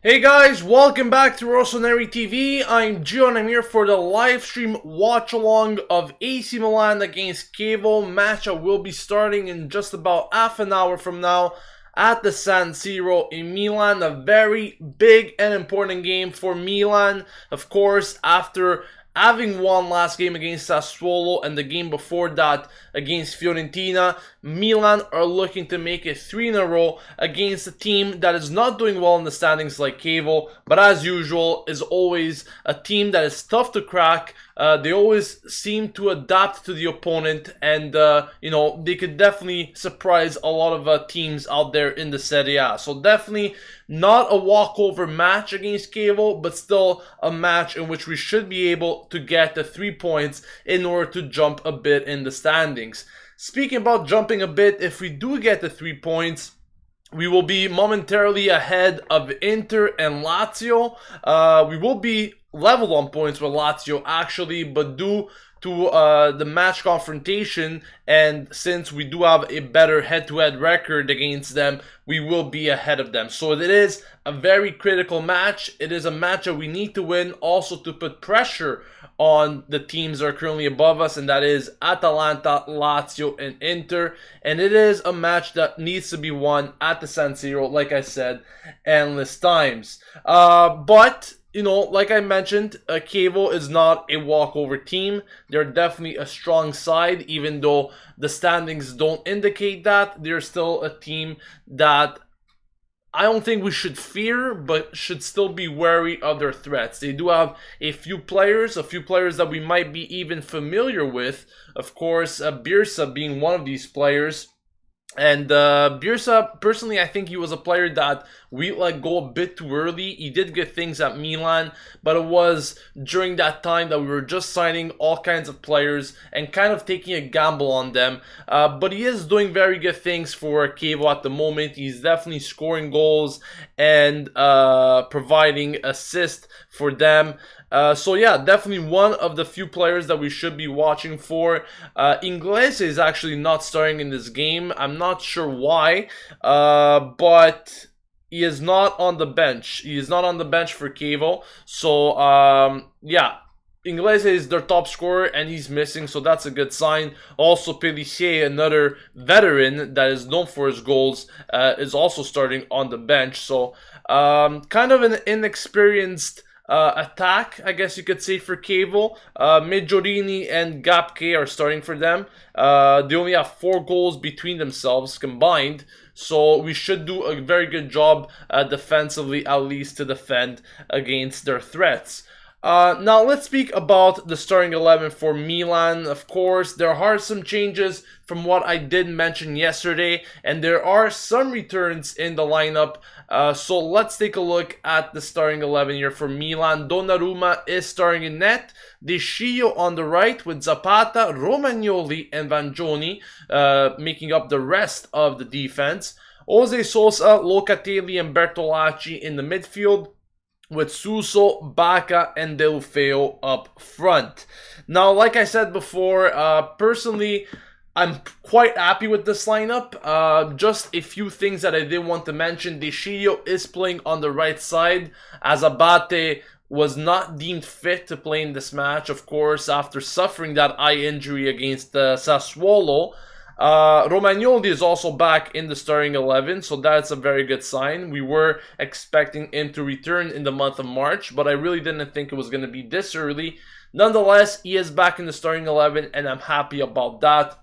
Hey guys, welcome back to Rossoneri TV. I'm Gio and I'm here for the live stream watch along of AC Milan against Chievo. Match I will be starting in just about half an hour from now at the San Siro in Milan. A very big and important game for Milan, of course, after having won last game against Sassuolo and the game before that against Fiorentina. Milan are looking to make it 3 in a row against a team that is not doing well in the standings like Chievo, but as usual is always a team that is tough to crack. They always seem to adapt to the opponent, and they could definitely surprise a lot of teams out there in the Serie A. So definitely not a walkover match against Chievo, but still a match in which we should be able to get the 3 points in order to jump a bit in the standings. Speaking about jumping a bit, if we do get the 3 points, we will be momentarily ahead of Inter and Lazio. We will be level on points with Lazio actually, but due to the match confrontation, and since we do have a better head-to-head record against them, we will be ahead of them. So it is a very critical match. It is a match that we need to win, also to put pressure on the teams that are currently above us, and that is Atalanta, Lazio, and Inter. And it is a match that needs to be won at the San Siro, like I said, endless times. But like I mentioned, Chievo is not a walkover team. They're definitely a strong side, even though the standings don't indicate that. They're still a team that I don't think we should fear, but should still be wary of their threats. They do have a few players that we might be even familiar with. Of course, Birsa being one of these players. And Birsa, personally, I think he was a player that we let go a bit too early. He did good things at Milan, but it was during that time that we were just signing all kinds of players and kind of taking a gamble on them. But he is doing very good things for Chievo at the moment. He's definitely scoring goals and providing assists for them. So yeah, definitely one of the few players that we should be watching for. Inglese is actually not starting in this game. I'm not sure why, but he is not on the bench. He is not on the bench for Chievo. So yeah, Inglese is their top scorer and he's missing, so that's a good sign. Also, Pellissier, another veteran that is known for his goals, is also starting on the bench. So kind of an inexperienced attack, I guess you could say, for Chievo. Meggiorini and Gapke are starting for them. They only have 4 goals between themselves combined, so we should do a very good job defensively, at least to defend against their threats. Now let's speak about the starting 11 for Milan. Of course, there are some changes from what I did mention yesterday, and there are some returns in the lineup. So let's take a look at the starting 11 here for Milan. Donnarumma is starting in net. De Scio on the right with Zapata, Romagnoli, and Vangioni making up the rest of the defense. Jose Sosa, Locatelli, and Bertolacci in the midfield, with Suso, Baca, and Deulofeu up front. Now, like I said before, personally, I'm quite happy with this lineup. Just a few things that I did want to mention. De Scio is playing on the right side, as Abate was not deemed fit to play in this match, of course, after suffering that eye injury against Sassuolo. Romagnoli is also back in the starting 11, so that's a very good sign. We were expecting him to return in the month of March, but I really didn't think it was going to be this early. Nonetheless, he is back in the starting 11, and I'm happy about that.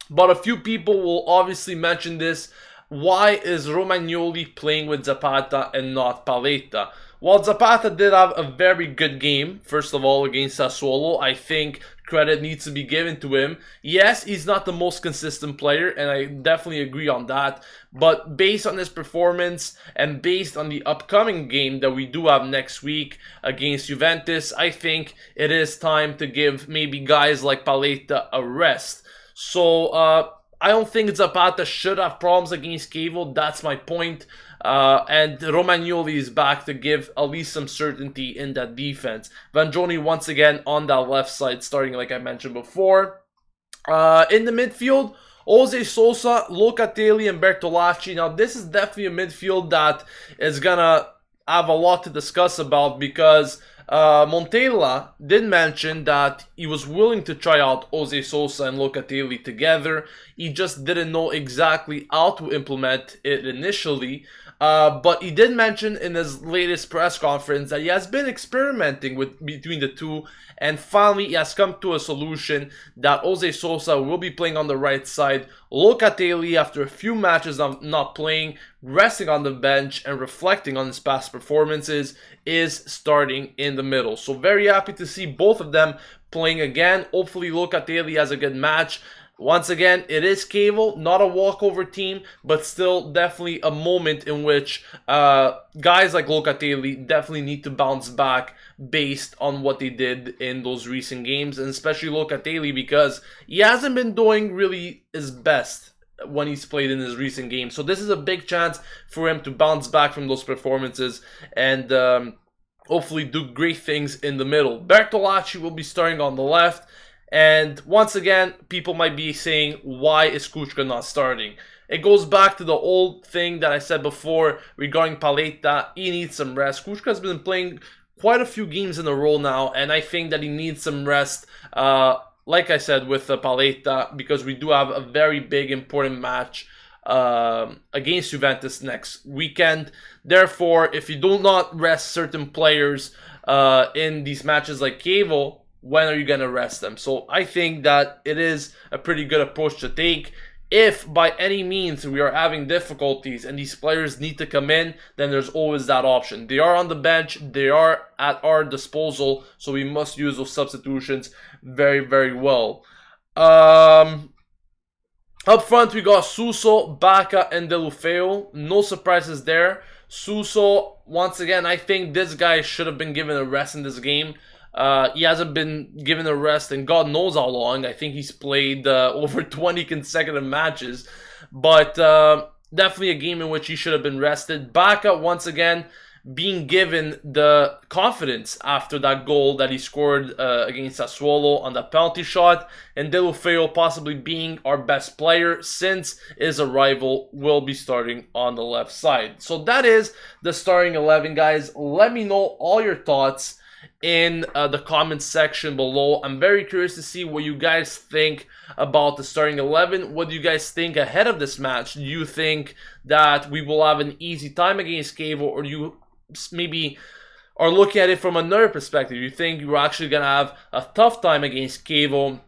But a few people will obviously mention this. Why is Romagnoli playing with Zapata and not Paletta? Well, Zapata did have a very good game, first of all, against Sassuolo. I think credit needs to be given to him. Yes, he's not the most consistent player, and I definitely agree on that. But based on his performance and based on the upcoming game that we do have next week against Juventus, I think it is time to give maybe guys like Paletta a rest. So, I don't think Zapata should have problems against Chievo. That's my point. And Romagnoli is back to give at least some certainty in that defense. Vangioni once again on that left side, starting like I mentioned before. In the midfield, Jose Sosa, Locatelli, and Bertolacci. Now, this is definitely a midfield that is gonna have a lot to discuss about because Montella did mention that he was willing to try out Jose Sosa and Locatelli together. He just didn't know exactly how to implement it initially. But he did mention in his latest press conference that he has been experimenting with between the two, and finally he has come to a solution that Jose Sosa will be playing on the right side. Locatelli, after a few matches of not playing, resting on the bench and reflecting on his past performances, is starting in the middle. So very happy to see both of them playing again. Hopefully Locatelli has a good match. Once again, it is Chievo, not a walkover team, but still definitely a moment in which guys like Locatelli definitely need to bounce back based on what they did in those recent games, and especially Locatelli because he hasn't been doing really his best when he's played in his recent games. So this is a big chance for him to bounce back from those performances and hopefully do great things in the middle. Bertolacci will be starting on the left. And once again, people might be saying, why is Kuchka not starting? It goes back to the old thing that I said before regarding Paletta. He needs some rest. Kuchka's been playing quite a few games in a row now, and I think that he needs some rest, like I said, with Paletta, because we do have a very big, important match against Juventus next weekend. Therefore, if you do not rest certain players in these matches like Chievo, when are you going to rest them? So I think that it is a pretty good approach to take. If by any means we are having difficulties and these players need to come in, then there's always that option. They are on the bench, they are at our disposal, so we must use those substitutions very, very well. Up front, we got Suso, Bacca, and Deulofeu. No surprises there. Suso, once again, I think this guy should have been given a rest in this game. He hasn't been given a rest in God knows how long. I think he's played over 20 consecutive matches. But definitely a game in which he should have been rested. Bacca, once again, being given the confidence after that goal that he scored against Sassuolo on that penalty shot. And Deulofeu possibly being our best player since his arrival will be starting on the left side. So that is the starting 11, guys. Let me know all your thoughts in the comments section below. I'm very curious to see what you guys think about the starting 11. What do you guys think ahead of this match? Do you think that we will have an easy time against Chievo, or do you maybe are looking at it from another perspective? You think you're actually going to have a tough time against Chievo,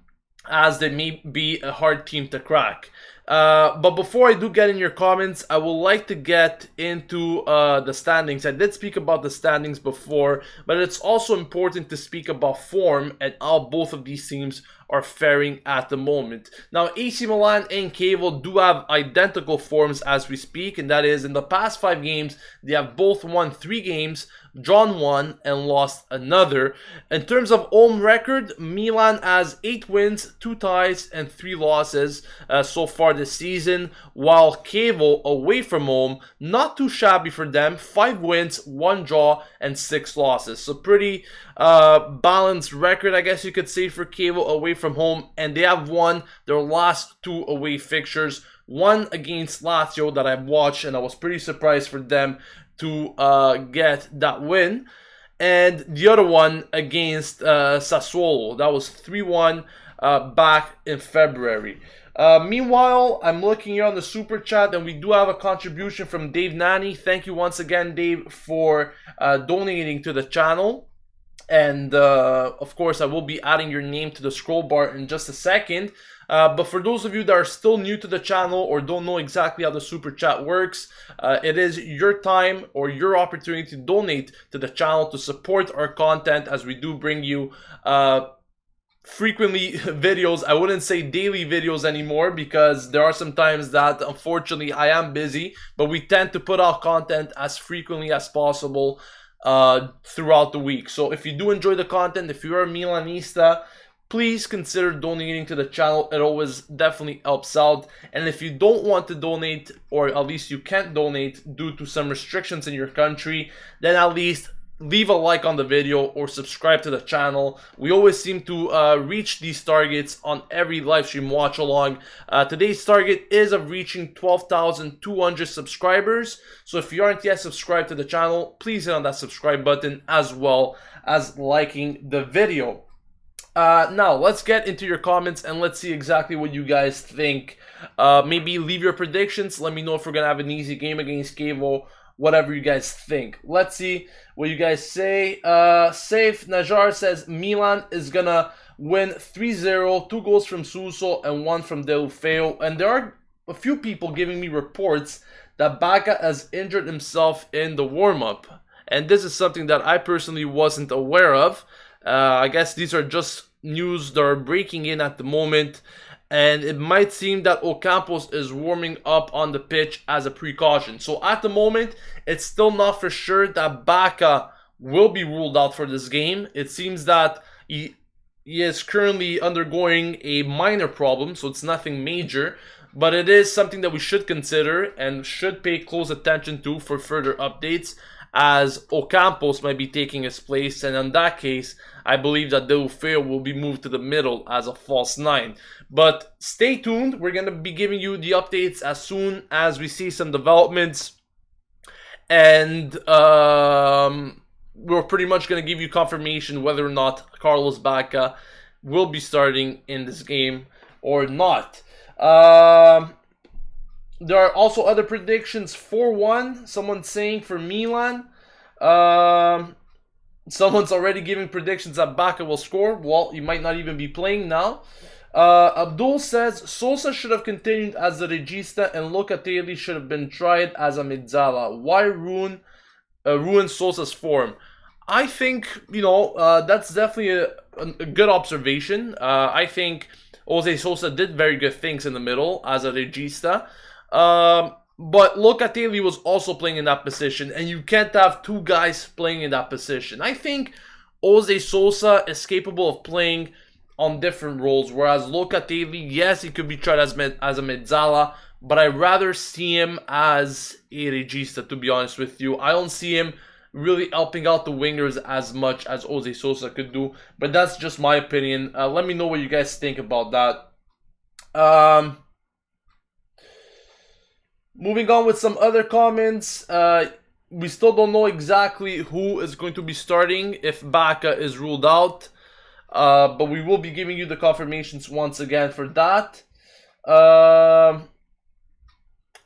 as they may be a hard team to crack? But before I do get in your comments, I would like to get into the standings. I did speak about the standings before, but it's also important to speak about form and how both of these teams are faring at the moment. Now, AC Milan and Chievo do have identical forms as we speak, and that is in the past 5 games, they have both won 3 games, drawn 1, and lost another. In terms of home record, Milan has 8 wins, 2 ties, and 3 losses so far this season, while Chievo, away from home, not too shabby for them, 5 wins, 1 draw, and 6 losses. So pretty balanced record, I guess you could say, for Chievo away from home, and they have won their last 2 away fixtures. One against Lazio that I've watched, and I was pretty surprised for them to get that win, and the other one against Sassuolo. That was 3-1 back in February. Meanwhile, I'm looking here on the super chat, and we do have a contribution from Dave Nani. Thank you once again, Dave, for donating to the channel. And of course, I will be adding your name to the scroll bar in just a second. But for those of you that are still new to the channel or don't know exactly how the super chat works, it is your time or your opportunity to donate to the channel to support our content as we do bring you frequently videos. I wouldn't say daily videos anymore, because there are some times that unfortunately I am busy, but we tend to put out content as frequently as possible throughout the week. So if you do enjoy the content, if you're a Milanista, please consider donating to the channel. It always definitely helps out. And if you don't want to donate, or at least you can't donate due to some restrictions in your country, then at least leave a like on the video or subscribe to the channel. We always seem to reach these targets on every live stream watch along. Today's target is of reaching 12,200 subscribers. So if you aren't yet subscribed to the channel, please hit on that subscribe button as well as liking the video. Now let's get into your comments and let's see exactly what you guys think. Maybe leave your predictions. Let me know if we're gonna have an easy game against Chievo. Whatever you guys think. Let's see what you guys say. Safe Najar says Milan is gonna win 3-0, 2 goals from Suso and 1 from Deulofeu. And there are a few people giving me reports that Baca has injured himself in the warm-up. And this is something that I personally wasn't aware of. I guess these are just news that are breaking in at the moment. And it might seem that Ocampos is warming up on the pitch as a precaution. So at the moment, it's still not for sure that Baca will be ruled out for this game. It seems that he is currently undergoing a minor problem, so it's nothing major. But it is something that we should consider and should pay close attention to for further updates, as Ocampos might be taking his place, and in that case, I believe that Deulofeu will be moved to the middle as a false 9. But stay tuned, we're going to be giving you the updates as soon as we see some developments, and we're pretty much going to give you confirmation whether or not Carlos Baca will be starting in this game or not. There are also other predictions. 4-1, someone's saying for Milan. Someone's already giving predictions that Baca will score. Well, he might not even be playing now. Abdul says Sosa should have continued as the regista and Locatelli should have been tried as a mezzala. Why ruin Sosa's form? I think, you know, that's definitely a good observation. I think Jose Sosa did very good things in the middle as a regista. But Locatelli was also playing in that position, and you can't have two guys playing in that position. I think Jose Sosa is capable of playing on different roles, whereas Locatelli, yes, he could be tried as a mezzala, but I'd rather see him as a regista, to be honest with you. I don't see him really helping out the wingers as much as Jose Sosa could do, but that's just my opinion. Let me know what you guys think about that. Moving on with some other comments, we still don't know exactly who is going to be starting if Baca is ruled out, but we will be giving you the confirmations once again for that.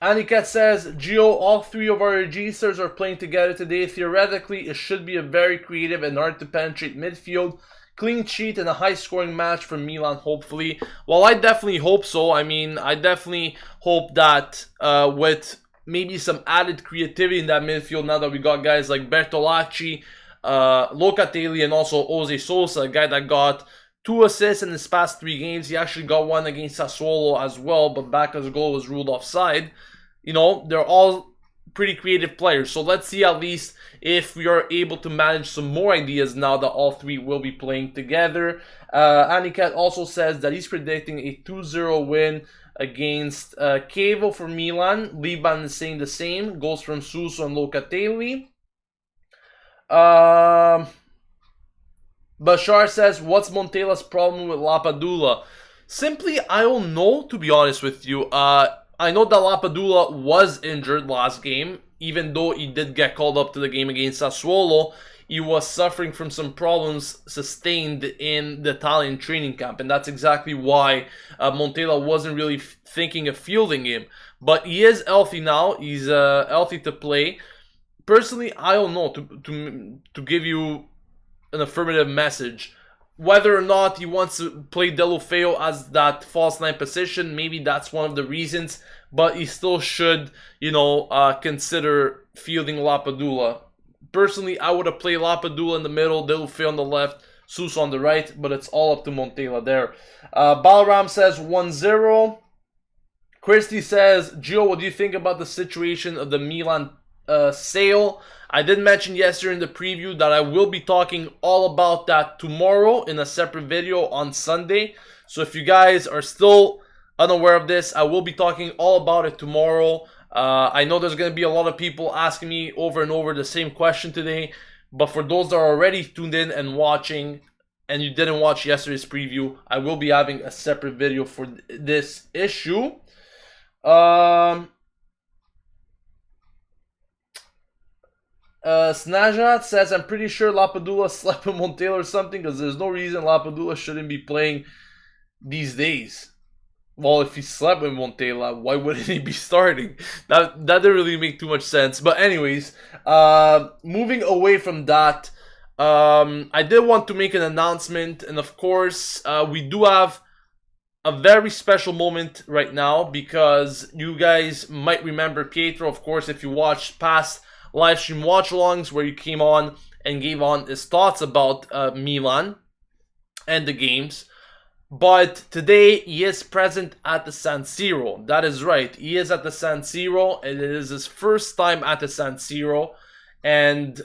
Aniket says, Gio, all 3 of our registers are playing together today. Theoretically, it should be a very creative and hard to penetrate midfield. Clean sheet and a high-scoring match for Milan, hopefully. Well, I definitely hope so. I mean, I definitely hope that with maybe some added creativity in that midfield, now that we got guys like Bertolacci, Locatelli, and also Jose Sosa, a guy that got 2 assists in his past 3 games. He actually got 1 against Sassuolo as well, but Baca's goal was ruled offside. You know, they're all pretty creative players. So let's see at least if we are able to manage some more ideas now that all 3 will be playing together. Aniket also says that he's predicting a 2-0 win against Chievo for Milan. Liban is saying the same. Goals from Suso and Locatelli. Bashar says, what's Montela's problem with Lapadula? Simply, I don't know, to be honest with you. I know that Lapadula was injured last game. Even though he did get called up to the game against Sassuolo, he was suffering from some problems sustained in the Italian training camp. And that's exactly why Montella wasn't really thinking of fielding him. But he is healthy now. He's healthy to play. Personally, I don't know, to give you an affirmative message. Whether or not he wants to play Deulofeu as that false 9 position, maybe that's one of the reasons. But he still should, you know, consider fielding Lapadula. Personally, I would have played Lapadula in the middle, Deulofeu on the left, Suso on the right, but it's all up to Montella there. Balram says 1-0. Christy says, Gio, what do you think about the situation of the Milan sale? I did mention yesterday in the preview that I will be talking all about that tomorrow in a separate video on Sunday. So if you guys are still unaware of this, I will be talking all about it tomorrow. I know there's going to be a lot of people asking me over and over the same question today. But for those that are already tuned in and watching, and you didn't watch yesterday's preview, I will be having a separate video for this issue. Snajat says, I'm pretty sure Lapadula slept with Montella or something, because there's no reason Lapadula shouldn't be playing these days. Well, if he slept with Montella, why wouldn't he be starting? That didn't really make too much sense. But anyways, moving away from that, I did want to make an announcement. And of course, we do have a very special moment right now, because you guys might remember Pietro, of course, if you watched past live stream watch-alongs where you came on and gave on his thoughts about Milan and the games. But today, he is present at the San Siro. That is right. He is at the San Siro, and it is his first time at the San Siro. And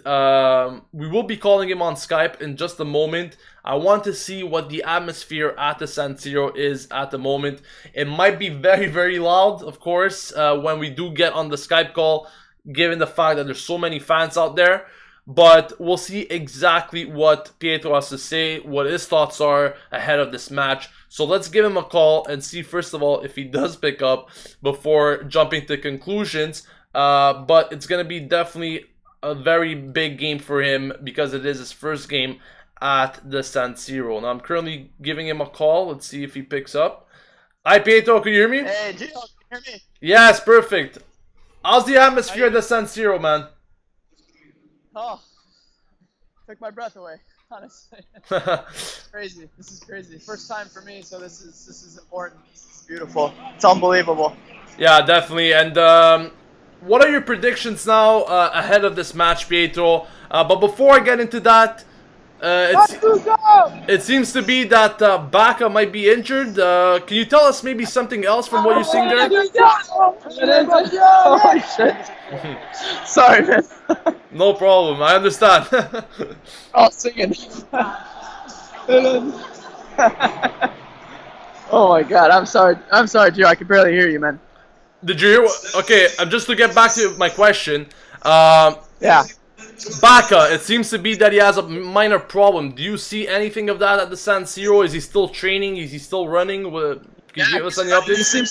we will be calling him on Skype in just a moment. I want to see what the atmosphere at the San Siro is at the moment. It might be very, very loud, of course, when we do get on the Skype call, given the fact that there's so many fans out there. But we'll see exactly what Pietro has to say, what his thoughts are ahead of this match. So let's give him a call and see, first of all, if he does pick up before jumping to conclusions. But it's going to be definitely a very big game for him, because it is his first game at the San Siro. Now, I'm currently giving him a call. Let's see if he picks up. Hi, Pietro. Can you hear me? Hey, Gio, can you hear me? Yes, perfect. How's the atmosphere at the San Siro, man? Oh, took my breath away, honestly. Crazy. This is crazy. First time for me, so this is important. This is beautiful. It's unbelievable. Yeah, definitely. And what are your predictions now ahead of this match, Pietro? But before I get into that, it seems to be that Bacca might be injured. Can you tell us maybe something else from what you're seeing there? Holy shit. Sorry, man. No problem, I understand. Oh, singing. Oh my god, I'm sorry, Gio, I can barely hear you, man. Did you hear? Okay, just to get back to my question. Yeah. Bacca, it seems to be that he has a minor problem. Do you see anything of that at the San Siro? Is he still training? Is he still running? Can you give us any updates? He seems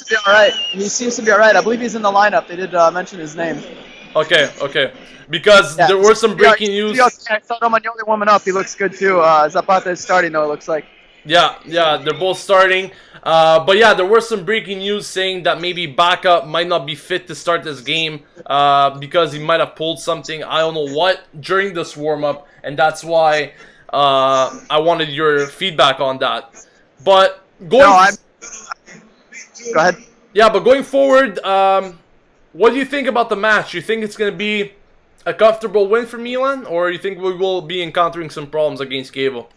to be alright. I believe he's in the lineup. They did mention his name. Okay. Because there were some breaking news. I saw Romagnoli warming up. He looks good too. Zapata is starting though, it looks like. Yeah, they're both starting. But yeah, there were some breaking news saying that maybe Bacca might not be fit to start this game because he might have pulled something, I don't know what, during this warm-up. And that's why I wanted your feedback on that. But going... Go ahead. Yeah, but going forward, what do you think about the match? You think it's going to be a comfortable win for Milan? Or you think we will be encountering some problems against Chievo?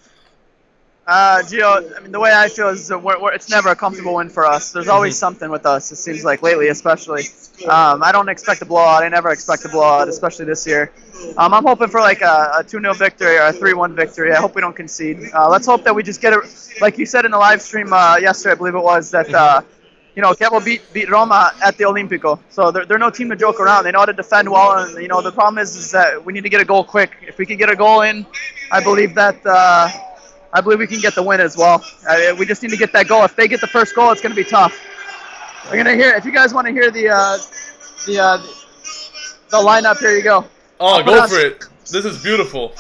Gio, I mean, the way I feel is it's never a comfortable win for us. There's always something with us, it seems like, lately especially. I don't expect a blowout. I never expect a blowout, especially this year. I'm hoping for like a 2-0 victory or a 3-1 victory. I hope we don't concede. Let's hope that we just get it, like you said in the live stream yesterday, I believe it was, that Chievo beat Roma at the Olimpico. So they're no team to joke around. They know how to defend well, and the problem is that we need to get a goal quick. If we can get a goal in, I believe we can get the win as well. We just need to get that goal. If they get the first goal, it's going to be tough. We're going to hear. If you guys want to hear the lineup, here you go. Oh, go for it. This is beautiful.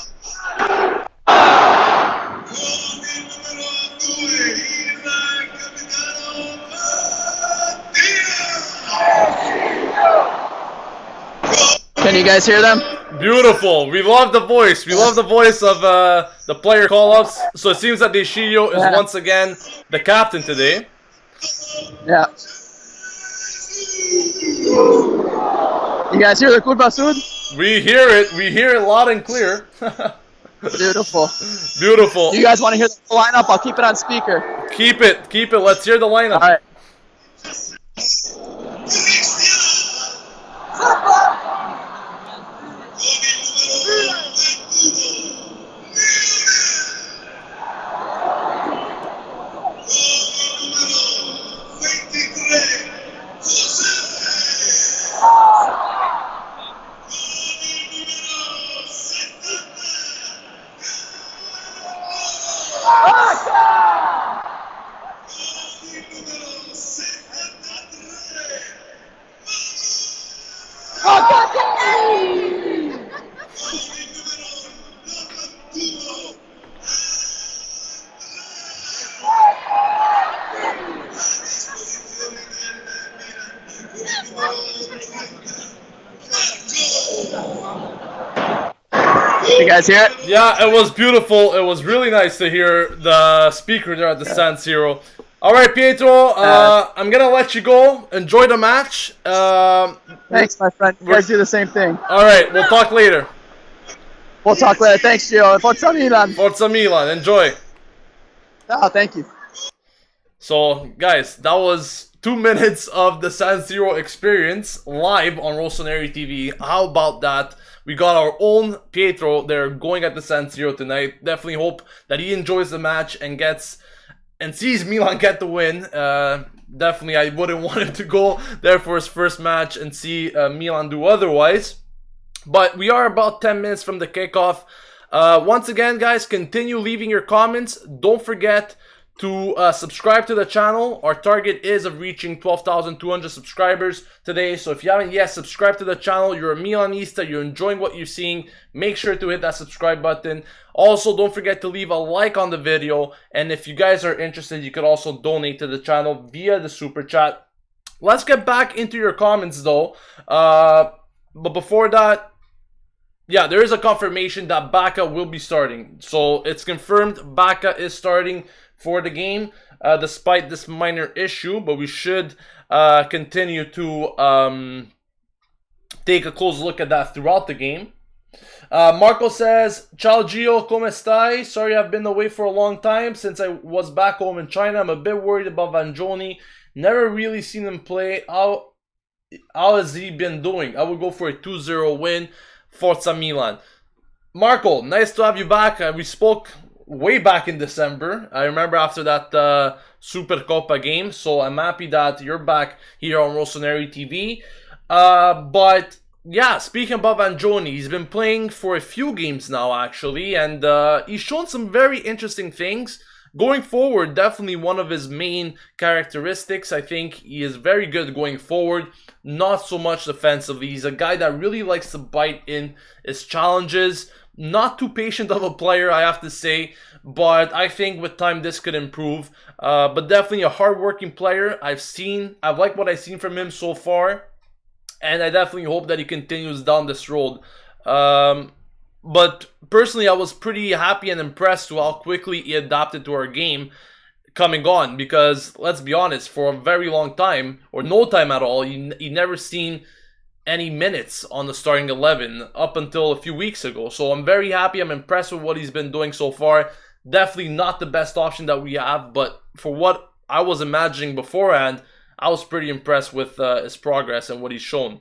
Can you guys hear them? Beautiful. We love the voice. We love the voice of the player call-ups. So it seems that Siro is once again the captain today. Yeah. You guys hear the Curva Sud? We hear it. We hear it loud and clear. Beautiful. Beautiful. You guys want to hear the lineup? I'll keep it on speaker. Keep it. Keep it. Let's hear the lineup. All right. guys hear it? Yeah, it was beautiful. It was really nice to hear the speaker there at the San Siro. All right, Pietro, I'm going to let you go. Enjoy the match. Thanks, my friend. You guys do the same thing. All right, we'll talk later. We'll talk later. Thanks, Gio. Forza Milan. Forza Milan. Enjoy. Oh, thank you. So, guys, that was 2 minutes of the San Siro experience live on Rossoneri TV. How about that? We got our own Pietro there going at the San Siro tonight. Definitely hope that he enjoys the match and sees Milan get the win. Definitely, I wouldn't want him to go there for his first match and see Milan do otherwise. But we are about 10 minutes from the kickoff. Once again, guys, continue leaving your comments. Don't forget to subscribe to the channel. Our target is of reaching 12,200 subscribers today. So if you haven't yet subscribed to the channel, you're a Milanista, you're enjoying what you're seeing, make sure to hit that subscribe button. Also, don't forget to leave a like on the video. And if you guys are interested, you could also donate to the channel via the super chat. Let's get back into your comments though. But before that, yeah, there is a confirmation that Bacca will be starting. So it's confirmed Bacca is starting for the game, despite this minor issue, but we should continue to take a close look at that throughout the game. Marco says, Ciao Gio, come stai? Sorry I've been away for a long time since I was back home in China. I'm a bit worried about Vangioni. Never really seen him play. How has he been doing? I would go for a 2-0 win. Forza Milan. Marco, nice to have you back. We spoke way back in December. I remember after that Supercoppa game. So I'm happy that you're back here on Rossoneri TV. But yeah, speaking about Vangioni, he's been playing for a few games now actually. And he's shown some very interesting things. Going forward, definitely one of his main characteristics. I think he is very good going forward. Not so much defensively. He's a guy that really likes to bite in his challenges. Not too patient of a player, I have to say, but I think with time this could improve. But definitely a hard-working player. I've liked what I've seen from him so far, and I definitely hope that he continues down this road. But personally, I was pretty happy and impressed with how quickly he adapted to our game coming on, because let's be honest, for a very long time, or no time at all, he never seen any minutes on the starting 11 up until a few weeks ago. So I'm very happy. I'm impressed with what he's been doing so far. Definitely not the best option that we have, but for what I was imagining beforehand, I was pretty impressed with his progress and what he's shown.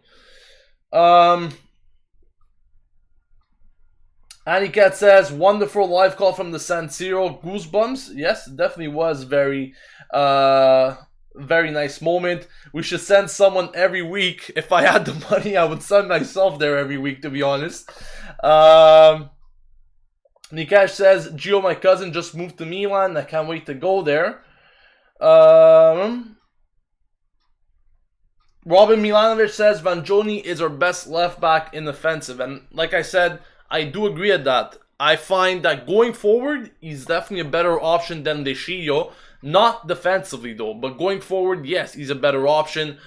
Anicat says, wonderful live call from the San Siro. Goosebumps. Yes, it definitely was very nice moment. We should send someone every week. If I had the money, I would send myself there every week, to be honest. Nikash says, Gio, my cousin, just moved to Milan. I can't wait to go there. Robin Milanovic says, Vangioni is our best left back in offensive. And like I said, I do agree at that. I find that going forward, he's definitely a better option than De Chievo. Not defensively though, but going forward, yes, he's a better option.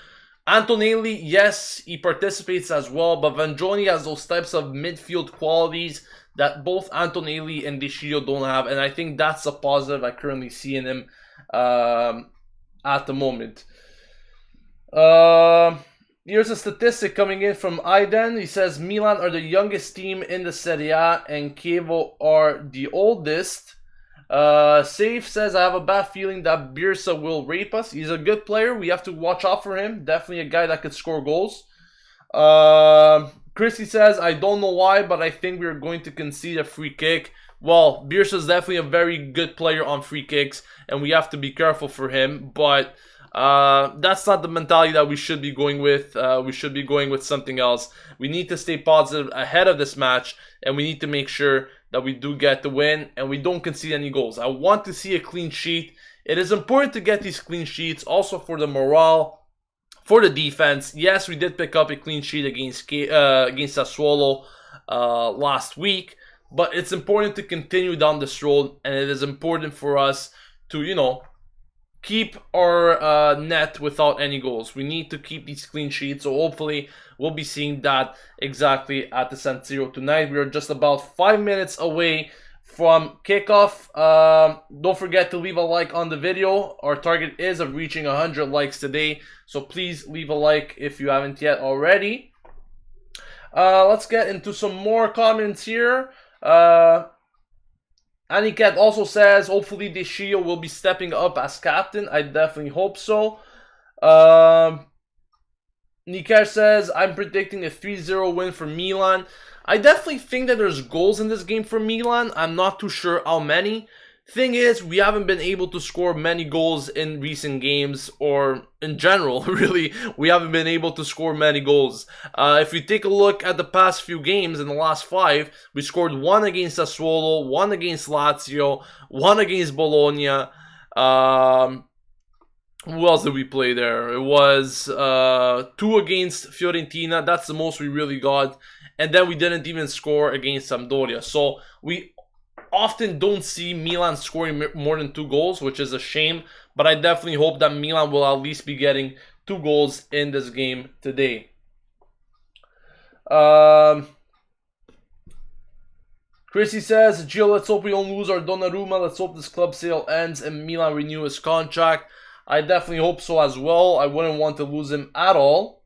Antonelli, yes, he participates as well, but Vangioni has those types of midfield qualities that both Antonelli and De Chievo don't have, and I think that's a positive I currently see in him at the moment. Here's a statistic coming in from Aiden. He says Milan are the youngest team in the Serie A and Chievo are the oldest. Safe says, I have a bad feeling that Birsa will rape us. He's a good player. We have to watch out for him. Definitely a guy that could score goals. Chrissy says, I don't know why, but I think we're going to concede a free kick. Well, Birsa is definitely a very good player on free kicks, and we have to be careful for him. But that's not the mentality that we should be going with. We should be going with something else. We need to stay positive ahead of this match, and we need to make sure that we do get the win and we don't concede any goals. I want to see a clean sheet. It is important to get these clean sheets also for the morale, for the defense. Yes, we did pick up a clean sheet against Sassuolo last week, but it's important to continue down this road, and it is important for us to, keep our net without any goals. We need to keep these clean sheets, so hopefully we'll be seeing that exactly at the San Siro tonight. We are just about 5 minutes away from kickoff. Don't forget to leave a like on the video. Our target is of reaching 100 likes today, so please leave a like if you haven't yet already. Let's get into some more comments here. Aniket also says, hopefully Chievo will be stepping up as captain. I definitely hope so. Niker says, I'm predicting a 3-0 win for Milan. I definitely think that there's goals in this game for Milan. I'm not too sure how many. Thing is, we haven't been able to score many goals in recent games, or in general, really, we haven't been able to score many goals. If we take a look at the past few games, in the last 5, we scored 1 against Sassuolo, 1 against Lazio, 1 against Bologna. Who else did we play there? It was 2 against Fiorentina. That's the most we really got. And then we didn't even score against Sampdoria. So we often don't see Milan scoring more than 2 goals, which is a shame. But I definitely hope that Milan will at least be getting 2 goals in this game today. Chrissy says, Gio, let's hope we don't lose our Donnarumma. Let's hope this club sale ends and Milan renew his contract. I definitely hope so as well. I wouldn't want to lose him at all.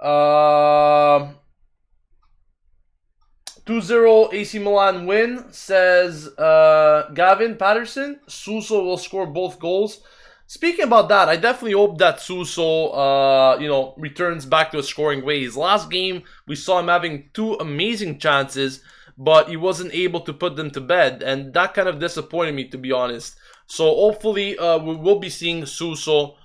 2-0 AC Milan win, says Gavin Patterson. Suso will score both goals. Speaking about that, I definitely hope that Suso, returns back to his scoring ways. Last game, we saw him having 2 amazing chances, but he wasn't able to put them to bed, and that kind of disappointed me, to be honest. So hopefully, we will be seeing Suso,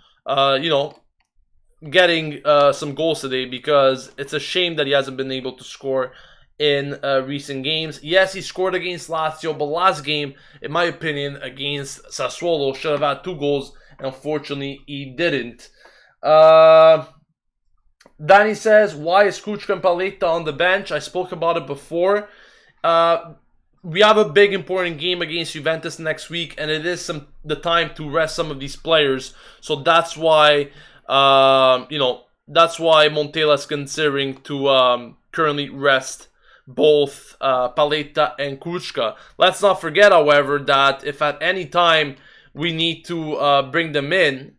getting some goals today, because it's a shame that he hasn't been able to score in recent games. Yes, he scored against Lazio, but last game, in my opinion, against Sassuolo, should have had 2 goals, and unfortunately, he didn't. Danny says, why is Kuchka and Paletta on the bench? I spoke about it before. We have a big important game against Juventus next week, and it is the time to rest some of these players. So that's why, that's why Montella is considering to currently rest both Paletta and Kuchka. Let's not forget, however, that if at any time we need to bring them in,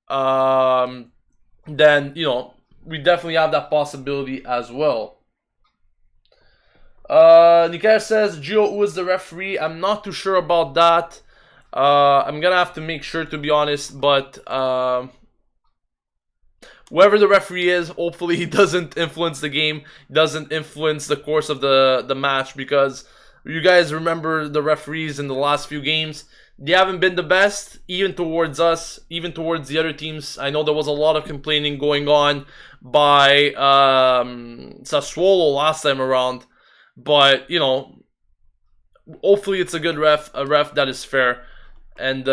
then, we definitely have that possibility as well. Niker says, Gio, who is the referee? I'm not too sure about that. I'm gonna have to make sure, to be honest, but whoever the referee is, hopefully he doesn't influence the game, doesn't influence the course of the match, because you guys remember the referees in the last few games. They haven't been the best, even towards us, even towards the other teams. I know there was a lot of complaining going on by Sassuolo last time around. But, hopefully it's a good ref, a ref that is fair, and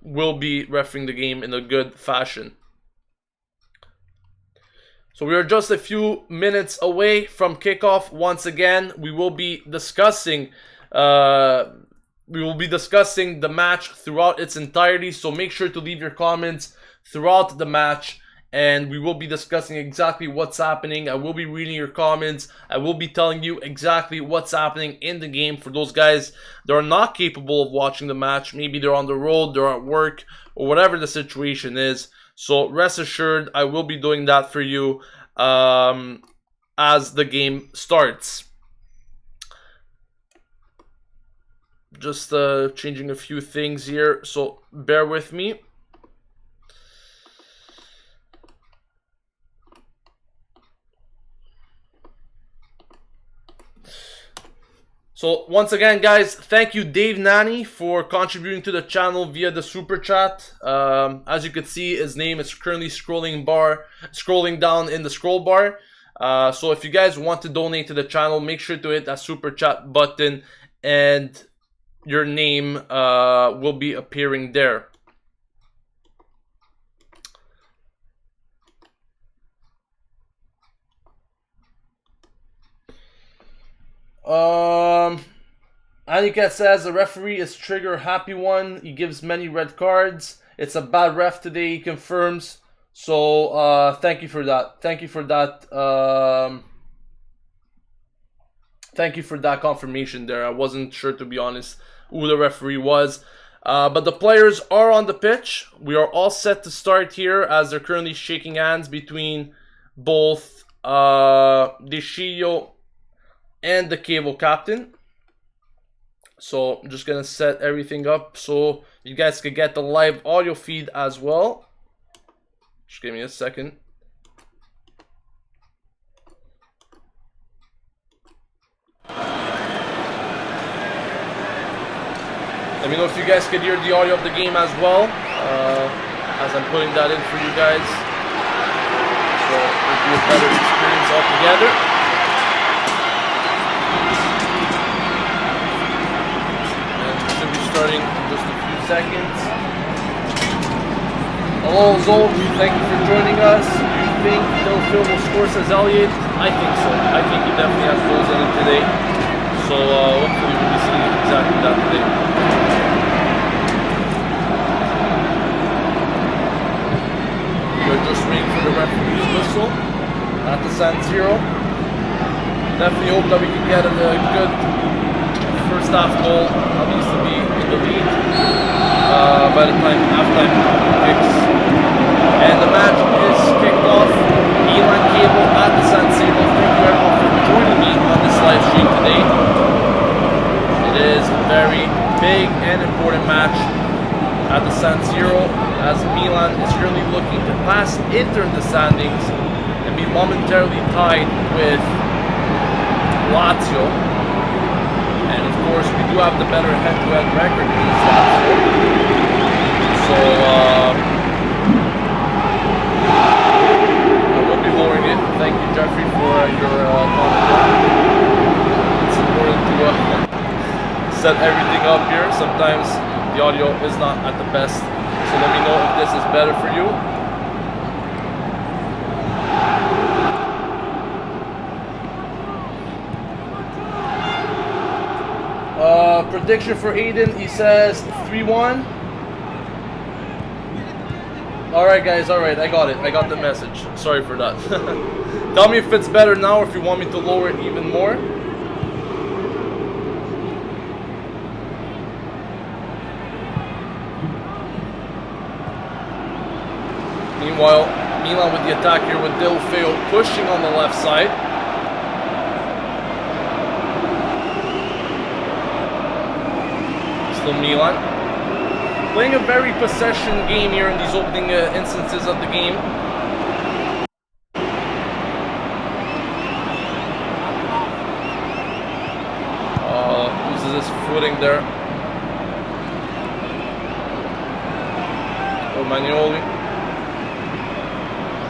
will be refereeing the game in a good fashion. So we are just a few minutes away from kickoff. Once again, we will be discussing the match throughout its entirety. So make sure to leave your comments throughout the match, and we will be discussing exactly what's happening. I will be reading your comments. I will be telling you exactly what's happening in the game for those guys that are not capable of watching the match. Maybe they're on the road, they're at work, or whatever the situation is. So rest assured, I will be doing that for you as the game starts. Just changing a few things here, so bear with me. So once again, guys, thank you Dave Nani for contributing to the channel via the super chat. As you can see, his name is currently scrolling down in the scroll bar. So if you guys want to donate to the channel, make sure to hit that super chat button, and your name will be appearing there. Aniket says the referee is trigger happy one. He gives many red cards. It's a bad ref today, he confirms. So thank you for that. Thank you for that. Thank you for that confirmation there. I wasn't sure, to be honest, who the referee was. But the players are on the pitch. We are all set to start here as they're currently shaking hands between both the Chievo and the Chievo captain. So I'm just gonna set everything up so you guys can get the live audio feed as well. Just give me a second. Let me know if you guys can hear the audio of the game as well, as I'm putting that in for you guys. So it'll be a better experience altogether. And we should be starting in just a few seconds. Hello Zol, thank you for joining us. Do you think Phil will score, says Elliot? I think so. I think he definitely has goals in it today. So hopefully we'll be seeing exactly that today. We're just waiting for the referee's whistle at the Siro. Definitely hope that we can get a good first half goal, at least to be in the lead by the time halftime kicks. And the match is kicked off. Milan Chievo at the Siro. Thank you everyone for joining me on this live stream today. It is a very big and important match at the Siro, as Milan is currently looking to pass Inter in the standings and be momentarily tied with Lazio. And of course, we do have the better head-to-head record against Lazio. So I will be lowering it. Thank you, Jeffrey, for your comment. It's important to set everything up here. Sometimes the audio is not at the best. So let me know if this is better for you. Prediction for Aiden, he says 3-1. Alright guys, alright, I got it. I got the message. Sorry for that. Tell me if it's better now or if you want me to lower it even more. Meanwhile, Milan with the attack here with Delfeo pushing on the left side. Still Milan. Playing a very possession game here in these opening instances of the game. Loses his footing there. Romagnoli.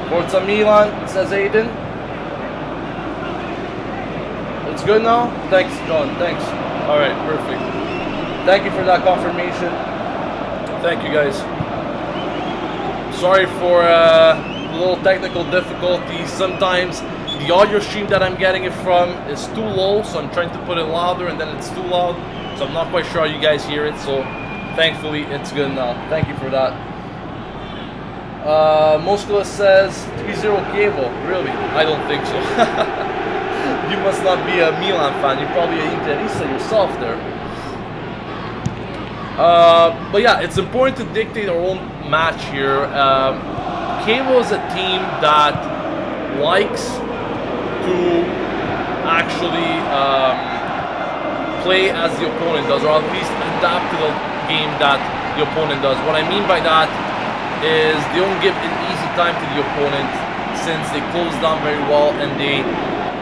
Forza Milan, says Aiden. It's good now? Thanks, John. Thanks. Alright, perfect. Thank you for that confirmation. Thank you, guys. Sorry for a little technical difficulties. Sometimes the audio stream that I'm getting it from is too low, so I'm trying to put it louder and then it's too loud. So I'm not quite sure how you guys hear it, so thankfully it's good now. Thank you for that. Musculus says 3-0 Chievo. Really? I don't think so. You must not be a Milan fan. You're probably an Interista yourself there. But yeah, it's important to dictate our own match here. Chievo is a team that likes to actually play as the opponent does, or at least adapt to the game that the opponent does. What I mean by that is they don't give an easy time to the opponent, since they close down very well and they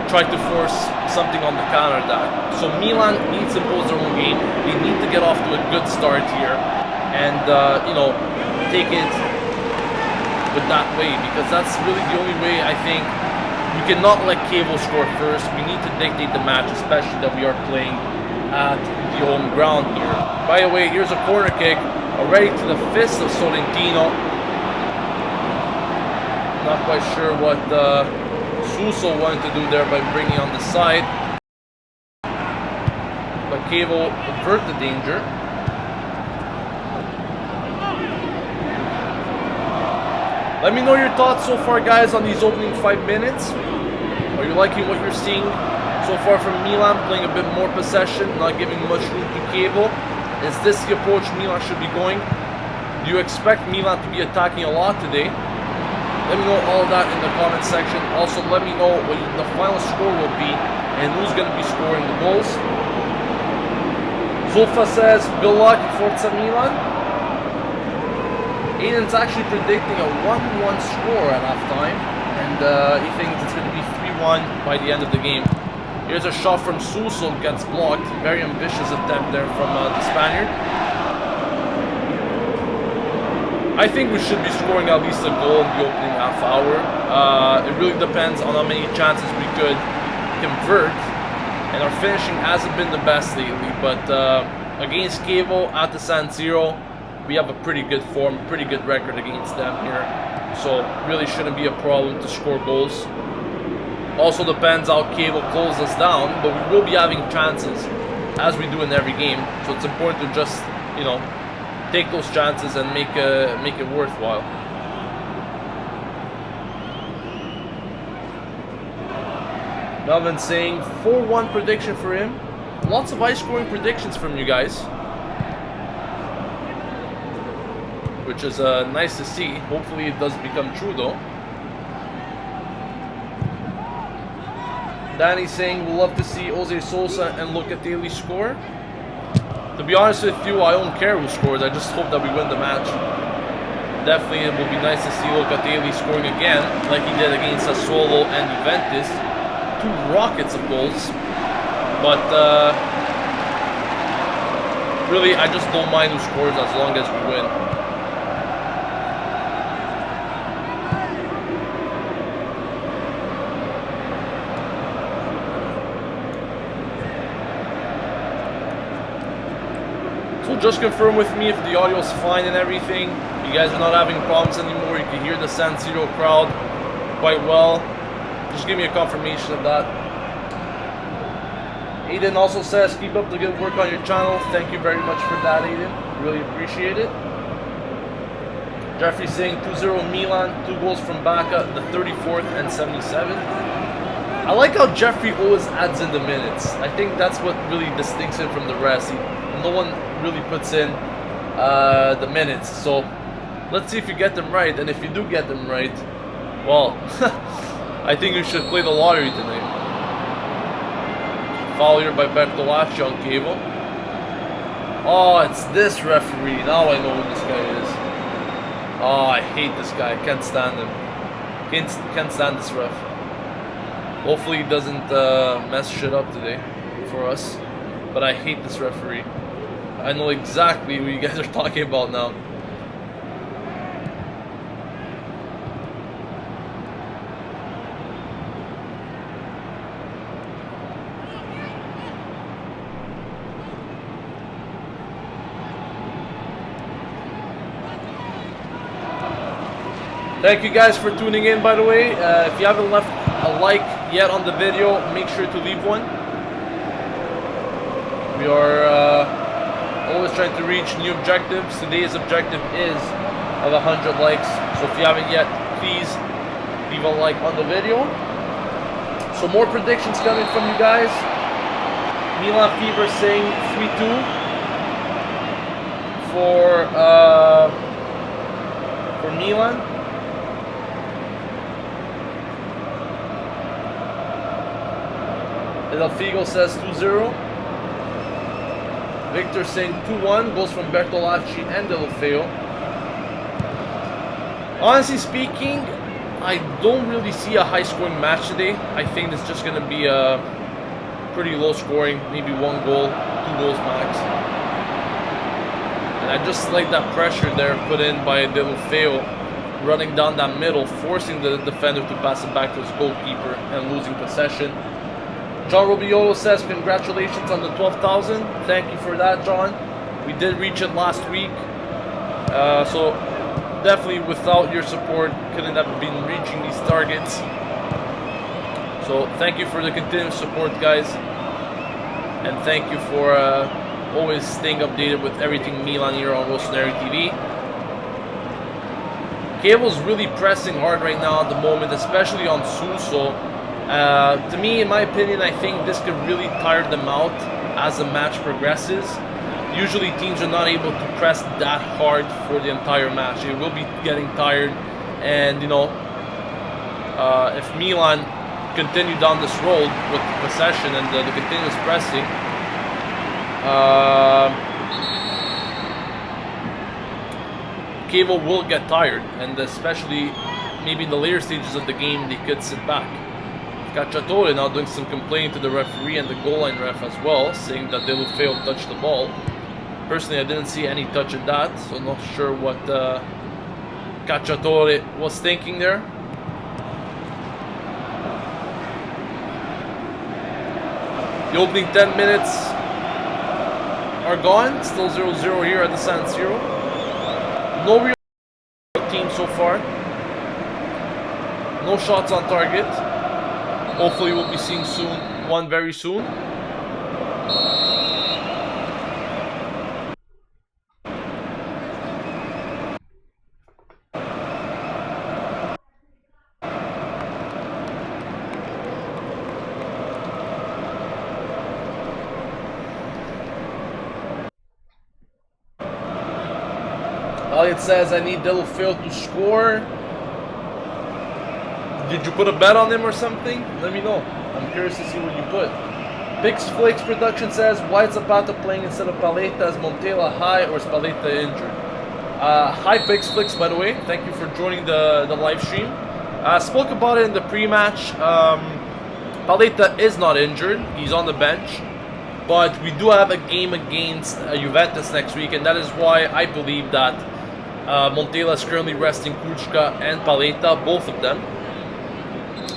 try to force something on the counter attack. So Milan needs to impose their own game. They need to get off to a good start here and you know, take it with that way, because that's really the only way. I think we cannot let Chievo score first. We need to dictate the match, especially that we are playing at the home ground here. By the way, here's a corner kick already to the fist of Sorrentino. Not quite sure what Suso wanted to do there by bringing on the side. But Chievo avert the danger. Let me know your thoughts so far, guys, on these opening 5 minutes. Are you liking what you're seeing so far from Milan, playing a bit more possession, not giving much room to Chievo? Is this the approach Milan should be going? Do you expect Milan to be attacking a lot today? Let me know all of that in the comment section. Also, let me know what the final score will be and who's going to be scoring the goals. Zulfa says, good luck, Forza Milan. Aiden's actually predicting a 1-1 score at halftime, and he thinks it's going to be 3-1 by the end of the game. Here's a shot from Suso, gets blocked. Very ambitious attempt there from the Spaniard. I think we should be scoring at least a goal in the opening half hour. It really depends on how many chances we could convert, and our finishing hasn't been the best lately, but against Chievo at the San Siro, we have a pretty good form, pretty good record against them here, so really shouldn't be a problem to score goals. Also depends how Chievo closes us down, but we will be having chances as we do in every game, so it's important to just, you know, take those chances and make it worthwhile. Melvin saying 4-1 prediction for him. Lots of high-scoring predictions from you guys, which is nice to see. Hopefully it does become true though. Danny saying we'll love to see Jose Sosa and Locatelli score. To be honest with you, I don't care who scores. I just hope that we win the match. Definitely it will be nice to see Locatelli scoring again, like he did against Sassuolo and Juventus. 2 rockets of goals. But really, I just don't mind who scores as long as we win. So just confirm with me if the audio is fine and everything. You guys are not having problems anymore. You can hear the San Siro crowd quite well. Just give me a confirmation of that. Aiden also says, keep up the good work on your channel. Thank you very much for that, Aiden. Really appreciate it. Jeffrey saying 2-0 Milan, 2 goals from Bacca, the 34th and 77th. I like how Jeffrey always adds in the minutes. I think that's what really distincts him from the rest. No one really puts in the minutes. So let's see if you get them right. And if you do get them right, well, I think you should play the lottery tonight. Foul here by Bertolacci on Chievo. Oh, it's this referee. Now I know who this guy is. Oh, I hate this guy. I can't stand him. Can't stand this ref. Hopefully he doesn't mess shit up today for us. But I hate this referee. I know exactly who you guys are talking about now. Thank you guys for tuning in, by the way. If you haven't left a like yet on the video, make sure to leave one. We are always trying to reach new objectives. Today's objective is of 100 likes. So if you haven't yet, please leave a like on the video. So more predictions coming from you guys. Milan Fever saying 3-2 for Milan. Figo says 2-0. Victor saying 2-1. Goals from Bertolacci and Delofeo. Honestly speaking, I don't really see a high-scoring match today. I think it's just going to be a pretty low-scoring, maybe 1 goal, 2 goals max. And I just like that pressure there put in by Delofeo, running down that middle, forcing the defender to pass it back to his goalkeeper and losing possession. John Robiolo says, congratulations on the 12,000. Thank you for that, John. We did reach it last week. So definitely without your support, couldn't have been reaching these targets. So thank you for the continued support, guys. and thank you for always staying updated with everything Milan here on Rossoneri TV. Chievo's really pressing hard right now at the moment, especially on Suso. To me, in my opinion, I think this could really tire them out as the match progresses. Usually teams are not able to press that hard for the entire match. They will be getting tired, and you know, if Milan continue down this road with the possession and the continuous pressing, Chievo will get tired, and especially maybe in the later stages of the game they could sit back. Cacciatore now doing some complaining to the referee and the goal line ref as well, saying that Deulofeu touched the ball. Personally, I didn't see any touch in that, so I'm not sure what Cacciatore was thinking there. The opening 10 minutes are gone. Still 0-0 here at the San Siro. No real team so far. No shots on target. Hopefully we'll be seeing one very soon. It says I need Deulofeu to score. Did you put a bet on him or something? Let me know. I'm curious to see what you put. Pix Flakes Production says, why is Zapata playing instead of Paletta? Is Montella high or is Paletta injured? Hi Pix Flakes, by the way. Thank you for joining the live stream. Spoke about it in the pre-match. Paletta is not injured. He's on the bench. But we do have a game against Juventus next week, and that is why I believe that Montella is currently resting Kuchka and Paletta, both of them.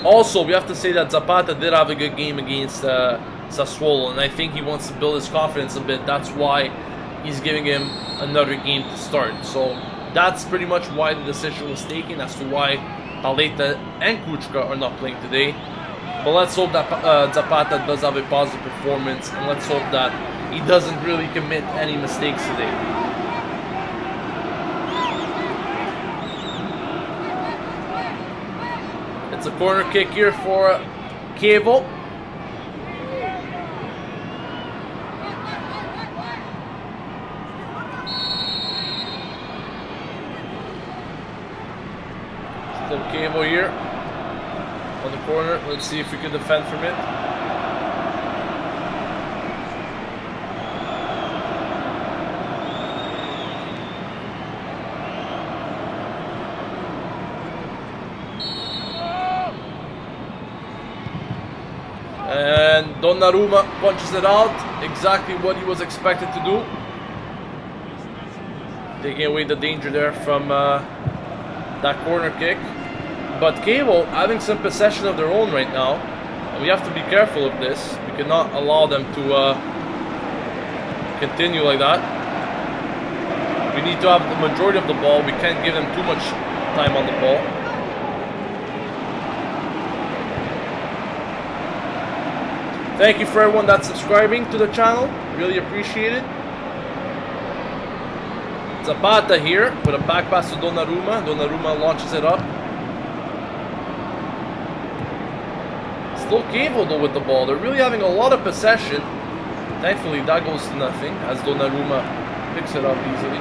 Also, we have to say that Zapata did have a good game against Sassuolo, and I think he wants to build his confidence a bit. That's why he's giving him another game to start. So that's pretty much why the decision was taken as to why Paletta and Kuchka are not playing today. But let's hope that Zapata does have a positive performance, and let's hope that he doesn't really commit any mistakes today. It's a corner kick here for Chievo. Still Chievo here on the corner. Let's see if we can defend from it. And Donnarumma punches it out, exactly what he was expected to do. Taking away the danger there from that corner kick. But Chievo having some possession of their own right now, and we have to be careful of this. We cannot allow them to continue like that. We need to have the majority of the ball. We can't give them too much time on the ball. Thank you for everyone that's subscribing to the channel. Really appreciate it. Zapata here with a back pass to Donnarumma. Donnarumma launches it up. Still Chievo though with the ball. They're really having a lot of possession. Thankfully that goes to nothing as Donnarumma picks it up easily.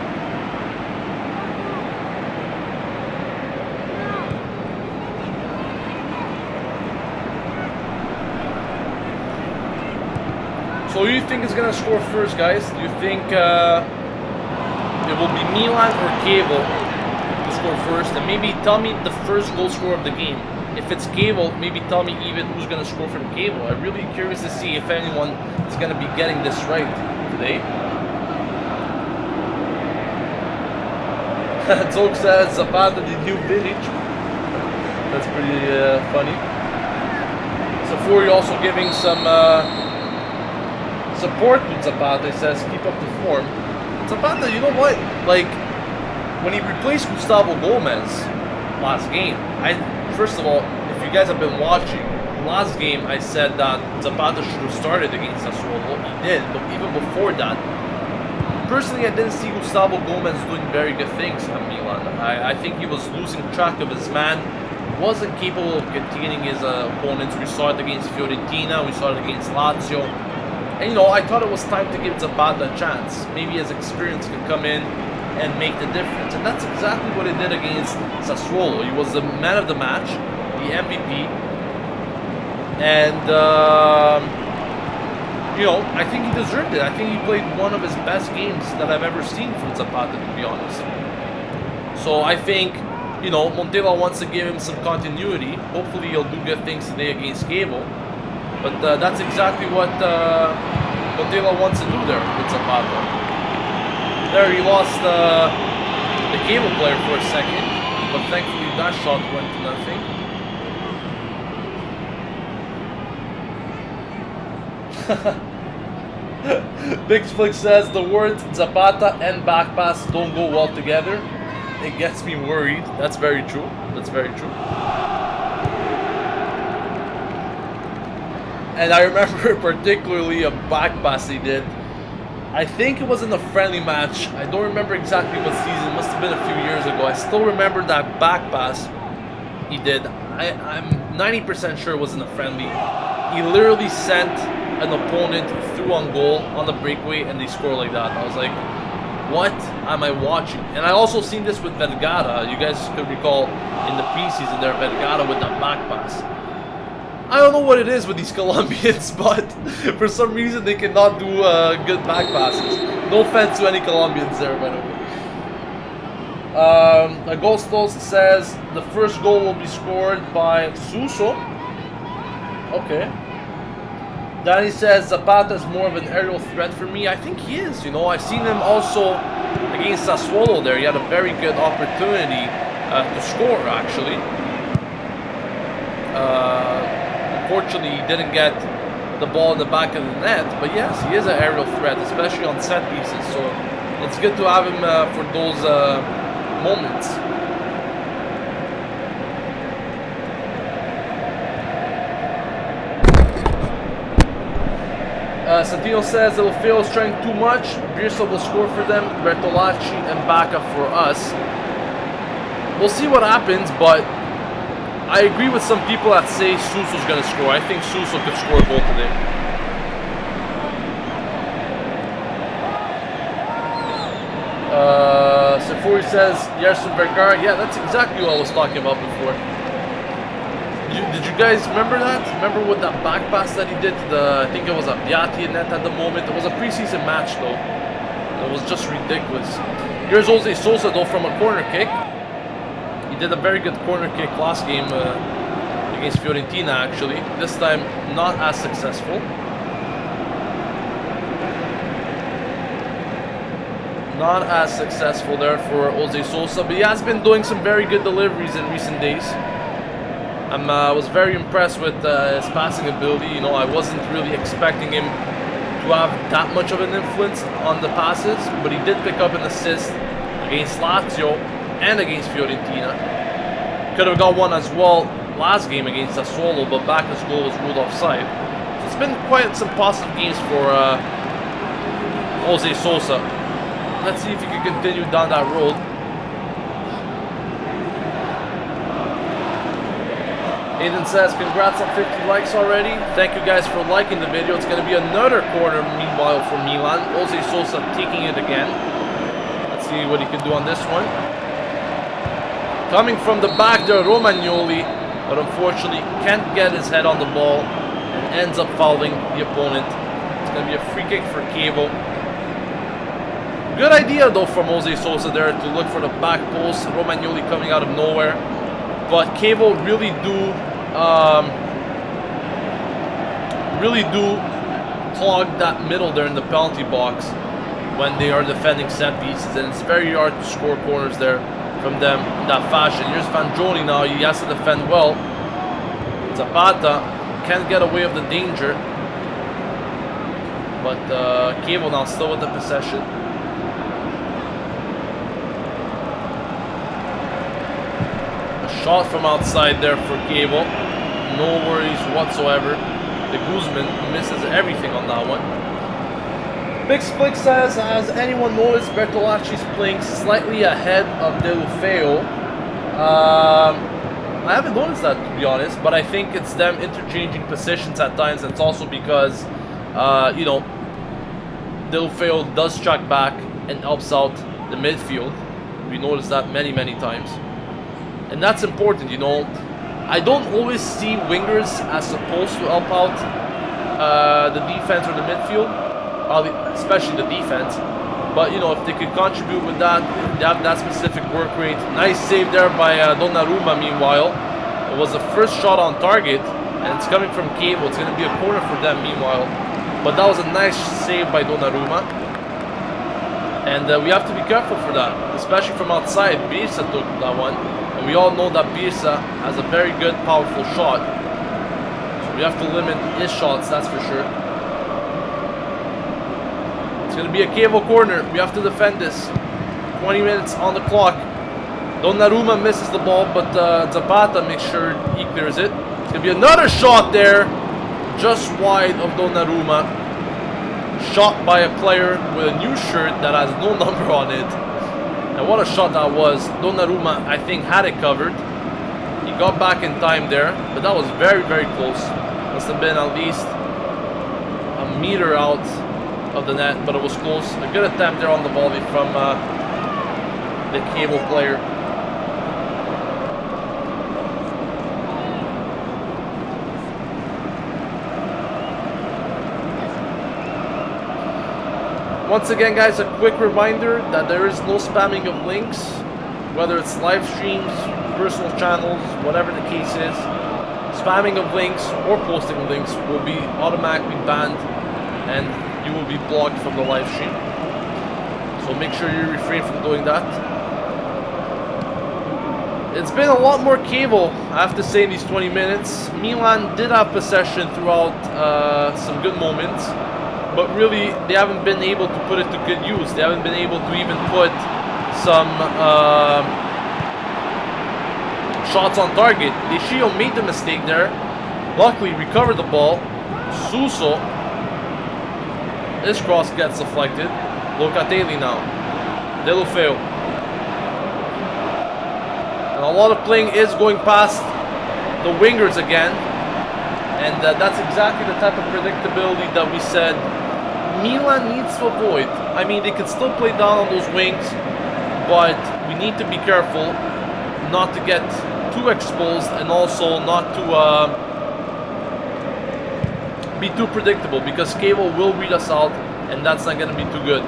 So who do you think is going to score first, guys? Do you think it will be Milan or Chievo to score first? And maybe tell me the first goal scorer of the game. If it's Chievo, maybe tell me even who's going to score from Chievo. I'm really curious to see if anyone is going to be getting this right today. Zog says Zapata the new village. That's pretty funny. Safori also giving some support with Zapata. He says keep up the form. Zapata, you know what? Like when he replaced Gustavo Gomez last game, first of all, if you guys have been watching, last game I said that Zapata should have started against Sassuolo. He did, but even before that, personally, I didn't see Gustavo Gomez doing very good things at Milan. I think he was losing track of his man, wasn't capable of containing his opponents. We saw it against Fiorentina, we saw it against Lazio. And, you know, I thought it was time to give Zapata a chance. Maybe his experience could come in and make the difference. And that's exactly what he did against Sassuolo. He was the man of the match, the MVP. And, you know, I think he deserved it. I think he played one of his best games that I've ever seen from Zapata, to be honest. So I think, you know, Montella wants to give him some continuity. Hopefully he'll do good things today against Chievo. But that's exactly what Montella wants to do there with Zapata. There he lost the Chievo player for a second. But thankfully that shot went to nothing. Big Flick says the words Zapata and back pass don't go well together. It gets me worried. That's very true. That's very true. And I remember particularly a back pass he did. I think it was in a friendly match. I don't remember exactly what season. It must have been a few years ago. I still remember that back pass he did. I'm 90% sure it was in a friendly. He literally sent an opponent through on goal on the breakaway and they score like that. I was like, what am I watching? And I also seen this with Vergara. You guys could recall in the preseason there, Vergara with that back pass. I don't know what it is with these Colombians, but for some reason they cannot do good back passes. No offense to any Colombians there, by the way. Agostos says the first goal will be scored by Suso. Okay. Danny says Zapata is more of an aerial threat for me. I think he is, you know. I've seen him also against Sassuolo there. He had a very good opportunity to score, actually. Unfortunately, he didn't get the ball in the back of the net. But yes, he is an aerial threat, especially on set pieces. So it's good to have him for those moments. Santino says that Lefeo is trying too much. Birsa will score for them. Bertolacci and Bacca for us. We'll see what happens, but I agree with some people that say Suso's going to score. I think Suso could score a goal today. Sefori says Yerson Vergara. Yeah, that's exactly what I was talking about before. Did you guys remember that? Remember what that back pass that he did to the, I think it was a Piatti net at the moment. It was a preseason match though. It was just ridiculous. Here's Jose Sosa though from a corner kick. He did a very good corner kick last game against Fiorentina actually. This time not as successful. Not as successful there for Jose Sosa, but he has been doing some very good deliveries in recent days. I was very impressed with his passing ability. You know, I wasn't really expecting him to have that much of an influence on the passes, but he did pick up an assist against Lazio and against Fiorentina. Could have got one as well last game against Sassuolo, but Bacca's goal was ruled offside. So it's been quite some positive games for Jose Sosa. Let's see if he can continue down that road. Aiden says, congrats on 50 likes already. Thank you guys for liking the video. It's going to be another corner meanwhile for Milan. Jose Sosa taking it again. Let's see what he can do on this one. Coming from the back there, Romagnoli, but unfortunately can't get his head on the ball and ends up fouling the opponent. It's going to be a free kick for Chievo. Good idea though from Jose Sosa there to look for the back post. Romagnoli coming out of nowhere. But Chievo really do clog that middle there in the penalty box when they are defending set pieces, and it's very hard to score corners there from them in that fashion. Here's Vangioni now, he has to defend well. Zapata can't get away with the danger, but Chievo now still with the possession. Shot from outside there for Chievo. No worries whatsoever. The Guzman misses everything on that one. Big Flick says, has anyone noticed Bertolacci's playing slightly ahead of Deulofeu? I haven't noticed that, to be honest, but I think it's them interchanging positions at times. And it's also because, you know, Deulofeu does track back and helps out the midfield. We noticed that many, many times. And that's important, you know. I don't always see wingers as supposed to help out the defense or the midfield, especially the defense. But, you know, if they could contribute with that, they have that specific work rate. Nice save there by Donnarumma, meanwhile. It was the first shot on target, and it's coming from Chievo. It's going to be a corner for them, meanwhile. But that was a nice save by Donnarumma. And we have to be careful for that, especially from outside. Birsa took that one. And we all know that Birsa has a very good, powerful shot. So we have to limit his shots, that's for sure. It's going to be a Chievo corner. We have to defend this. 20 minutes on the clock. Donnarumma misses the ball, but Zapata makes sure he clears it. It's going to be another shot there. Just wide of Donnarumma. Shot by a player with a new shirt that has no number on it. And what a shot that was. Donnarumma, I think, had it covered. He got back in time there, but that was very, very close. Must have been at least a meter out of the net, but it was close. A good attempt there on the volley from the Chievo player. Once again, guys, a quick reminder that there is no spamming of links, whether it's live streams, personal channels, whatever the case is. Spamming of links or posting links will be automatically banned and you will be blocked from the live stream. So make sure you refrain from doing that. It's been a lot more Chievo, I have to say, in these 20 minutes. Milan did have possession throughout some good moments. But really, they haven't been able to put it to good use. They haven't been able to even put some shots on target. Siro made the mistake there. Luckily, recovered the ball. Suso. This cross gets deflected. Locatelli now. Deulofeu. And a lot of playing is going past the wingers again. And that's exactly the type of predictability that we said Milan needs to avoid. I mean, they can still play down on those wings, but we need to be careful not to get too exposed and also not to be too predictable, because Chievo will read us out and that's not going to be too good.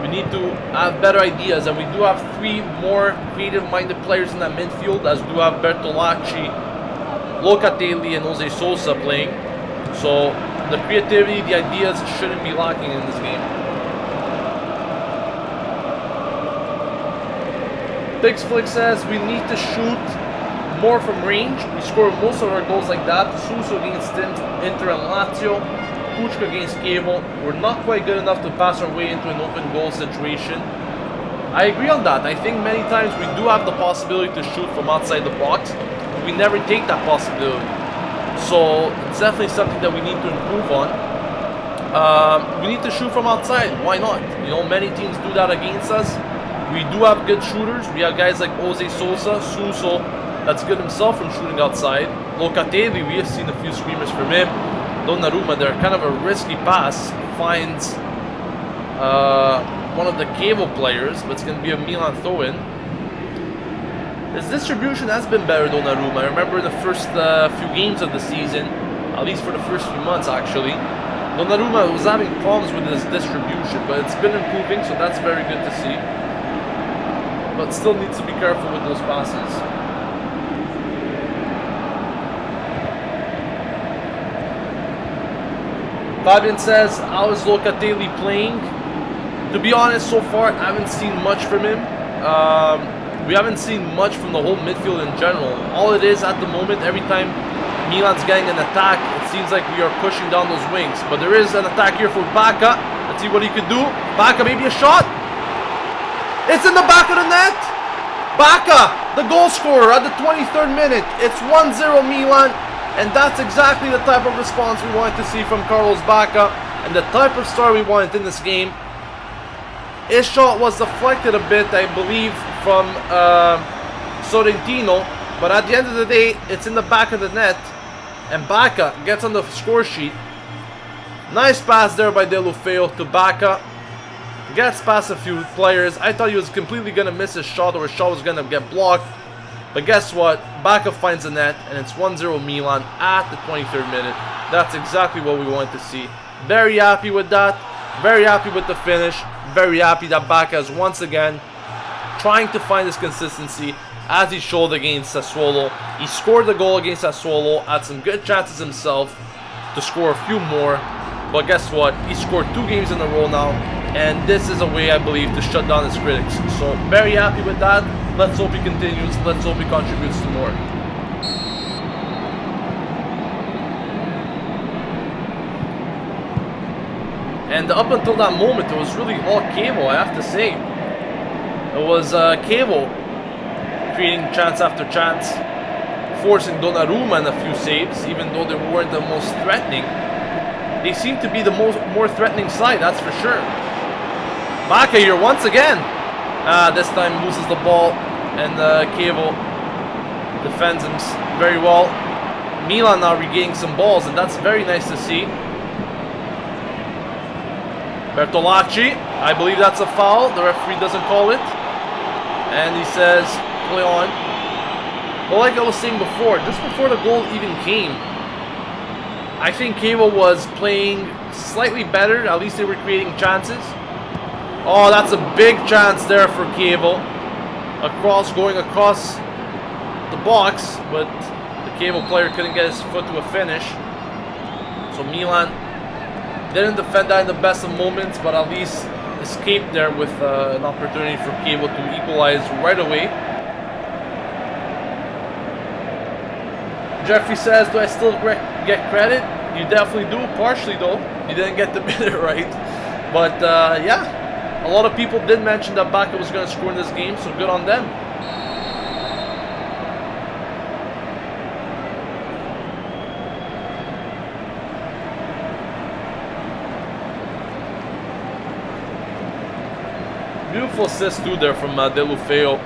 We need to have better ideas, and we do have 3 more creative-minded players in that midfield, as do have Bertolacci, Locatelli, and Jose Sosa playing. So the creativity, the ideas shouldn't be lacking in this game. Big Flick says we need to shoot more from range. We score most of our goals like that. Suso against Inter and Lazio. Kuchka against Chievo. We're not quite good enough to pass our way into an open goal situation. I agree on that. I think many times we do have the possibility to shoot from outside the box, but we never take that possibility. So it's definitely something that we need to improve on. We need to shoot from outside. Why not? You know, many teams do that against us. We do have good shooters. We have guys like Jose Sosa, Suso, that's good himself from shooting outside. Locatelli, we have seen a few screamers from him. Donnarumma, they're kind of a risky pass, finds one of the Chievo players, but it's going to be a Milan throw-in. His distribution has been better, Donnarumma. I remember in the first few games of the season, at least for the first few months actually, Donnarumma was having problems with his distribution, but it's been improving, so that's very good to see. But still needs to be careful with those passes. Fabian says, how is Locatelli playing? To be honest, so far, I haven't seen much from him. We haven't seen much from the whole midfield in general. All it is at the moment, every time Milan's getting an attack, it seems like we are pushing down those wings. But there is an attack here for Bacca. Let's see what he could do. Bacca, maybe a shot. It's in the back of the net. Bacca the goal scorer at the 23rd minute. It's 1-0 Milan, and that's exactly the type of response we wanted to see from Carlos Bacca, and the type of star we wanted in this game. His shot was deflected a bit, I believe, from Sorrentino, but at the end of the day, it's in the back of the net, and Bacca gets on the score sheet. Nice pass there by Deulofeu to Bacca. Gets past a few players. I thought he was completely going to miss his shot, or his shot was going to get blocked. But guess what? Bacca finds the net, and it's 1-0 Milan at the 23rd minute. That's exactly what we wanted to see. Very happy with that. Very happy with the finish. Very happy that Bacca is once again trying to find his consistency as he showed against Sassuolo. He scored the goal against Sassuolo, had some good chances himself to score a few more. But guess what? He scored 2 games in a row now, and this is a way, I believe, to shut down his critics. So, very happy with that. Let's hope he continues. Let's hope he contributes to more. And up until that moment, it was really all Chievo, I have to say. It was Chievo creating chance after chance, forcing Donnarumma in a few saves, even though they weren't the most threatening. They seem to be the more threatening side, that's for sure. Bacca here once again. This time loses the ball, and Chievo defends him very well. Milan now regaining some balls, and that's very nice to see. Bertolacci, I believe that's a foul. The referee doesn't call it, and he says play on. But like I was saying before, just before the goal even came, I think Chievo was playing slightly better. At least they were creating chances. Oh, that's a big chance there for Chievo. Going across the box, but the Chievo player couldn't get his foot to a finish. So Milan didn't defend that in the best of moments, but at least escaped there with an opportunity for Chievo to equalize right away. Jeffrey says, do I still get credit? You definitely do, partially though. You didn't get the minute right. But yeah, a lot of people did mention that Bacca was going to score in this game, so good on them. Beautiful assist too there from Deulofeu.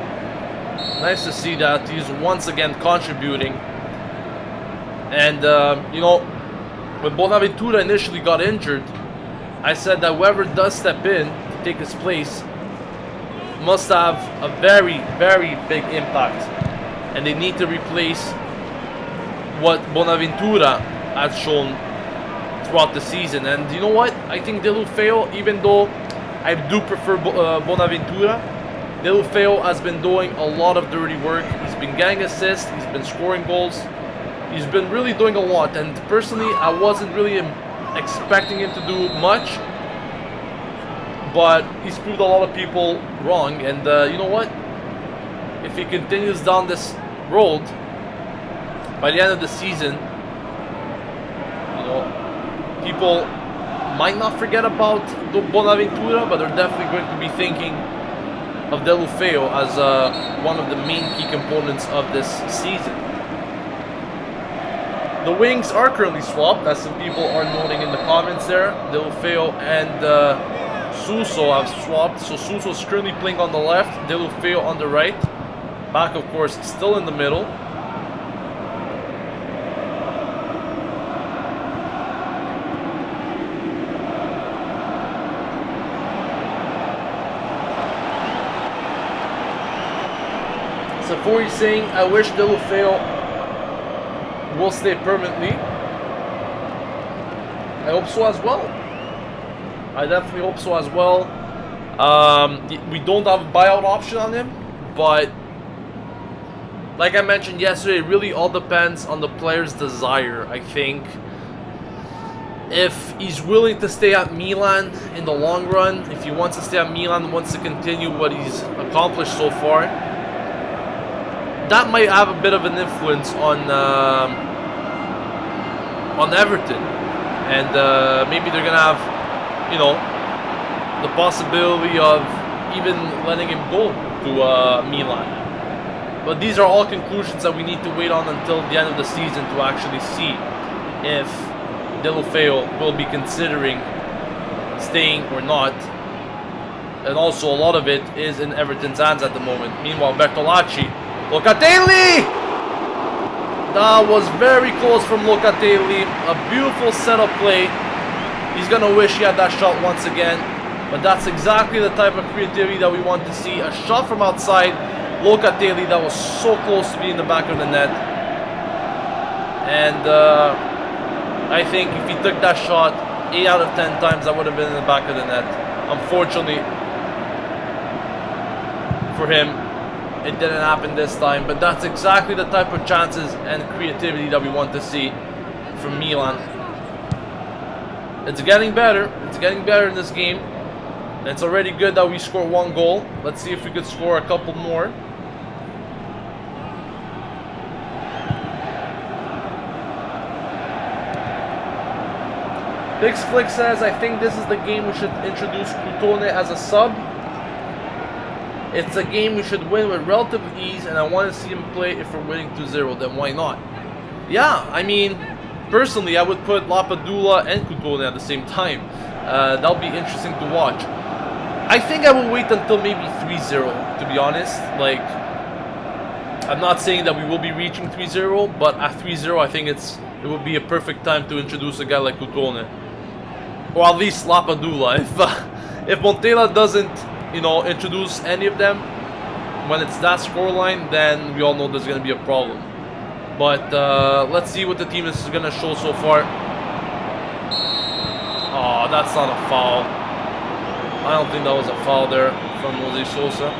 Nice to see that he's once again contributing. And, you know, when Bonaventura initially got injured, I said that whoever does step in to take his place must have a very, very big impact. And they need to replace what Bonaventura has shown throughout the season. And you know what? I think Deulofeu, even though I do prefer Bonaventura, Deulofeu has been doing a lot of dirty work. He's been getting assists, he's been scoring goals. He's been really doing a lot, and personally, I wasn't really expecting him to do much, but he's proved a lot of people wrong. And you know what? If he continues down this road, by the end of the season, you know, people might not forget about Bonaventura, but they're definitely going to be thinking of Deulofeu as one of the main key components of this season. The wings are currently swapped, as some people are noting in the comments there. Deulofeu and Suso have swapped. So Suso is currently playing on the left, Deulofeu on the right. Back, of course, still in the middle. Safori saying, I wish Deulofeu will stay permanently. I hope so as well. I definitely hope so as well. We don't have a buyout option on him, but like I mentioned yesterday, it really all depends on the player's desire. I think if he's willing to stay at Milan in the long run, if he wants to stay at Milan, wants to continue what he's accomplished so far, that might have a bit of an influence on Everton, and maybe they're gonna have, you know, the possibility of even letting him go to Milan. But these are all conclusions that we need to wait on until the end of the season to actually see if Deulofeu will be considering staying or not. And also a lot of it is in Everton's hands at the moment. Meanwhile, Bertolacci, Locatelli! That was very close from Locatelli. A beautiful setup play. He's gonna wish he had that shot once again. But that's exactly the type of creativity that we want to see. A shot from outside. Locatelli, that was so close to being in the back of the net. And I think if he took that shot 8 out of 10 times, that would have been in the back of the net. Unfortunately for him, it didn't happen this time. But that's exactly the type of chances and creativity that we want to see from Milan. It's getting better. It's getting better in this game. And it's already good that we score 1 goal. Let's see if we could score a couple more. Big Flick says, I think this is the game we should introduce Crotone as a sub. It's a game we should win with relative ease, and I want to see him play. If we're winning 2-0, then why not? Yeah, I mean, personally, I would put Lapadula and Crotone at the same time. That'll be interesting to watch. I think I will wait until maybe 3-0, to be honest. Like, I'm not saying that we will be reaching 3-0, but at 3-0, I think it would be a perfect time to introduce a guy like Crotone. Or at least Lapadula. If Montella doesn't, you know, introduce any of them when it's that scoreline, then we all know there's going to be a problem. But let's see what the team is going to show so far. Oh, that's not a foul. I don't think that was a foul there from Jose Sosa.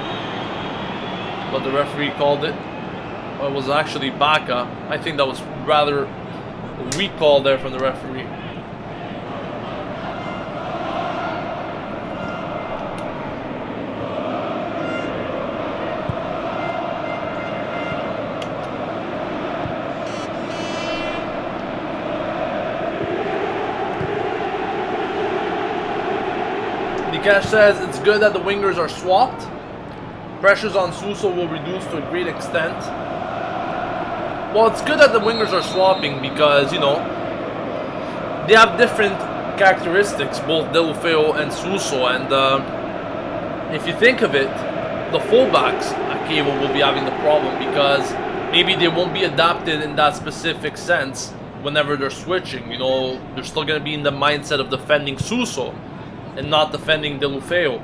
But the referee called it. Well, it was actually Baca. I think that was rather a weak call there from the referee. Cash says it's good that the wingers are swapped. Pressures on Suso will reduce to a great extent. Well, it's good that the wingers are swapping because, you know, they have different characteristics, both Deulofeu and Suso. And if you think of it, the fullbacks at Chievo will be having the problem because maybe they won't be adapted in that specific sense whenever they're switching. You know, they're still going to be in the mindset of defending Suso and not defending Deulofeu.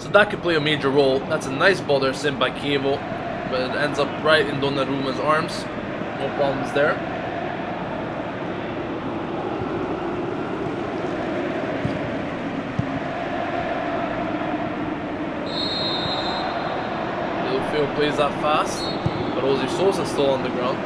So that could play a major role. That's a nice ball there sent by Chievo, but it ends up right in Donnarumma's arms. No problems there. Deulofeu plays that fast, but Jose Sosa still on the ground.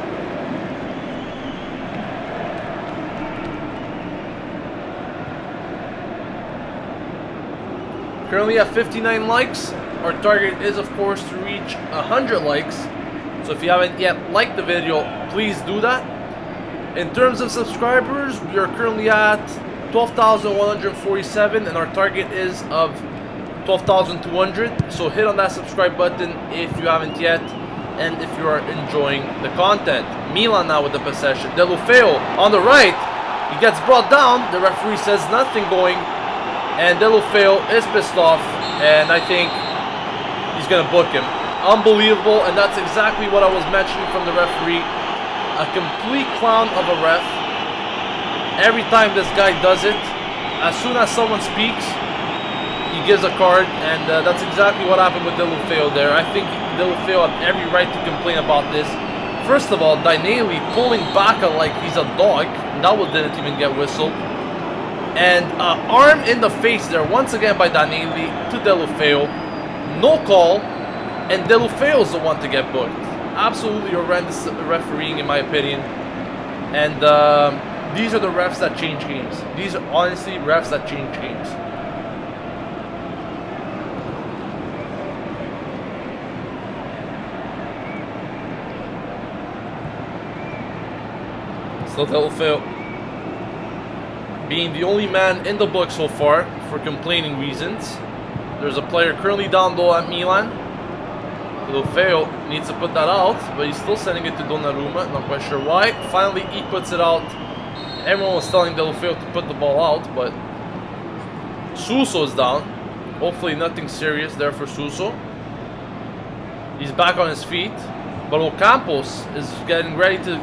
Currently at 59 likes. Our target is, of course, to reach 100 likes. So if you haven't yet liked the video, please do that. In terms of subscribers, we are currently at 12,147, and our target is of 12,200. So hit on that subscribe button if you haven't yet, and if you are enjoying the content. Milan now with the possession. Deulofeu on the right. He gets brought down. The referee says nothing going. And Deulofeu is pissed off, and I think he's going to book him. Unbelievable, and that's exactly what I was mentioning from the referee. A complete clown of a ref. Every time this guy does it, as soon as someone speaks, he gives a card, and that's exactly what happened with Deulofeu there. I think Deulofeu had every right to complain about this. First of all, Dainelli pulling Baca like he's a dog. That one didn't even get whistled. And arm in the face there once again by Dainelli to Deulofeu. No call, and Deulofeu is the one to get booked. Absolutely horrendous refereeing in my opinion. And these are the refs that change games. These are honestly refs that change games. Still Deulofeu being the only man in the book so far for complaining reasons. There's a player currently down low at Milan. Lufeo needs to put that out, but he's still sending it to Donnarumma. Not quite sure why. Finally, he puts it out. Everyone was telling Lufeo to put the ball out, but Suso is down. Hopefully nothing serious there for Suso. He's back on his feet, but Ocampos is getting ready to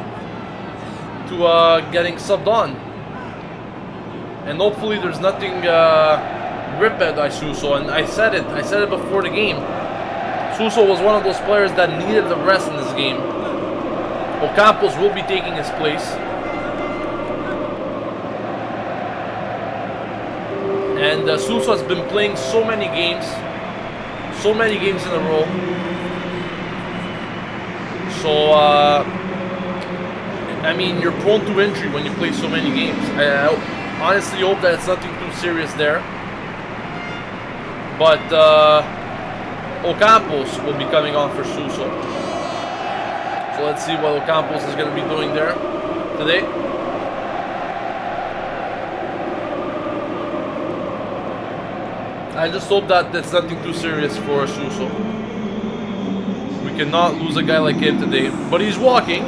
getting subbed on. And hopefully there's nothing ripped by Suso. And I said it before the game. Suso was one of those players that needed the rest in this game. Ocampos will be taking his place. And Suso has been playing so many games in a row. So, I mean, you're prone to injury when you play so many games. I honestly hope that it's nothing too serious there. But Ocampos will be coming on for Suso. So let's see what Ocampos is going to be doing there today. I just hope that it's nothing too serious for Suso. We cannot lose a guy like him today. But he's walking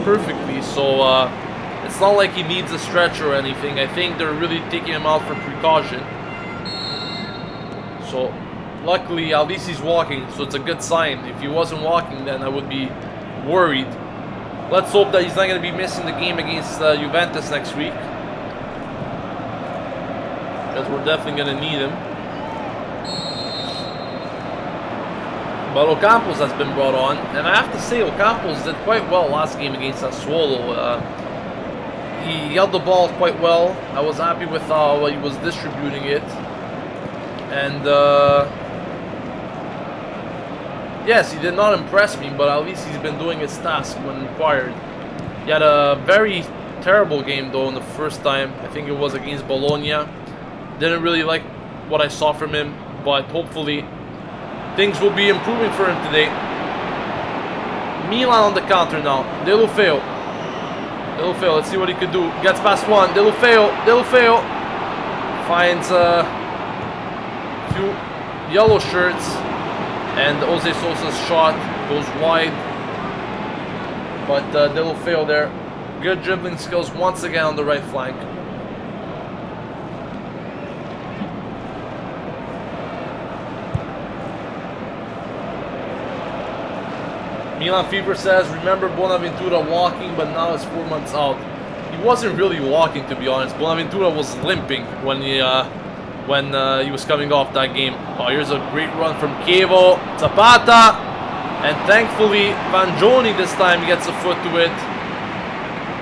perfectly, so it's not like he needs a stretcher or anything. I think they're really taking him out for precaution. So luckily, at least he's walking, so it's a good sign. If he wasn't walking, then I would be worried. Let's hope that he's not going to be missing the game against Juventus next week, because we're definitely going to need him. But Ocampos has been brought on, and I have to say Ocampos did quite well last game against Sassuolo. He held the ball quite well. I was happy with how he was distributing it. And yes, he did not impress me, but at least he's been doing his task when required. He had a very terrible game though in the first time. I think it was against Bologna. Didn't really like what I saw from him, but hopefully things will be improving for him today. Milan on the counter now. Deulofeu, let's see what he could do. Gets past one. Deulofeu finds a few yellow shirts, and Jose Sosa's shot goes wide. But Deulofeu there, good dribbling skills once again on the right flank. Milan Fever says, remember Bonaventura walking, but now it's 4 months out. He wasn't really walking, to be honest. Bonaventura was limping when he was coming off that game. Oh, here's a great run from Chievo, Zapata, and thankfully Vangioni this time gets a foot to it.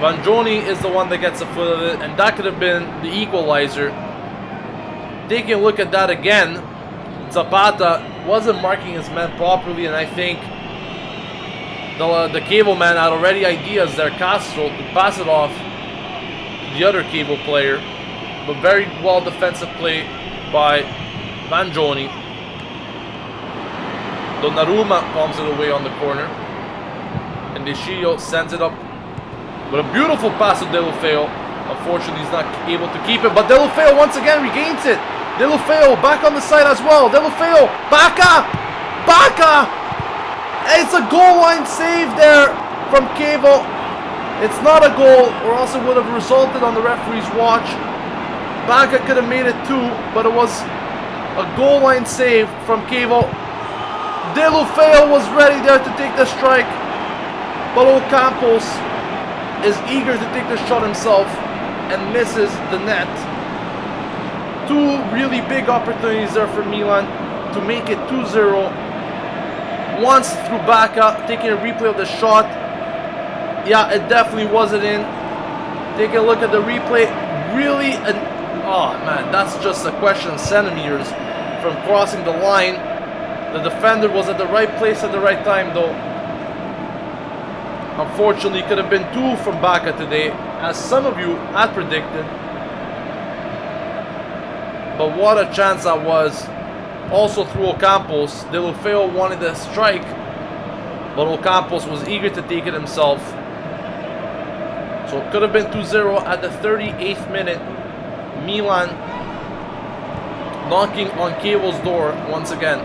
Vangioni is the one that gets a foot of it, and that could have been the equalizer. Taking a look at that again, Zapata wasn't marking his man properly, and I think the Chievo man had already ideas there, Castro, to pass it off to the other Chievo player. But very well defensive play by Vangioni. Donnarumma palms it away on the corner, and Siro sends it up with a beautiful pass to Deulofeu. Unfortunately, he's not able to keep it, but Deulofeu once again regains it. Deulofeu back on the side as well. Deulofeu, Bacca! It's a goal line save there from Chievo. It's not a goal, or else it would have resulted on the referee's watch. Bacca could have made it too, but it was a goal line save from Chievo. Deulofeu was ready there to take the strike, but Ocampos is eager to take the shot himself and misses the net. Two really big opportunities there for Milan to make it 2-0. Once through Bacca, taking a replay of the shot. Yeah, it definitely wasn't in. Taking a look at the replay, really, oh man, that's just a question of centimeters from crossing the line. The defender was at the right place at the right time though. Unfortunately, it could have been two from Bacca today, as some of you had predicted. But what a chance that was. Also through Ocampos. Deulofeu wanted a strike, but Ocampos was eager to take it himself. So it could have been 2-0 at the 38th minute. Milan knocking on Chievo's door once again.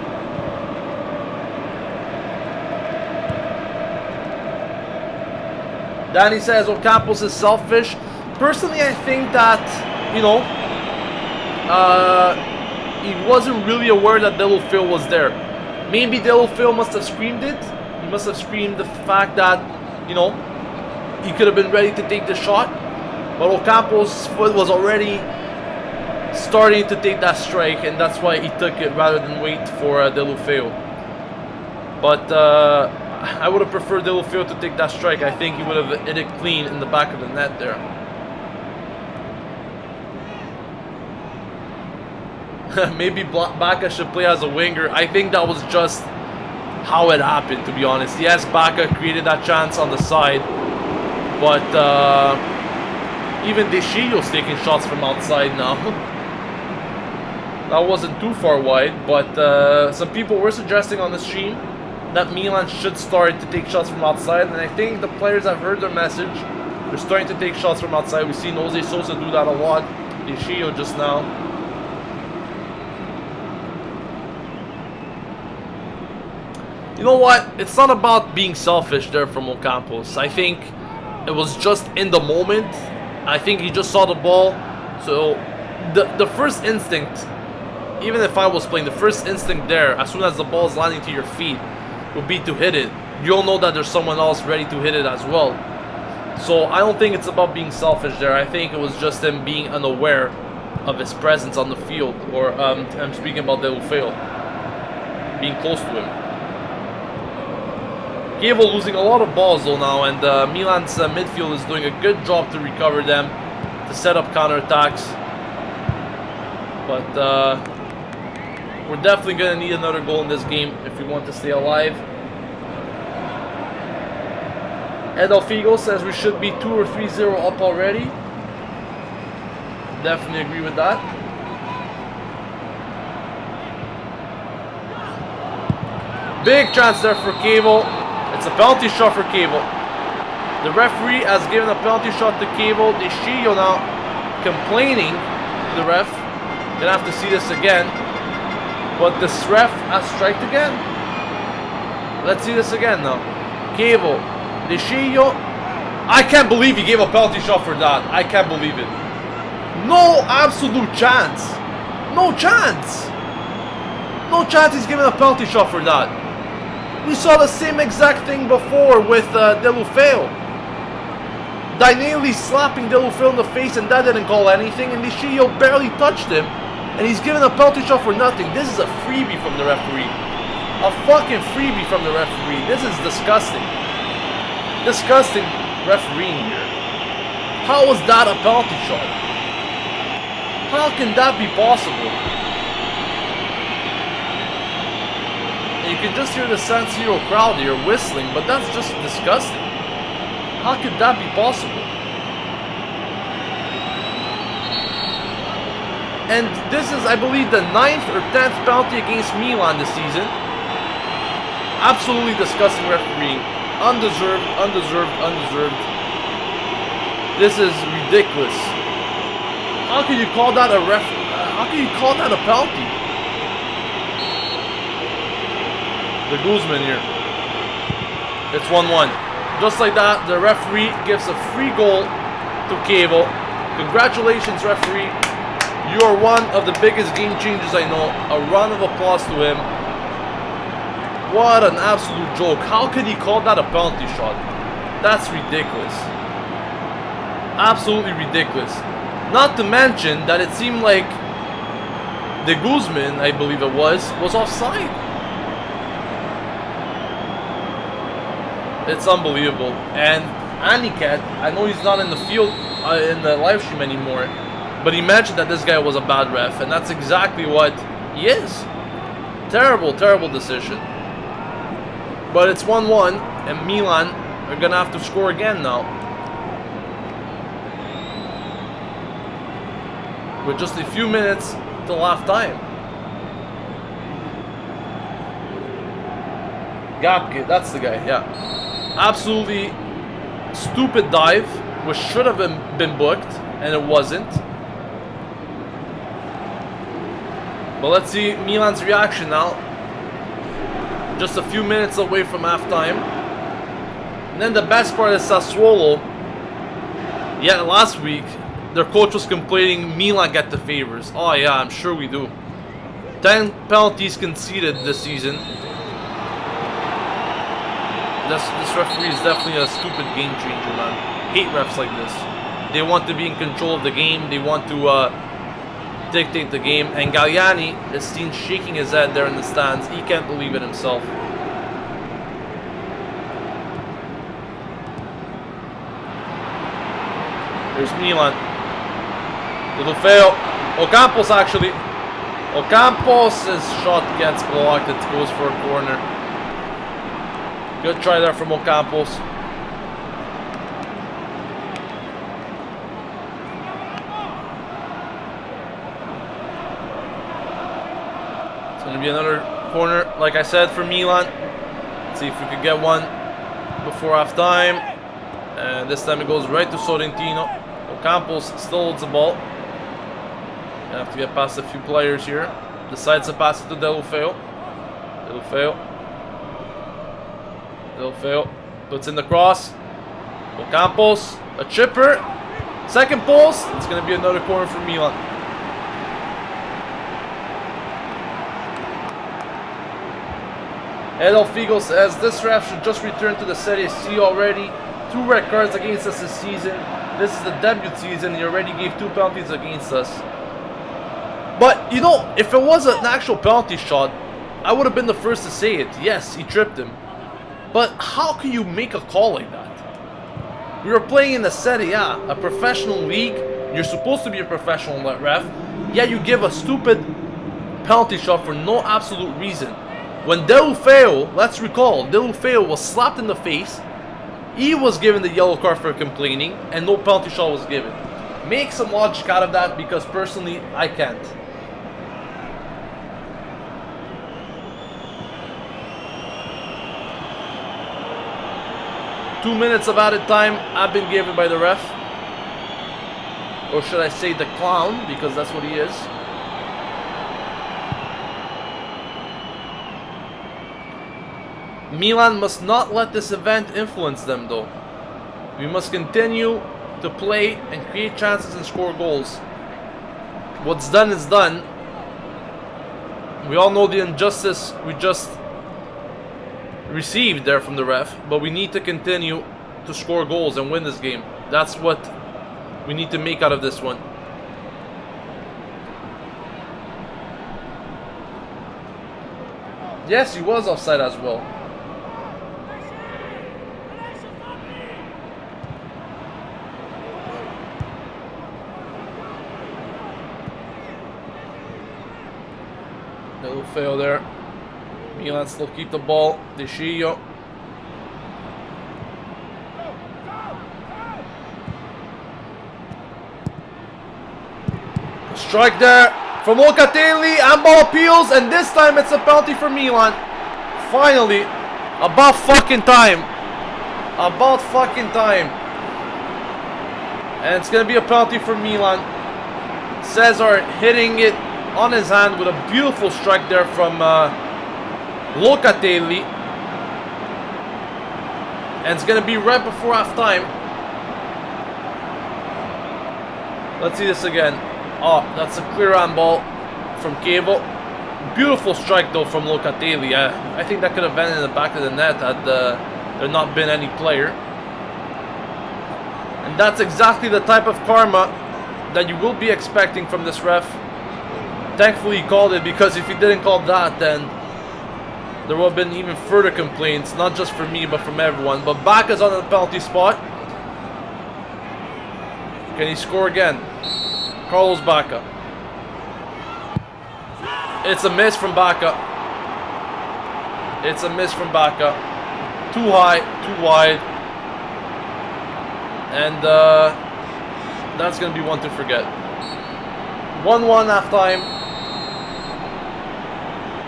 Danny says Ocampos is selfish. Personally, I think that, you know, he wasn't really aware that Deulofeu was there. Maybe Deulofeu must have screamed it. He must have screamed the fact that, you know, he could have been ready to take the shot. But Ocampos' foot was already starting to take that strike, and that's why he took it rather than wait for Deulofeu. But I would have preferred Deulofeu to take that strike. I think he would have hit it clean in the back of the net there. Maybe Baca should play as a winger. I think that was just how it happened, to be honest. Yes, Baca created that chance on the side, but even Chievo's taking shots from outside now. That wasn't too far wide, but some people were suggesting on the stream that Milan should start to take shots from outside, and I think the players have heard their message. They're starting to take shots from outside. We've seen Jose Sosa do that a lot. Chievo just now. You know what? It's not about being selfish there from Ocampos. I think it was just in the moment. I think he just saw the ball. So the first instinct, even if I was playing, the first instinct there, as soon as the ball is landing to your feet, would be to hit it. You'll know that there's someone else ready to hit it as well. So I don't think it's about being selfish there. I think it was just him being unaware of his presence on the field. Or I'm speaking about Deulofeu being close to him. Chievo losing a lot of balls though now, and Milan's midfield is doing a good job to recover them, to set up counterattacks. But we're definitely going to need another goal in this game if we want to stay alive. Edelfigo says we should be 2 or 3-0 up already. Definitely agree with that. Big chance there for Chievo. It's a penalty shot for Chievo. The referee has given a penalty shot to Chievo. Chievo now complaining to the ref. Gonna have to see this again. But this ref has striked again. Let's see this again now. Chievo. Chievo. I can't believe he gave a penalty shot for that. I can't believe it. No absolute chance. No chance. No chance he's giving a penalty shot for that. We saw the same exact thing before with Deulofeu. Dainelli slapping Deulofeu in the face, and that didn't call anything, and Chievo barely touched him, and he's giving a penalty shot for nothing. This is a freebie from the referee. A fucking freebie from the referee. This is disgusting. Disgusting refereeing here. How was that a penalty shot? How can that be possible? You can just hear the Siro crowd here whistling, but that's just disgusting. How could that be possible? And this is, I believe, the 9th or 10th penalty against Milan this season. Absolutely disgusting refereeing. Undeserved, undeserved, undeserved. This is ridiculous. How can you call that a how can you call that a penalty? The Guzman here. It's 1-1. Just like that, the referee gives a free goal to Chievo. Congratulations, referee. You are one of the biggest game changers I know. A round of applause to him. What an absolute joke. How could he call that a penalty shot? That's ridiculous. Absolutely ridiculous. Not to mention that it seemed like the Guzman, I believe it was offside. It's unbelievable. And Aniket, I know he's not in the field in the live stream anymore, but he mentioned that this guy was a bad ref, and that's exactly what he is. Terrible, terrible decision. But it's 1-1, and Milan are gonna have to score again now. With just a few minutes till half time. Gapke, that's the guy, yeah. Absolutely stupid dive, which should have been booked, and it wasn't. But let's see Milan's reaction now. Just a few minutes away from halftime. And then the best part is Sassuolo. Yeah, last week, their coach was complaining Milan get the favors. Oh yeah, I'm sure we do. 10 penalties conceded this season. This referee is definitely a stupid game changer, man. Hate refs like this. They want to be in control of the game. They want to dictate the game. And Galliani is seen shaking his head there in the stands. He can't believe it himself. There's Milan. Little fail. Ocampos actually. Ocampos' shot gets blocked. It goes for a corner. Good try there from Ocampos. It's going to be another corner, like I said, for Milan. Let's see if we could get one before half time. And this time it goes right to Sorrentino. Ocampos still holds the ball. Gonna have to get past a few players here. Decides to pass it to Deulofeu. Deulofeu puts in the cross. Ocampos, a chipper. Second post. It's gonna be another corner for Milan. Edel Figo says this ref should just return to the Serie C already. 2 red cards against us this season. This is the debut season. He already gave 2 penalties against us. But, you know, if it was an actual penalty shot, I would have been the first to say it. Yes, he tripped him. But how can you make a call like that? We were playing in the Serie A, a professional league. You're supposed to be a professional ref. Yet you give a stupid penalty shot for no absolute reason. When Deulofeu, let's recall, Deulofeu was slapped in the face. He was given the yellow card for complaining, and no penalty shot was given. Make some logic out of that, because personally, I can't. Two minutes of added time have been given by the ref. Or should I say the clown, because that's what he is. Milan must not let this event influence them, though. We must continue to play and create chances and score goals. What's done is done. We all know the injustice we just received there from the ref, but we need to continue to score goals and win this game. That's what we need to make out of this one. Yes, he was offside as well. Little fail there. Milan still keep the ball. De Chievo. Strike there from Locatelli, and ball appeals, and this time it's a penalty for Milan. Finally, about fucking time. About fucking time. And it's gonna be a penalty for Milan. Cesar hitting it on his hand with a beautiful strike there from Locatelli. And it's gonna be right before half time. Let's see this again. Oh, that's a clear handball from Chievo. Beautiful strike though from Locatelli. I think that could have been in the back of the net had there not been any player. And that's exactly the type of karma that you will be expecting from this ref. Thankfully he called it, because if he didn't call that, then there would have been even further complaints, not just from me but from everyone. But Bacca's on the penalty spot. Can he score again? Carlos Bacca. It's a miss from Bacca. It's a miss from Bacca. Too high, too wide. And that's going to be one to forget. 1-1 half time.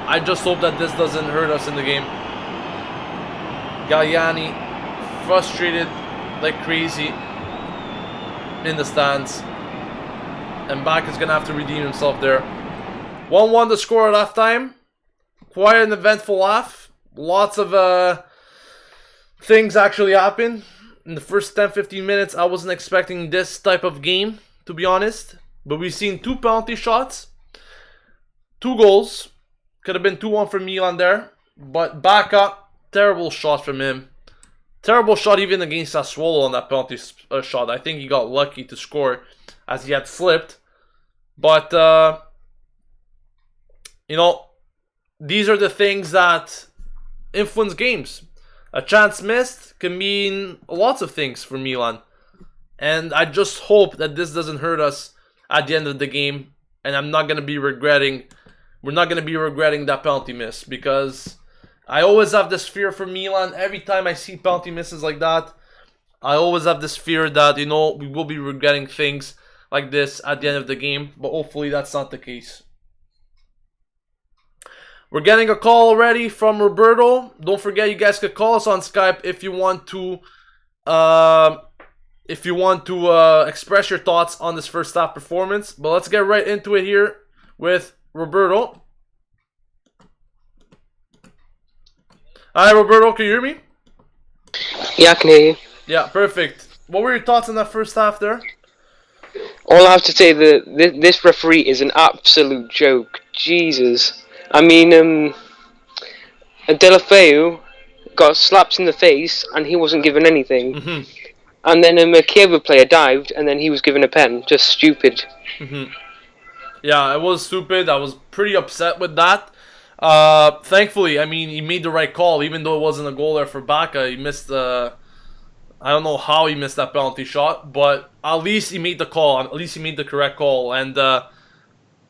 I just hope that this doesn't hurt us in the game. Galliani frustrated like crazy in the stands. And Bacca's going to have to redeem himself there. 1-1 to score at halftime. Quite an eventful half. Lots of things actually happened. In the first 10-15 minutes, I wasn't expecting this type of game, to be honest. But we've seen 2 penalty shots, 2 goals. Could have been 2-1 for Milan there. But back up, terrible shot from him. Terrible shot even against Sassuolo on that penalty shot. I think he got lucky to score as he had slipped. But, you know, these are the things that influence games. A chance missed can mean lots of things for Milan. And I just hope that this doesn't hurt us at the end of the game. And I'm not going to be regretting, we're not going to be regretting that penalty miss. Because I always have this fear for Milan. Every time I see penalty misses like that, I always have this fear that, you know, we will be regretting things like this at the end of the game. But hopefully that's not the case. We're getting a call already from Roberto. Don't forget, you guys could call us on Skype if you want to express your thoughts on this first half performance. But let's get right into it here with Roberto. Hi, Roberto. Can you hear me? Yeah, I can hear you. Yeah, perfect. What were your thoughts on that first half there? All I have to say that this referee is an absolute joke. Jesus. I mean, Delafeu got slapped in the face and he wasn't given anything. Mm-hmm. And then a Chievo player dived and then he was given a pen. Just stupid. Mm-hmm. Yeah, it was stupid. I was pretty upset with that. Thankfully, I mean, he made the right call, even though it wasn't a goal there for Baca. He missed I don't know how he missed that penalty shot, but at least he made the call. At least he made the correct call. And to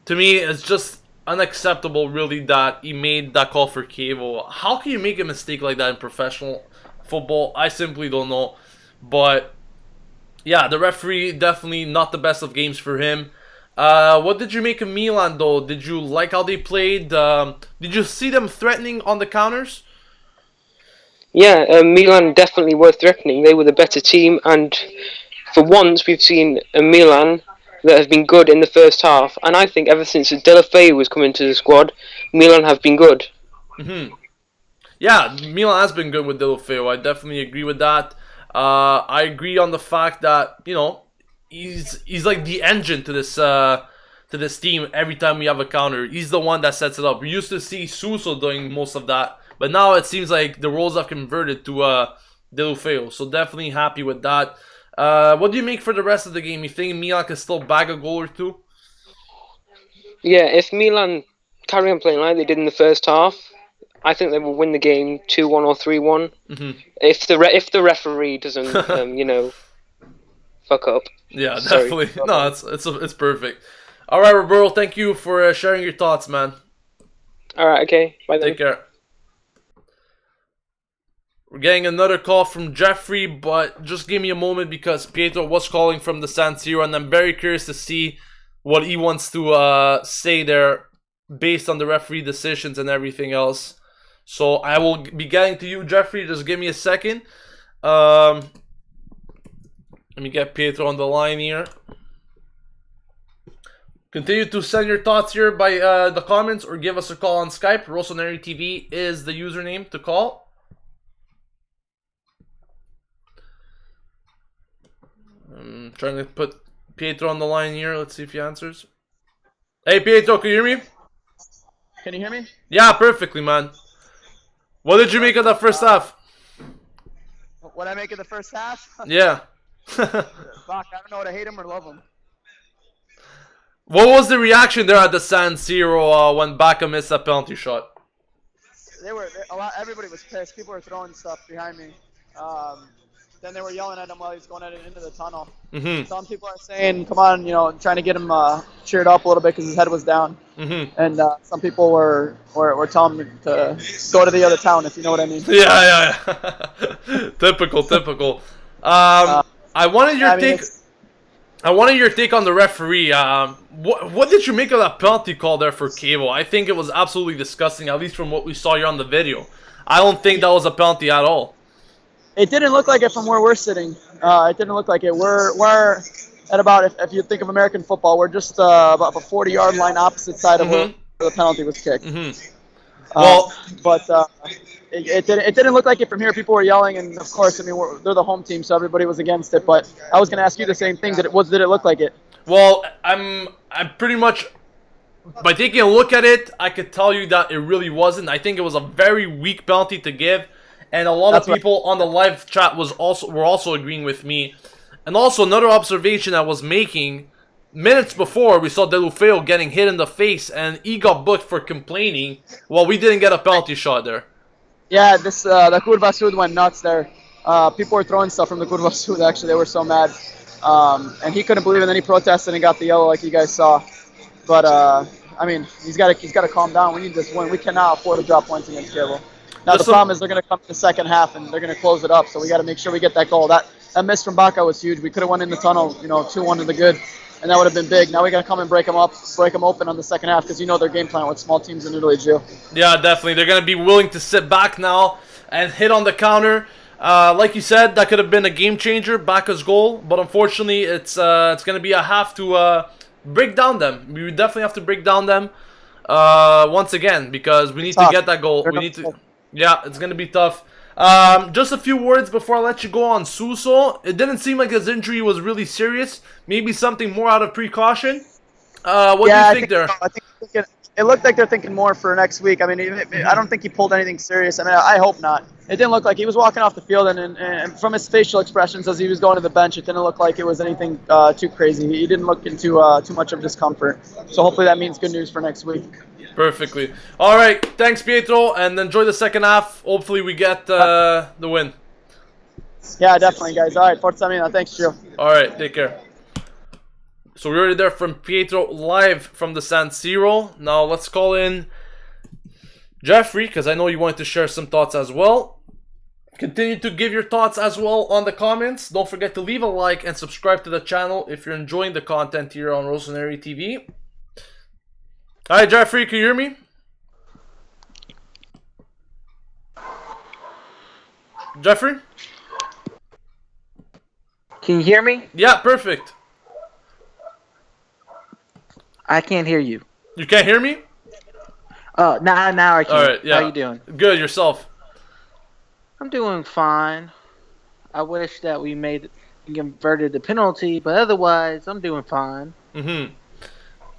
me, it's just unacceptable, really, that he made that call for Chievo. How can you make a mistake like that in professional football? I simply don't know. But yeah, the referee definitely not the best of games for him. What did you make of Milan, though? Did you like how they played? Did you see them threatening on the counters? Yeah, Milan definitely were threatening. They were the better team, and for once we've seen a Milan that have been good in the first half. And I think ever since Delafeu was coming to the squad, Milan have been good. Mm-hmm. Yeah, Milan has been good with Delafeu. I definitely agree with that. I agree on the fact that, you know, he's like the engine to this team. Every time we have a counter, he's the one that sets it up. We used to see Suso doing most of that, but now it seems like the roles have converted to Delafeu. So definitely happy with that. What do you make for the rest of the game? You think Milan can still bag a goal or two? Yeah, if Milan carry on playing like they did in the first half, I think they will win the game 2-1 or 3-1. Mm-hmm. If the referee doesn't, you know, fuck up. Yeah, definitely. Sorry. No, it's perfect. All right, Roberto, thank you for sharing your thoughts, man. All right, okay. Bye then. Take care. We're getting another call from Jeffrey, but just give me a moment because Pietro was calling from the San Siro, and I'm very curious to see what he wants to say there based on the referee decisions and everything else. So I will be getting to you, Jeffrey. Just give me a second. Let me get Pietro on the line here. Continue to send your thoughts here by the comments or give us a call on Skype. Rossoneri TV is the username to call. I'm trying to put Pietro on the line here. Let's see if he answers. Hey, Pietro, can you hear me? Can you hear me? Yeah, perfectly, man. What did you make of that first half? What I make of the first half? Yeah. Fuck, I don't know what I hate him or love him. What was the reaction there at the San Siro when Baca missed that penalty shot? Everybody was pissed. People were throwing stuff behind me. Then they were yelling at him while he was going into the tunnel. Mm-hmm. Some people are saying, come on, you know, trying to get him cheered up a little bit because his head was down. Mm-hmm. And some people were telling me to go to the other town, if you know what I mean. Yeah. Typical. I wanted your take. I wanted your take on the referee. What did you make of that penalty call there for Chievo? I think it was absolutely disgusting, at least from what we saw here on the video. I don't think that was a penalty at all. It didn't look like it from where we're sitting. It didn't look like it. We're at about, if you think of American football, we're just about the 40-yard line opposite side of where the penalty was kicked. Mm-hmm. Well, But it didn't look like it from here. People were yelling, and of course, I mean, they're the home team, so everybody was against it. But I was going to ask you the same thing. Did it look like it? well, I'm pretty much, by taking a look at it, I could tell you that it really wasn't. I think it was a very weak penalty to give, and a lot of people on the live chat were also agreeing with me. And also another observation I was making, minutes before we saw Delufeo getting hit in the face, and he got booked for complaining. Well, we didn't get a penalty shot there. Yeah, the Curva Sud went nuts there. People were throwing stuff from the Curva Sud. Actually, they were so mad, and he couldn't believe it. And then he protested and got the yellow, like you guys saw. But I mean, he's got to calm down. We need this win. We cannot afford to drop points against Chievo. Now the problem is they're going to come in the second half and they're going to close it up. So we got to make sure we get that goal. That miss from Baca was huge. We could have went in the tunnel, 2-1 to the good, and that would have been big. Now we got to come and break them open on the second half, because their game plan with small teams in Italy, Gio. Yeah, definitely. They're going to be willing to sit back now and hit on the counter. Like you said, that could have been a game changer, Baca's goal, but unfortunately, it's going to be a half to break down them. We would definitely have to break down them once again, because we need to get that goal. Yeah, it's going to be tough. Just a few words before I let you go on Suso. It didn't seem like his injury was really serious. Maybe something more out of precaution. What do you think there? I think it looked like they're thinking more for next week. I mean, I don't think he pulled anything serious. I mean, I hope not. It didn't look like he was walking off the field, and from his facial expressions as he was going to the bench, it didn't look like it was anything too crazy. He didn't look into too much of discomfort. So hopefully that means good news for next week. Perfectly. All right. Thanks, Pietro, and enjoy the second half. Hopefully we get the win. Yeah, definitely, guys. All right, Forza Milan. Thanks, Gio. All right, take care. So we're already there from Pietro live from the San Siro. Now let's call in Jeffrey, because I know you wanted to share some thoughts as well. Continue to give your thoughts as well on the comments. Don't forget to leave a like and subscribe to the channel if you're enjoying the content here on Rossoneri TV. All right, Jeffrey, can you hear me? Jeffrey? Can you hear me? Yeah, perfect. I can't hear you. You can't hear me? Oh, now I can. All right, yeah. How you doing? Good, yourself? I'm doing fine. I wish that we converted the penalty, but otherwise, I'm doing fine.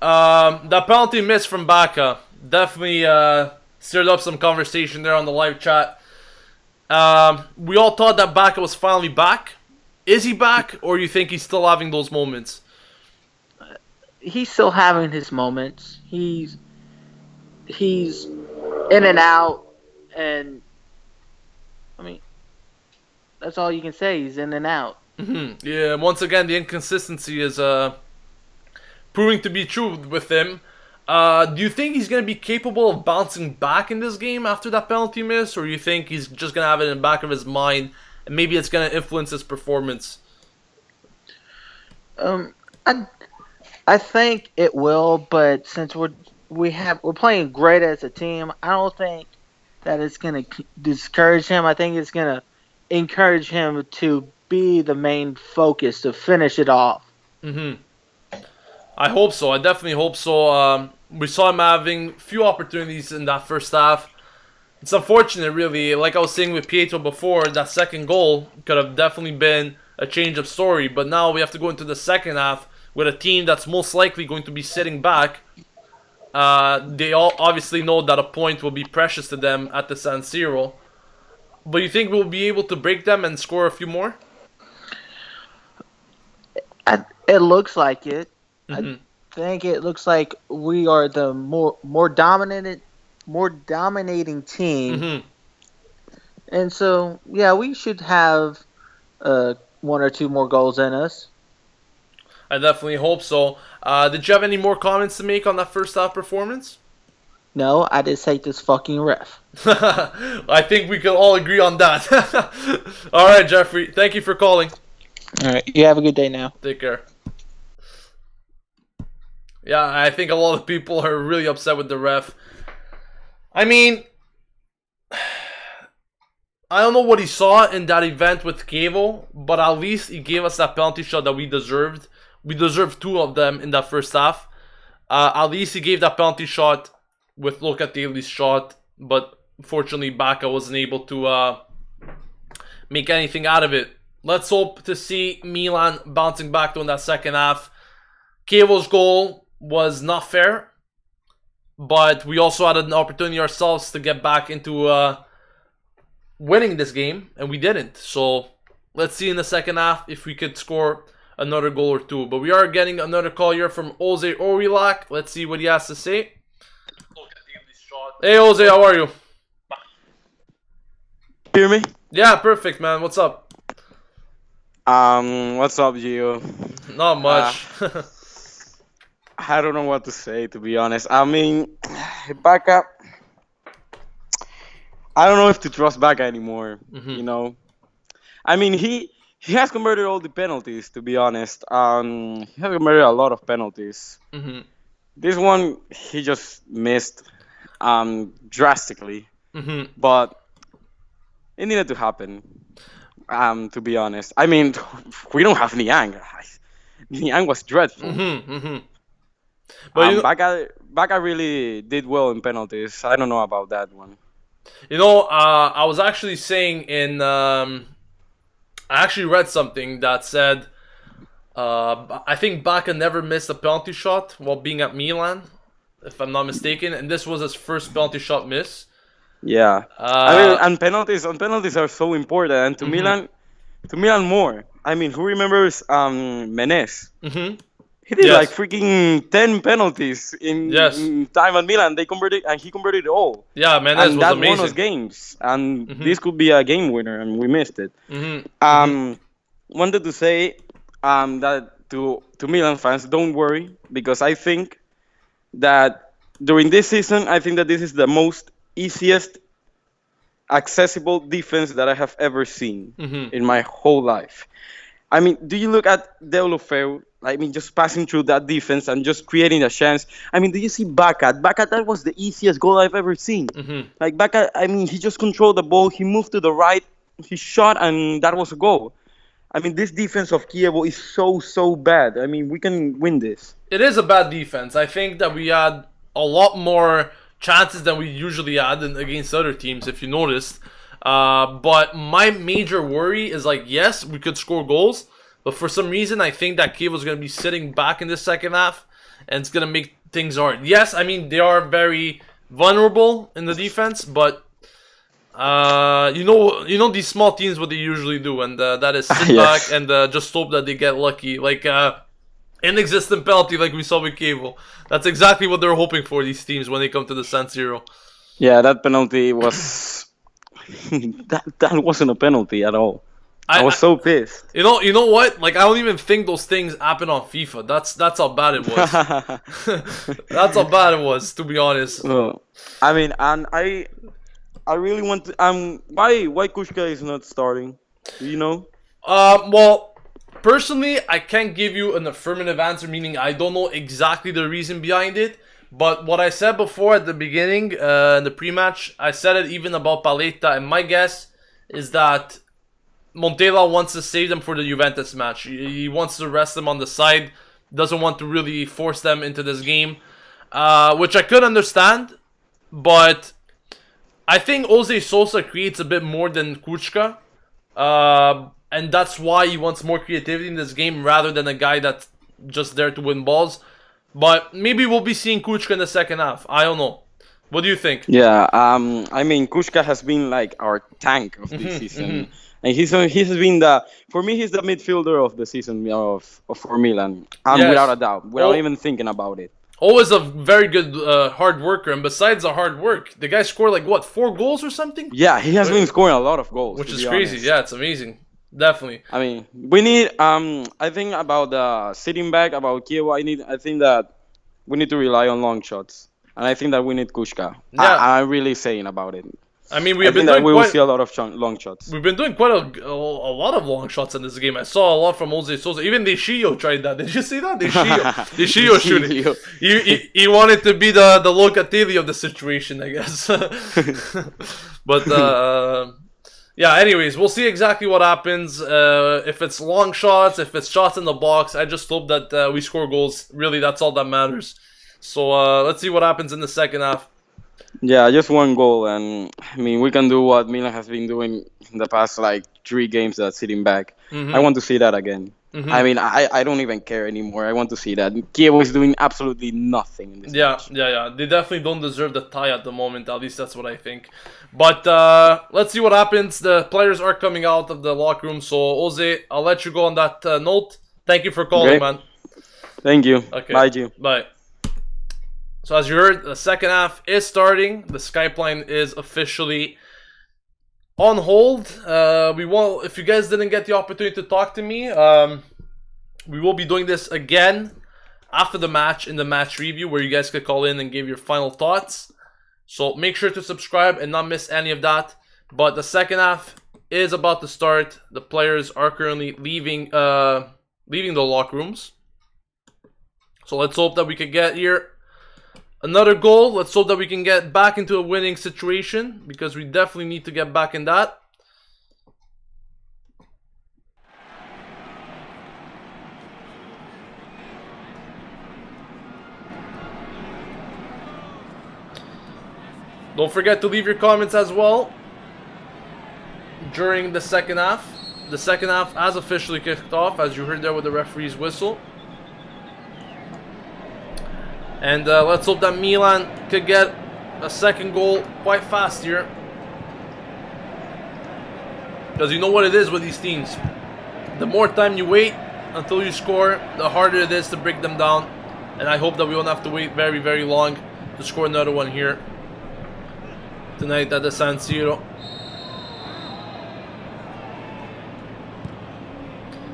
That penalty miss from Baca definitely stirred up some conversation there on the live chat. We all thought that Baca was finally back. Is he back, or you think he's still having those moments? He's still having his moments. He's in and out, and I mean, that's all you can say. He's in and out. Yeah, once again, the inconsistency is proving to be true with him. Do you think he's going to be capable of bouncing back in this game after that penalty miss, or you think he's just going to have it in the back of his mind and maybe it's going to influence his performance? I think it will, but since we're playing great as a team, I don't think that it's going to discourage him. I think it's going to encourage him to be the main focus to finish it off. I hope so. I definitely hope so. We saw him having few opportunities in that first half. It's unfortunate, really. Like I was saying with Pietro before, that second goal could have definitely been a change of story. But now we have to go into the second half with a team that's most likely going to be sitting back. They all obviously know that a point will be precious to them at the San Siro. But you think we'll be able to break them and score a few more? It looks like it. I think it looks like we are the more dominating team. And so, yeah, we should have one or two more goals in us. I definitely hope so. Did you have any more comments to make on that first half performance? No, I just hate this fucking ref. I think we can all agree on that. All right, Jeffrey. Thank you for calling. All right. You have a good day now. Take care. Yeah, I think a lot of people are really upset with the ref. I mean, I don't know what he saw in that event with Chievo, but at least he gave us that penalty shot that we deserved. We deserved two of them in that first half. At least he gave that penalty shot with Locatelli's shot but fortunately Baca wasn't able to make anything out of it. Let's hope to see Milan bouncing back to in that second half. Chievo's goal was not fair, but we also had an opportunity ourselves to get back into winning this game, and we didn't. So let's see in the second half if we could score another goal or two. But we are getting another call here from Jose Orilak. Let's see what he has to say. Hey Jose, how are you? Hear me? Yeah, perfect, man. What's up? What's up, Gio? Not much. I don't know what to say, to be honest. I mean, Baca, I don't know if to trust Baca anymore, you know. I mean, he has converted all the penalties, to be honest. He has converted a lot of penalties. This one, he just missed drastically. But it needed to happen, to be honest. I mean, we don't have Niang. Niang was dreadful. But Baca really did well in penalties. I don't know about that one. You know, I was actually saying in... I actually read something that said... I think Baca never missed a penalty shot while being at Milan, if I'm not mistaken. And this was his first penalty shot miss. Yeah. I mean, and penalties are so important. And to Milan more. I mean, who remembers Menes? He did like freaking 10 penalties in time at Milan. They converted, and he converted it all. Yeah, Menes was amazing. And that won us games. And this could be a game winner, and we missed it. Wanted to say that to Milan fans, don't worry, because I think that during this season, I think that this is the most easiest accessible defense that I have ever seen in my whole life. I mean, do you look at Deulofeu? I mean, just passing through that defense and just creating a chance. I mean, do you see Baca? Baca, that was the easiest goal I've ever seen. Like, Baca, I mean, he just controlled the ball. He moved to the right. He shot, and that was a goal. I mean, this defense of Chievo is so bad. I mean, we can win this. It is a bad defense. I think that we had a lot more chances than we usually had against other teams, if you noticed. But my major worry is, like, yes, we could score goals, but for some reason, I think that Chievo's going to be sitting back in the second half, and it's going to make things hard. Yes, I mean, they are very vulnerable in the defense, but you know these small teams, what they usually do, and that is sit back and just hope that they get lucky. Like, inexistent penalty like we saw with Chievo. That's exactly what they're hoping for, these teams, when they come to the San Siro. Yeah, that penalty was... that wasn't a penalty at all. I was so pissed. You know what? Like, I don't even think those things happen on FIFA. That's how bad it was. That's how bad it was, to be honest. Well, I mean, and I really want to... why Kushka is not starting? Do you know? Well, personally, I can't give you an affirmative answer, meaning I don't know exactly the reason behind it. But what I said before at the beginning, in the pre-match, I said it even about Paletta, and my guess is that Montella wants to save them for the Juventus match. He wants to rest them on the side, doesn't want to really force them into this game, which I could understand, but I think Jose Sosa creates a bit more than Kuchka, and that's why he wants more creativity in this game rather than a guy that's just there to win balls. But maybe we'll be seeing Kuchka in the second half. I don't know. What do you think? Yeah, I mean, Kuchka has been like our tank of this season. And he's been for me, he's the midfielder of the season for Milan. Without a doubt, without even thinking about it. Always a very good hard worker. And besides the hard work, the guy scored like, what, 4 goals or something? Yeah, he has been scoring a lot of goals. Which is crazy. Honest. Yeah, it's amazing. Definitely. I mean, we need. I think about the sitting back about Chievo. I think that we need to rely on long shots, and I think that we need Kushka. Yeah. I'm really saying about it. I mean, we will see a lot of long shots. We've been doing quite a lot of long shots in this game. I saw a lot from Jose Sosa. Even Deshio tried that. Did you see that? Deshio shooting. He wanted to be the Locatelli of the situation, I guess. But yeah, anyways, we'll see exactly what happens. If it's long shots, if it's shots in the box, I just hope that we score goals. Really, that's all that matters. So let's see what happens in the second half. Yeah, just one goal, and I mean we can do what Milan has been doing in the past like 3 games that sitting back. I want to see that again. I mean, I don't even care anymore. I want to see that. Chievo is doing absolutely nothing in this match. Yeah. They definitely don't deserve the tie at the moment. At least that's what I think. But let's see what happens. The players are coming out of the locker room. So, Jose, I'll let you go on that note. Thank you for calling, Okay. man. Thank you. Okay. Bye, Gio. Bye. So, as you heard, the second half is starting. The Skype line is officially on hold. We will. If you guys didn't get the opportunity to talk to me, we will be doing this again after the match in the match review, where you guys could call in and give your final thoughts. So make sure to subscribe and not miss any of that. But the second half is about to start. The players are currently leaving the locker rooms. So let's hope that we can get here another goal. Let's hope that we can get back into a winning situation, because we definitely need to get back in that. Don't forget to leave your comments as well during the second half. The second half has officially kicked off, as you heard there with the referee's whistle. And let's hope that Milan could get a second goal quite fast here. Because you know what it is with these teams. The more time you wait until you score, the harder it is to break them down. And I hope that we won't have to wait very, very long to score another one here tonight at the San Siro.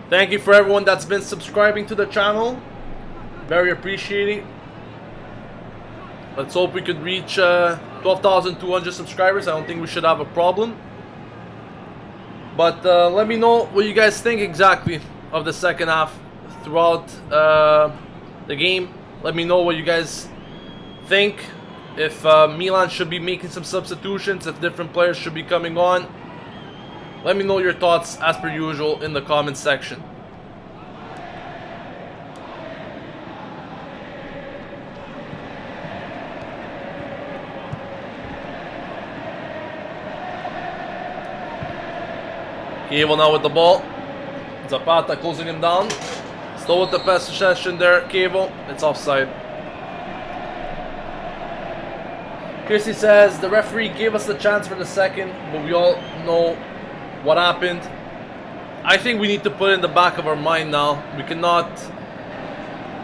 Thank you for everyone that's been subscribing to the channel. Very appreciated. Let's hope we could reach 12,200 subscribers. I don't think we should have a problem. But let me know what you guys think exactly of the second half throughout the game. Let me know what you guys think. If Milan should be making some substitutions, if different players should be coming on. Let me know your thoughts as per usual in the comments section. Chievo now with the ball. Zapata closing him down. Still with the possession there, Chievo. It's offside. Chrissy says the referee gave us the chance for the second, but we all know what happened. I think we need to put it in the back of our mind now. We cannot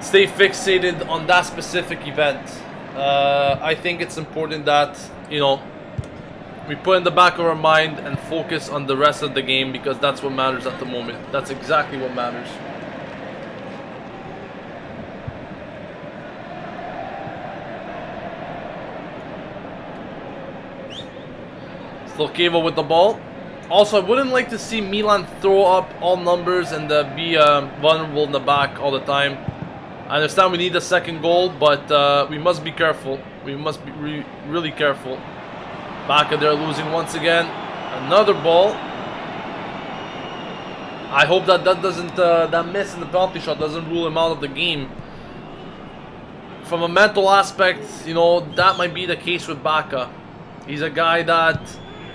stay fixated on that specific event. I think it's important that, you know, we put in the back of our mind and focus on the rest of the game, because that's what matters at the moment. That's exactly what matters. Still Chievo with the ball. Also, I wouldn't like to see Milan throw up all numbers and be vulnerable in the back all the time. I understand we need a second goal, but we must be careful. We must be really careful. Bacca there losing once again. Another ball. I hope that doesn't that miss in the penalty shot doesn't rule him out of the game. From a mental aspect, you know, that might be the case with Bacca. He's a guy that,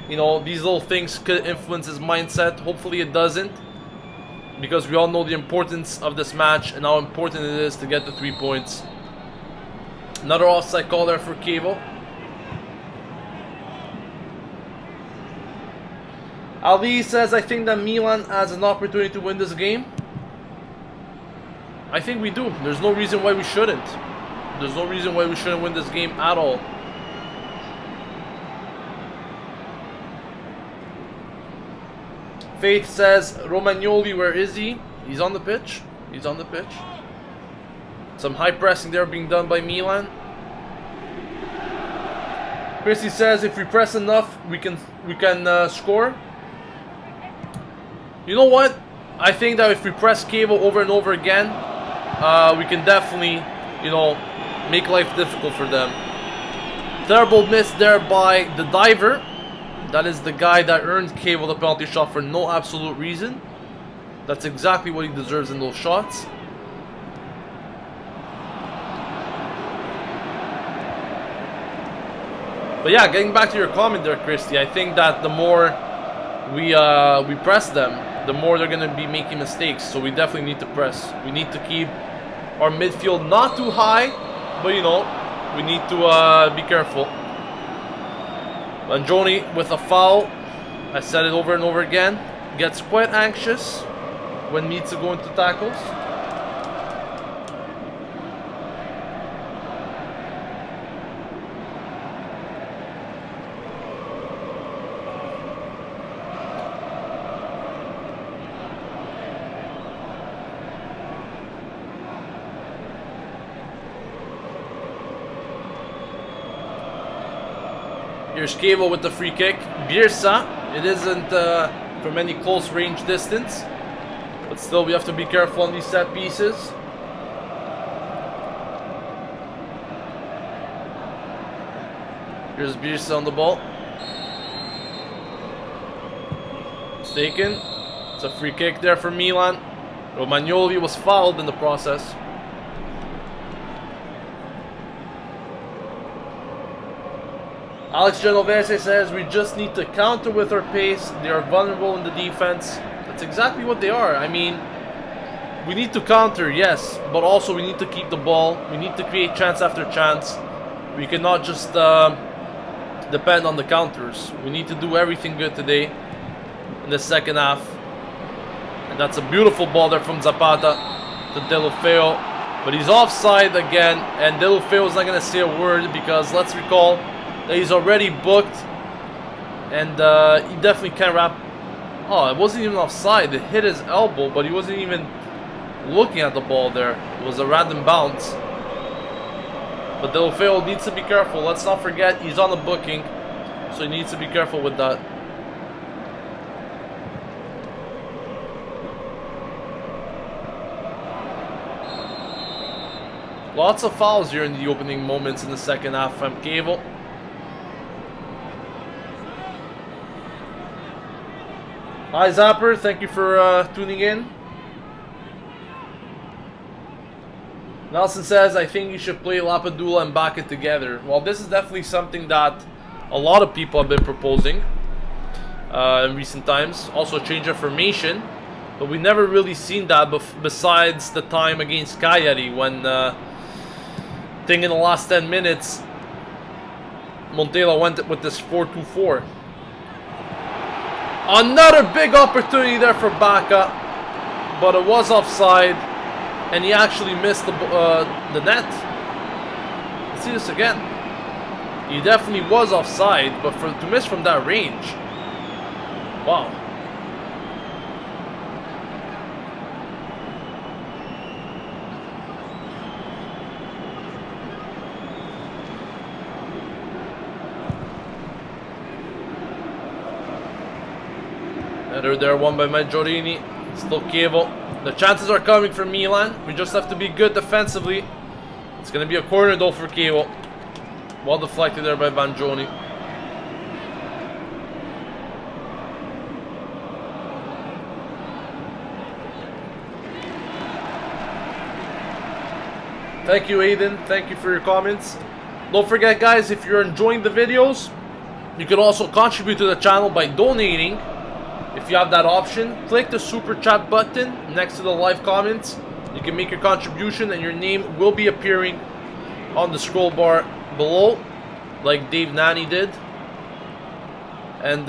you know, these little things could influence his mindset. Hopefully it doesn't, because we all know the importance of this match and how important it is to get the 3 points. Another offside call there for Chievo. Ali says, I think that Milan has an opportunity to win this game. I think we do. There's no reason why we shouldn't. There's no reason why we shouldn't win this game at all. Faith says, Romagnoli, where is he? He's on the pitch. He's on the pitch. Some high pressing there being done by Milan. Chrissy says, if we press enough, we can score. You know what? I think that if we press Chievo over and over again, we can definitely, you know, make life difficult for them. Terrible miss there by the diver. That is the guy that earned Chievo the penalty shot for no absolute reason. That's exactly what he deserves in those shots. But yeah, getting back to your comment there, Christy, I think that the more we press them, the more they're going to be making mistakes. So we definitely need to press. We need to keep our midfield not too high, but you know, we need to be careful. Mangione with a foul. I said it over and over again. Gets quite anxious when needs to go into tackles. Here's Chievo with the free kick. Birsa. It isn't from any close range distance, but still we have to be careful on these set pieces. Here's Birsa on the ball. It's taken. It's a free kick there for Milan. Romagnoli was fouled in the process. Alex Genovese says we just need to counter with our pace. They are vulnerable in the defense. That's exactly what they are. I mean, we need to counter, yes, but also we need to keep the ball. We need to create chance after chance. We cannot just depend on the counters. We need to do everything good today in the second half. And that's a beautiful ball there from Zapata to Deulofeu. But he's offside again, and Deulofeu is not going to say a word because let's recall that he's already booked, and he definitely can't wrap. Oh, it wasn't even offside. It hit his elbow, but he wasn't even looking at the ball there. It was a random bounce. But Deulofeu needs to be careful. Let's not forget he's on the booking, so he needs to be careful with that. Lots of fouls here in the opening moments in the second half from Chievo. Hi Zapper, thank you for tuning in. Nelson says, I think you should play Lapadula and Bacca together. Well, this is definitely something that a lot of people have been proposing in recent times. Also change of formation. But we never really seen that besides the time against Cagliari when I think in the last 10 minutes Montella went with this 4-2-4. Another big opportunity there for Bacca, but it was offside, and he actually missed the net. Let's see this again. He definitely was offside, but to miss from that range, wow. Header there, won by Maggiorini. Still Chievo. The chances are coming for Milan. We just have to be good defensively. It's going to be a corner though for Chievo. Well deflected there by Mangione. Thank you, Aiden. Thank you for your comments. Don't forget, guys, if you're enjoying the videos, you can also contribute to the channel by donating. If you have that option, click the super chat button next to the live comments. You can make your contribution and your name will be appearing on the scroll bar below, like Dave Nani did. And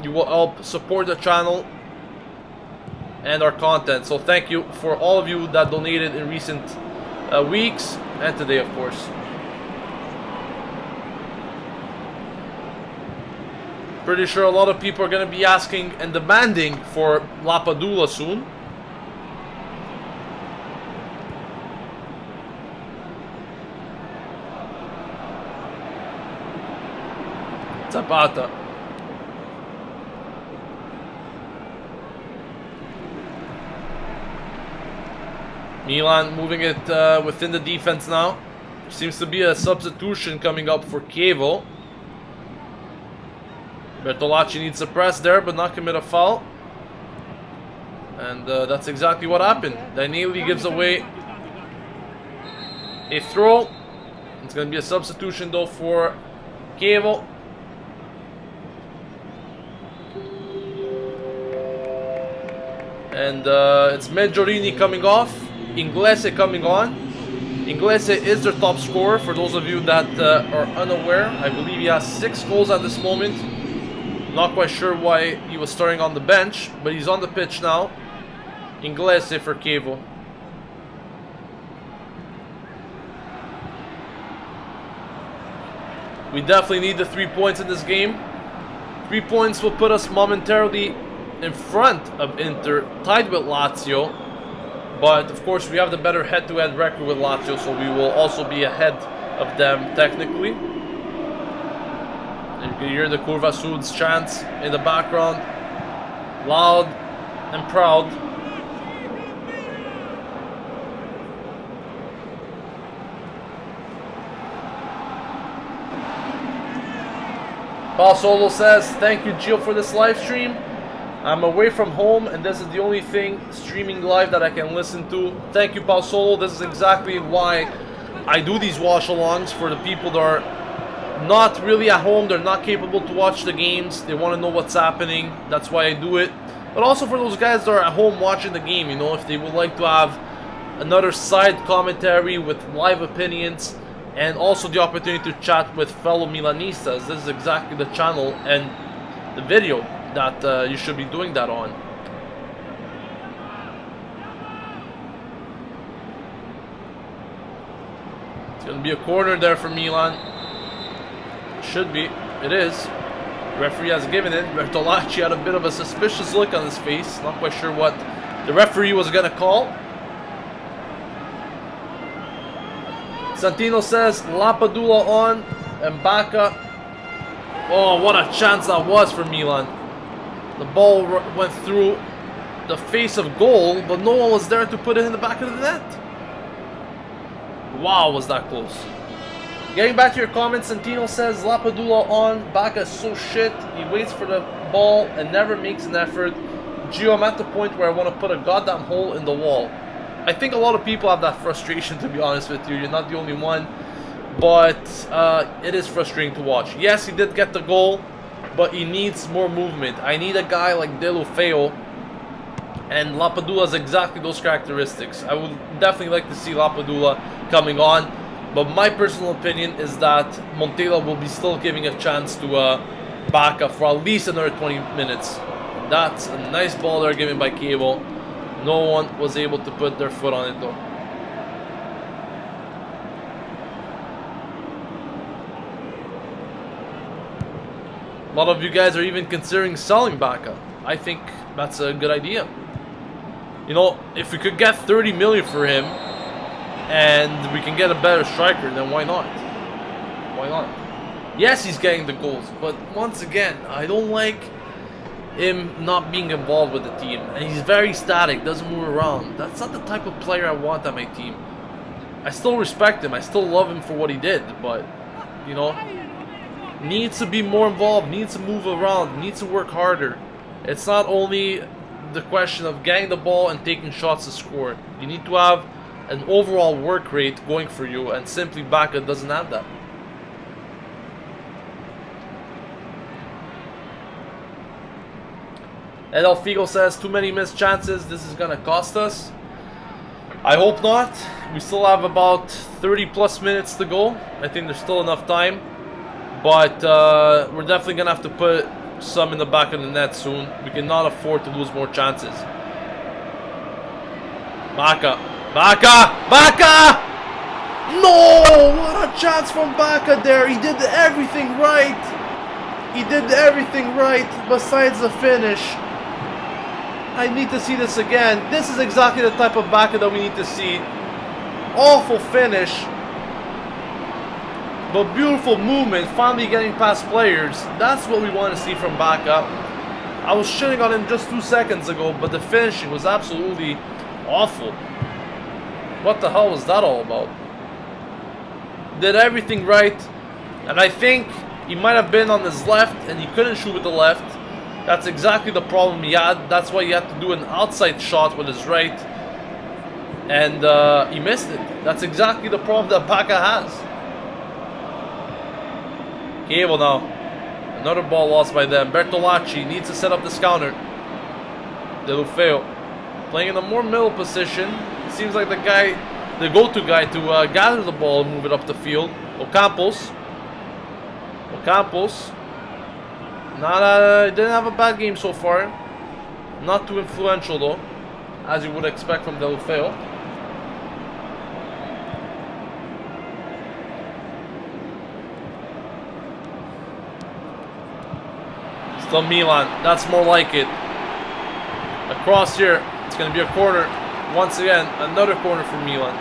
you will help support the channel and our content. So thank you for all of you that donated in recent weeks and today, of course. Pretty sure a lot of people are going to be asking and demanding for Lapadula soon. Zapata. Milan moving it within the defense now. There seems to be a substitution coming up for Chievo. Bertolacci needs to press there, but not commit a foul. And that's exactly what happened. Danieli gives away a throw. It's going to be a substitution, though, for Chievo. And it's Meggiorini coming off, Inglese coming on. Inglese is their top scorer, for those of you that are unaware. I believe he has 6 goals at this moment. Not quite sure why he was starting on the bench, but he's on the pitch now. Inglese for Chievo. We definitely need the 3 points in this game. 3 points will put us momentarily in front of Inter, tied with Lazio. But of course we have the better head-to-head record with Lazio, so we will also be ahead of them technically. And you can hear the Curva Sud's chants in the background. Loud and proud. Paul Solo says, thank you Gio for this live stream. I'm away from home and this is the only thing streaming live that I can listen to. Thank you Paul Solo. This is exactly why I do these watch-alongs, for the people that are not really at home. They're not capable to watch the games. They want to know what's happening. That's why I do it. But also for those guys that are at home watching the game, you know, if they would like to have another side commentary with live opinions, and also the opportunity to chat with fellow Milanistas. This is exactly the channel and the video that you should be doing that on. It's going to be a corner there for Milan. Should be. It is. Referee has given it. Bertolacci had a bit of a suspicious look on his face. Not quite sure what the referee was going to call. Santino says Lapadula on and Bacca. Oh, what a chance that was for Milan. The ball went through the face of goal, but no one was there to put it in the back of the net. Wow, was that close. Getting back to your comments, Santino says Lapadula on. Bacca is so shit. He waits for the ball and never makes an effort. Gio, I'm at the point where I want to put a goddamn hole in the wall. I think a lot of people have that frustration, to be honest with you. You're not the only one. But it is frustrating to watch. Yes, he did get the goal, but he needs more movement. I need a guy like Deulofeu, and Lapadula has exactly those characteristics. I would definitely like to see Lapadula coming on, but my personal opinion is that Montella will be still giving a chance to Bacca for at least another 20 minutes. That's a nice ball there given by Chievo. No one was able to put their foot on it though. A lot of you guys are even considering selling Bacca. I think that's a good idea. You know, if we could get 30 million for him and we can get a better striker, then why not? Why not? Yes, he's getting the goals, but once again, I don't like him not being involved with the team. And he's very static, doesn't move around. That's not the type of player I want on my team. I still respect him, I still love him for what he did, but, you know, needs to be more involved, needs to move around, needs to work harder. It's not only the question of getting the ball and taking shots to score. You need to have an overall work rate going for you, and simply Bacca doesn't have that. And El Figo says, too many missed chances, this is gonna cost us. I hope not. We still have about 30 plus minutes to go. I think there's still enough time. But we're definitely gonna have to put some in the back of the net soon. We cannot afford to lose more chances. Bacca! Bacca! Bacca! No! What a chance from Bacca there. He did everything right. He did everything right besides the finish. I need to see this again. This is exactly the type of Bacca that we need to see. Awful finish, but beautiful movement, finally getting past players. That's what we want to see from Bacca. I was shitting on him just 2 seconds ago, but the finishing was absolutely awful. What the hell was that all about? Did everything right, and I think he might have been on his left and he couldn't shoot with the left. That's exactly the problem he had. That's why he had to do an outside shot with his right, and he missed it. That's exactly the problem that Bacca has. Chievo now. Another ball lost by them. Bertolacci needs to set up this counter. Deulofeu playing in a more middle position. Seems like the go-to guy to gather the ball and move it up the field. Ocampos. Didn't have a bad game so far. Not too influential though, as you would expect from Deulofeu. Still Milan. That's more like it. Across here. It's going to be a corner. Once again, another corner for Milan.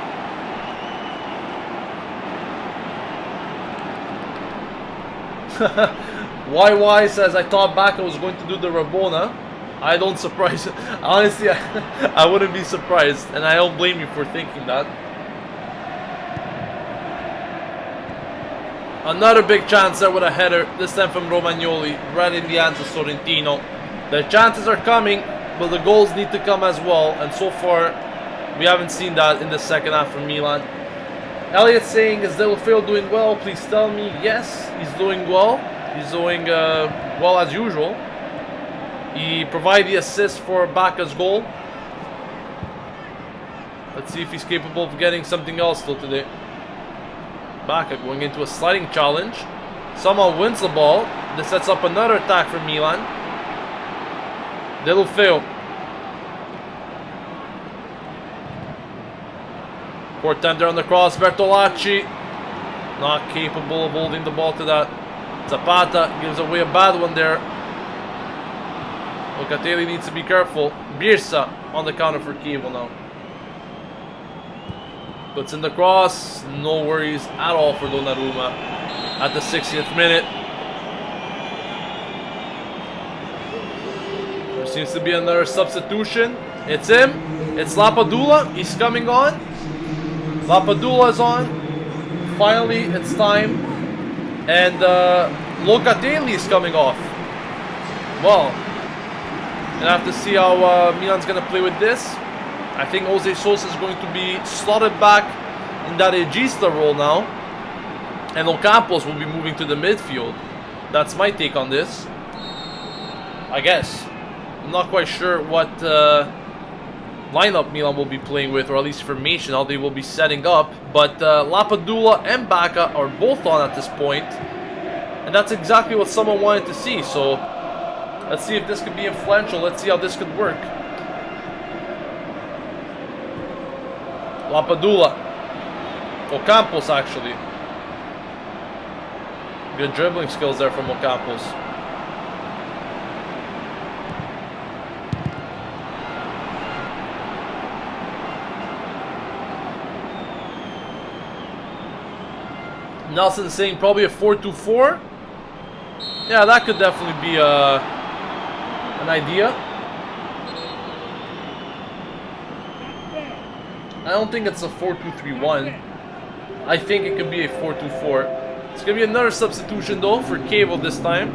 YY says, I thought Bacca was going to do the Rabona. I don't surprise. Honestly, I wouldn't be surprised. And I don't blame you for thinking that. Another big chance there with a header. This time from Romagnoli. Right in the hands of Sorrentino. The chances are coming, but the goals need to come as well. And so far, we haven't seen that in the second half from Milan. Elliot saying, is Deulofeu doing well? Please tell me. Yes, he's doing well. He's doing well as usual. He provided the assist for Bacca's goal. Let's see if he's capable of getting something else still today. Bacca going into a sliding challenge. Somehow wins the ball. This sets up another attack for Milan. Deulofeu. Portender on the cross. Bertolacci. Not capable of holding the ball to that. Zapata gives away a bad one there. Locatelli needs to be careful. Birsa on the counter for Chievo now. Puts in the cross. No worries at all for Donnarumma at the 60th minute. There seems to be another substitution. It's him. It's Lapadula. He's coming on. Lapadula is on. Finally, it's time. And Locatelli is coming off. Well, gonna have to see how Milan's gonna play with this. I think Jose Sosa is going to be slotted back in that Egista role now. And Ocampos will be moving to the midfield. That's my take on this. I guess. I'm not quite sure what lineup Milan will be playing with, or at least formation, how they will be setting up. But Lapadula and Bacca are both on at this point. And that's exactly what someone wanted to see. So let's see if this could be influential. Let's see how this could work. Lapadula. Ocampos, actually. Good dribbling skills there from Ocampos. Nelson saying probably a 4-2-4. Yeah, that could definitely be an idea. I don't think it's a 4-2-3-1. I think it could be a 4-2-4. It's going to be another substitution though for Chievo this time.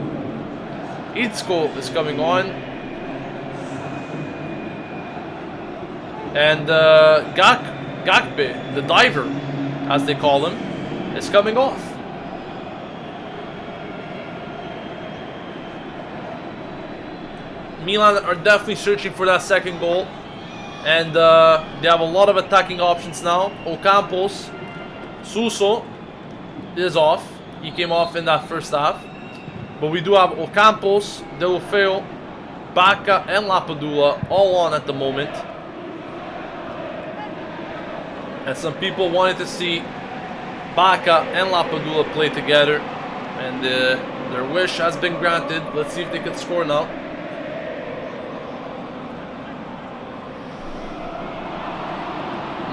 Itzko is coming on. And Gakpe, the diver, as they call him, is coming off. Milan are definitely searching for that second goal. And they have a lot of attacking options now. Ocampos, Suso is off. He came off in that first half. But we do have Ocampos, Deulofeu, Bacca, and Lapadula all on at the moment. And some people wanted to see Bacca and Lapadula play together. And their wish has been granted. Let's see if they can score now.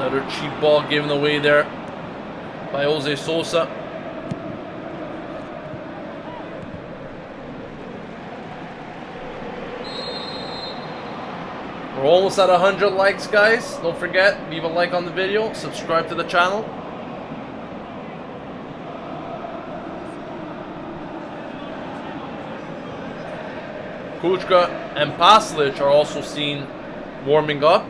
Another cheap ball given away there by Jose Sosa. We're almost at 100 likes, guys. Don't forget, leave a like on the video, subscribe to the channel. Kuchka and Paslic are also seen warming up.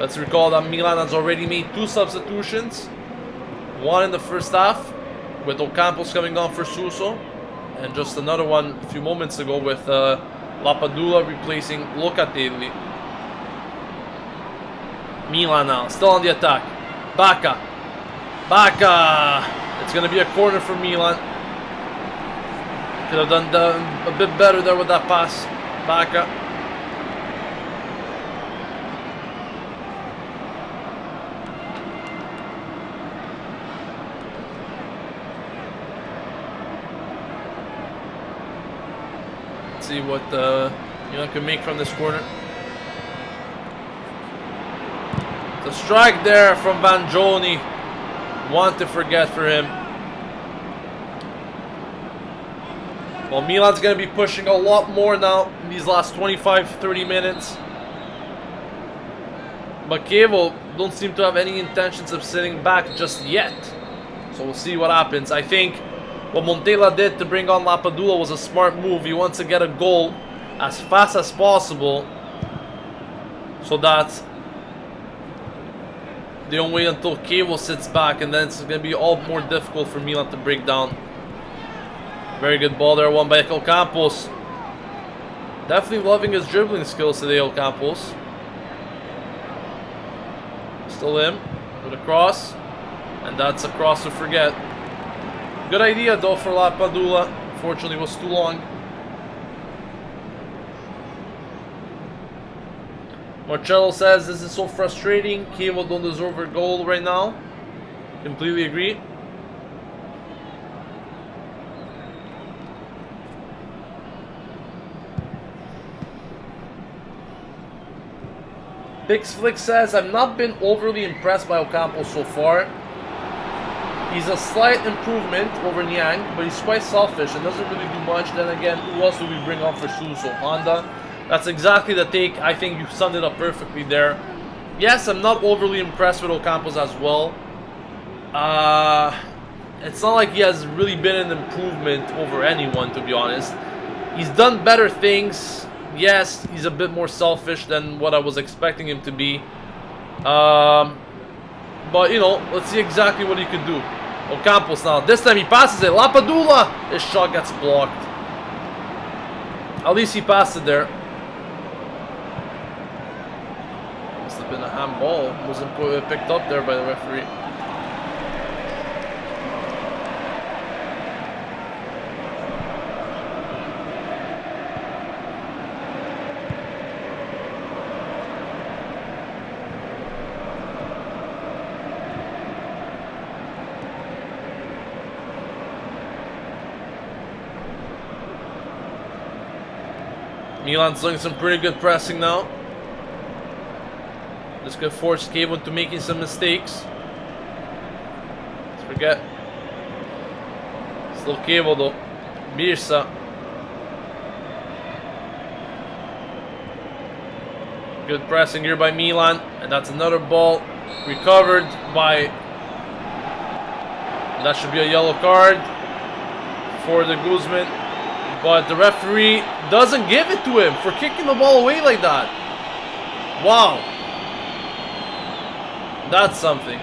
Let's recall that Milan has already made 2 substitutions. One in the first half with Ocampos coming on for Suso. And just another one a few moments ago with Lapadula replacing Locatelli. Milan now, still on the attack. Bacca. It's going to be a corner for Milan. Could have done a bit better there with that pass. Bacca. Let's see what Milan can make from this corner. The strike there from Vangioni. Want to forget for him. Well, Milan's going to be pushing a lot more now in these last 25-30 minutes. But Chievo don't seem to have any intentions of sitting back just yet. So we'll see what happens. I think what Montella did to bring on Lapadula was a smart move. He wants to get a goal as fast as possible. So that they don't wait until Chievo sits back, and then it's going to be all more difficult for Milan to break down. Very good ball there, won by Ocampos. Definitely loving his dribbling skills today, Ocampos. Still him with a cross, and that's a cross to forget. Good idea though for Lapadula. Unfortunately, it was too long. Marcello says this is so frustrating. Chievo don't deserve a goal right now. Completely agree. Bix Flick says I've not been overly impressed by Ocampo so far. He's a slight improvement over Niang, but he's quite selfish and doesn't really do much. Then again, who else do we bring on for Suso? Honda. That's exactly the take. I think you summed it up perfectly there. Yes, I'm not overly impressed with Ocampos as well. It's not like he has really been an improvement over anyone, to be honest. He's done better things. Yes, he's a bit more selfish than what I was expecting him to be. But, you know, let's see exactly what he could do. Ocampos now. This time he passes it. Lapadula! His shot gets blocked. At least he passed it there. Been a handball, wasn't picked up there by the referee. Milan's doing some pretty good pressing now. This could force Chievo into making some mistakes. Let's forget. Still Chievo though. Birsa. Good pressing here by Milan. And that's another ball recovered by... That should be a yellow card for the Guzman. But the referee doesn't give it to him for kicking the ball away like that. Wow. That's something.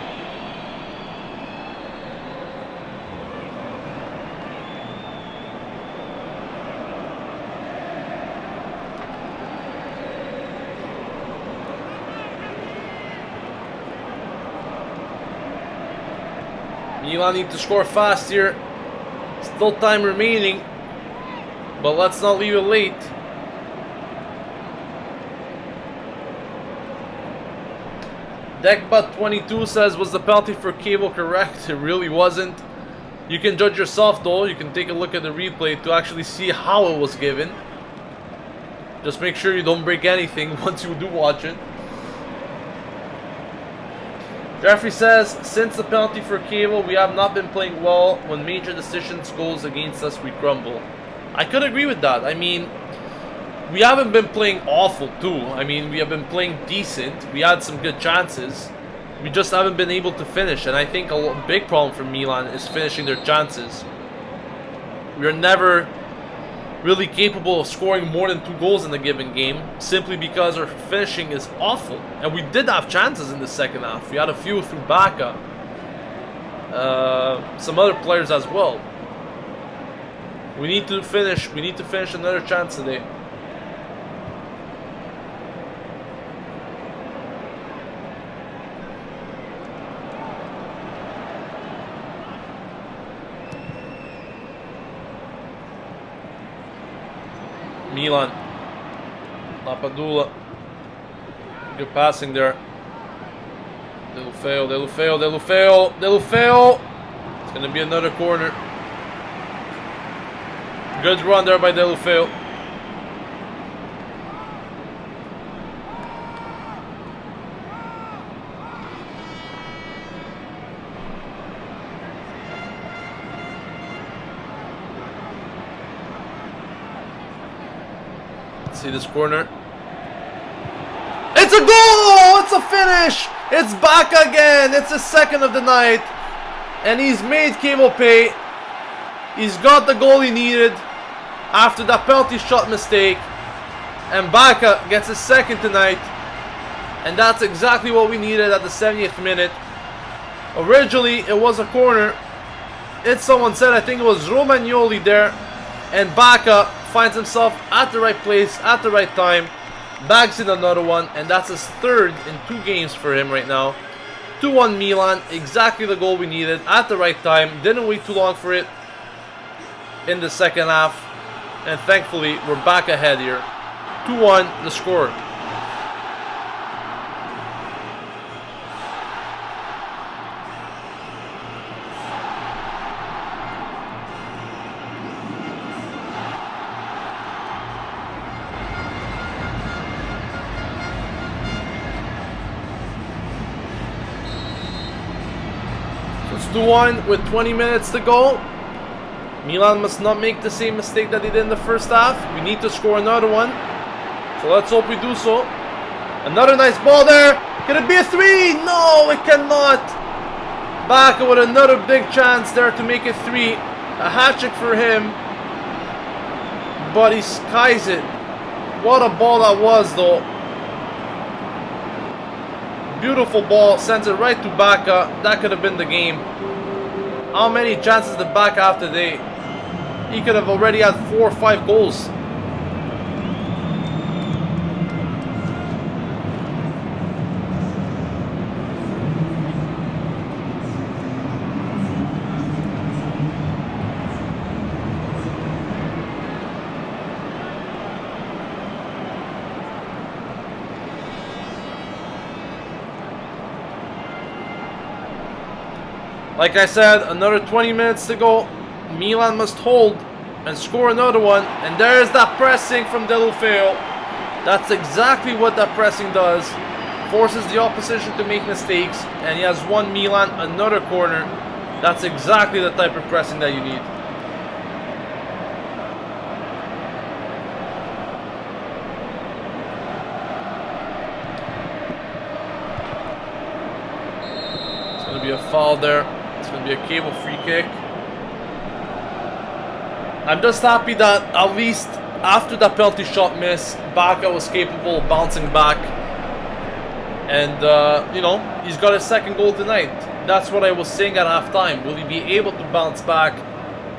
Milan need to score fast here. Still time remaining. But let's not leave it late. Deckbutt22 says, was the penalty for Chievo correct? It really wasn't. You can judge yourself though. You can take a look at the replay to actually see how it was given. Just make sure you don't break anything once you do watch it. Jeffrey says, since the penalty for Chievo, we have not been playing well. When major decisions goes against us, we crumble. I could agree with that. I mean, we haven't been playing awful too. I mean, we have been playing decent. We had some good chances. We just haven't been able to finish. And I think a big problem for Milan is finishing their chances. We are never really capable of scoring more than 2 goals in a given game, simply because our finishing is awful. And we did have chances in the second half. We had a few through Bacca. some other players as well. We need to finish. We need to finish another chance today. Milan. Lapadula. Good passing there. Deulofeu, Deulofeu, Deulofeu, Deulofeu. It's going to be another corner. Good run there by Deulofeu. See this corner. It's a goal! It's a finish! It's back again! It's the second of the night. And he's made Chievo pay. He's got the goal he needed after that penalty shot mistake. And Baca gets his second tonight. And that's exactly what we needed at the 70th minute. Originally, it was a corner. It's someone said, I think it was Romagnoli there. And Baca finds himself at the right place, at the right time. Bags in another one. And that's his third in 2 games for him right now. 2-1 Milan. Exactly the goal we needed at the right time. Didn't wait too long for it in the second half. And thankfully, we're back ahead here. 2-1 the score. So it's 2-1 with 20 minutes to go. Milan must not make the same mistake that they did in the first half. We need to score another one. So let's hope we do so. Another nice ball there. Can it be a 3? No, it cannot. Baca with another big chance there to make it 3. A hat-trick for him. But he skies it. What a ball that was, though. Beautiful ball. Sends it right to Baca. That could have been the game. How many chances did Baca have today? He could have already had 4 or 5 goals. Like I said, another 20 minutes to go. Milan must hold and score another one. And there's that pressing from Deulofeu. That's exactly what that pressing does. Forces the opposition to make mistakes. And he has won Milan another corner. That's exactly the type of pressing that you need. It's going to be a foul there. It's going to be a Chievo free kick. I'm just happy that at least after that penalty shot miss, Baca was capable of bouncing back. And, you know, he's got his second goal tonight. That's what I was saying at halftime. Will he be able to bounce back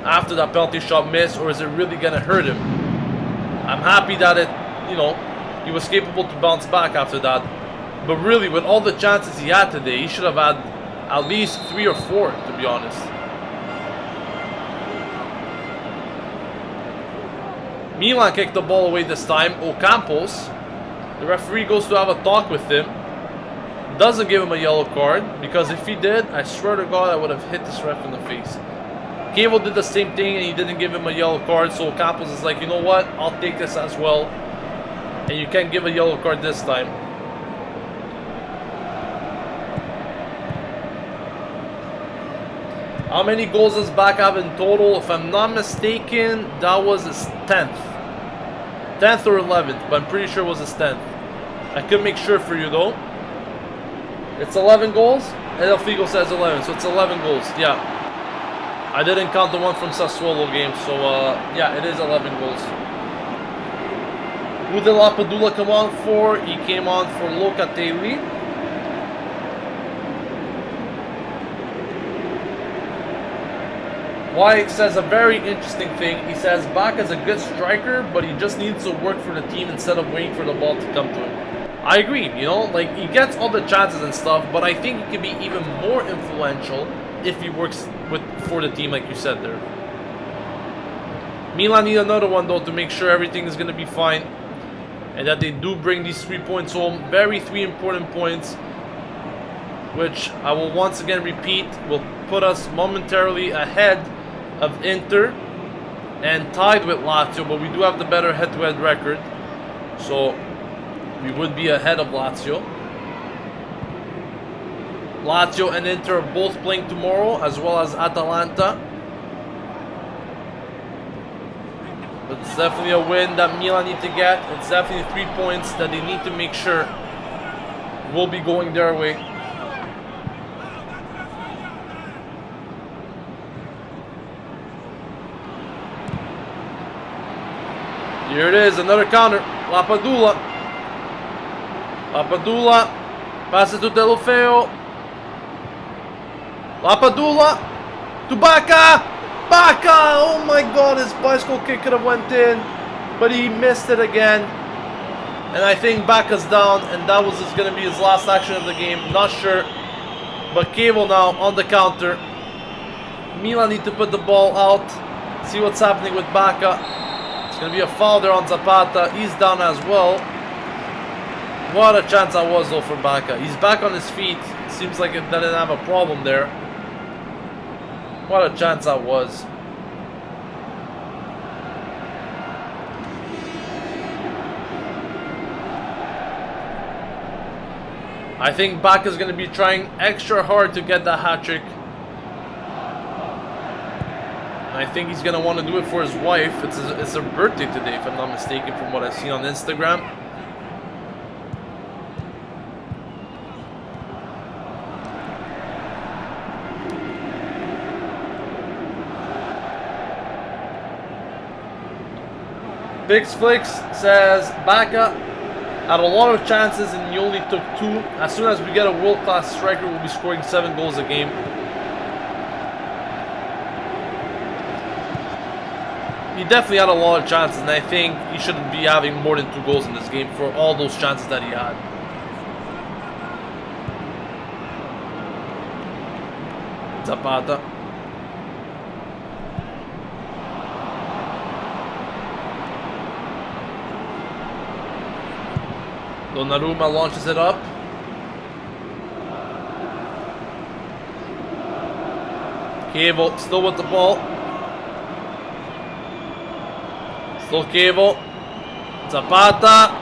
after that penalty shot miss, or is it really going to hurt him? I'm happy that he was capable to bounce back after that. But really, with all the chances he had today, he should have had at least 3 or 4, to be honest. Milan kicked the ball away this time. Ocampos, the referee goes to have a talk with him. Doesn't give him a yellow card, because if he did, I swear to God, I would have hit this ref in the face. Chievo did the same thing and he didn't give him a yellow card, so Ocampos is like, you know what, I'll take this as well. And you can't give a yellow card this time. How many goals does Baca have in total? If I'm not mistaken, that was his 10th. 10th or 11th, but I'm pretty sure it was his 10th. I could make sure for you though. It's 11 goals? El Figo says 11, so it's 11 goals, yeah. I didn't count the one from Sassuolo game, so yeah, it is 11 goals. Who did Lapadula come on for? He came on for Locatelli. Wyatt says a very interesting thing. He says Baca's a good striker, but he just needs to work for the team instead of waiting for the ball to come to him. I agree, you know, like he gets all the chances and stuff, but I think he can be even more influential if he works for the team, like you said there. Milan need another one though to make sure everything is going to be fine, and that they do bring these 3 points home. Three important points, which I will once again repeat will put us momentarily ahead of Inter and tied with Lazio, but we do have the better head-to-head record, so we would be ahead of Lazio. Lazio and Inter are both playing tomorrow, as well as Atalanta. But it's definitely a win that Milan need to get. It's definitely 3 points that they need to make sure will be going their way. Here it is, another counter. Lapadula. Lapadula. Pass it to Delofeo. Lapadula. To Baca. Baca! Oh my god, his bicycle kick could have went in. But he missed it again. And I think Baca's down. And that was going to be his last action of the game. Not sure. But Chievo now on the counter. Milan need to put the ball out. See what's happening with Baca. It's going to be a foul there on Zapata. He's down as well. What a chance that was though for Baca. He's back on his feet. Seems like it didn't have a problem there. What a chance that was. I think Baca's going to be trying extra hard to get that hat-trick. I think he's going to want to do it for his wife. It's her birthday today, if I'm not mistaken, from what I've seen on Instagram. Flix says Baca had a lot of chances and he only took 2. As soon as we get a world-class striker, we'll be scoring 7 goals a game. He definitely had a lot of chances, and I think he shouldn't be having more than 2 goals in this game for all those chances that he had. Zapata. Donnarumma launches it up. Chievo still with the ball. Still Chievo. Zapata.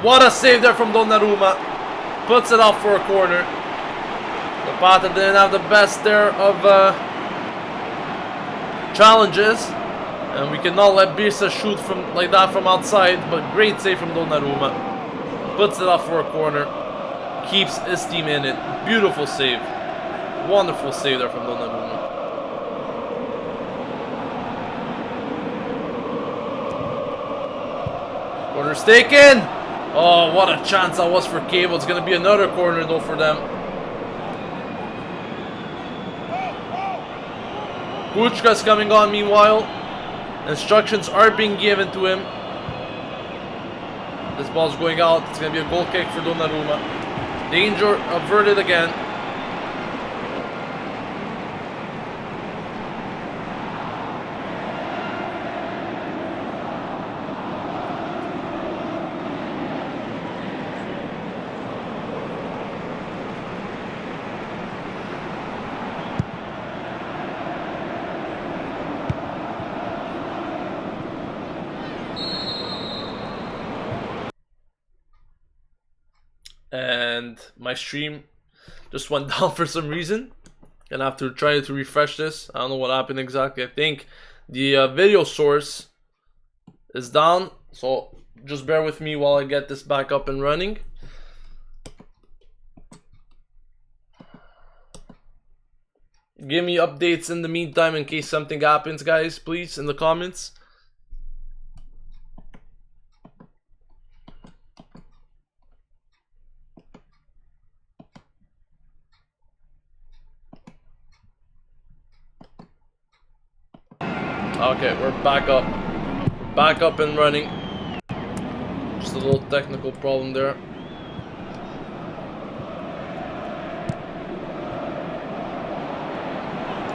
What a save there from Donnarumma. Puts it off for a corner. Zapata didn't have the best there of challenges. And we cannot let Birsa shoot from like that from outside. But great save from Donnarumma. Puts it off for a corner. Keeps his team in it. Beautiful save. Wonderful save there from Donnarumma. Corner's taken. Oh, what a chance that was for Chievo. It's going to be another corner though for them. Kuchka's coming on meanwhile. Instructions are being given to him. This ball's going out. It's going to be a goal kick for Donnarumma. Danger averted again. And my stream just went down for some reason. Gonna have to try to refresh this. I don't know what happened exactly. I think the video source is down, so just bear with me while I get this back up and running. Give me updates in the meantime in case something happens, guys, please, in the comments. Okay, we're back up. Back up and running. Just a little technical problem there.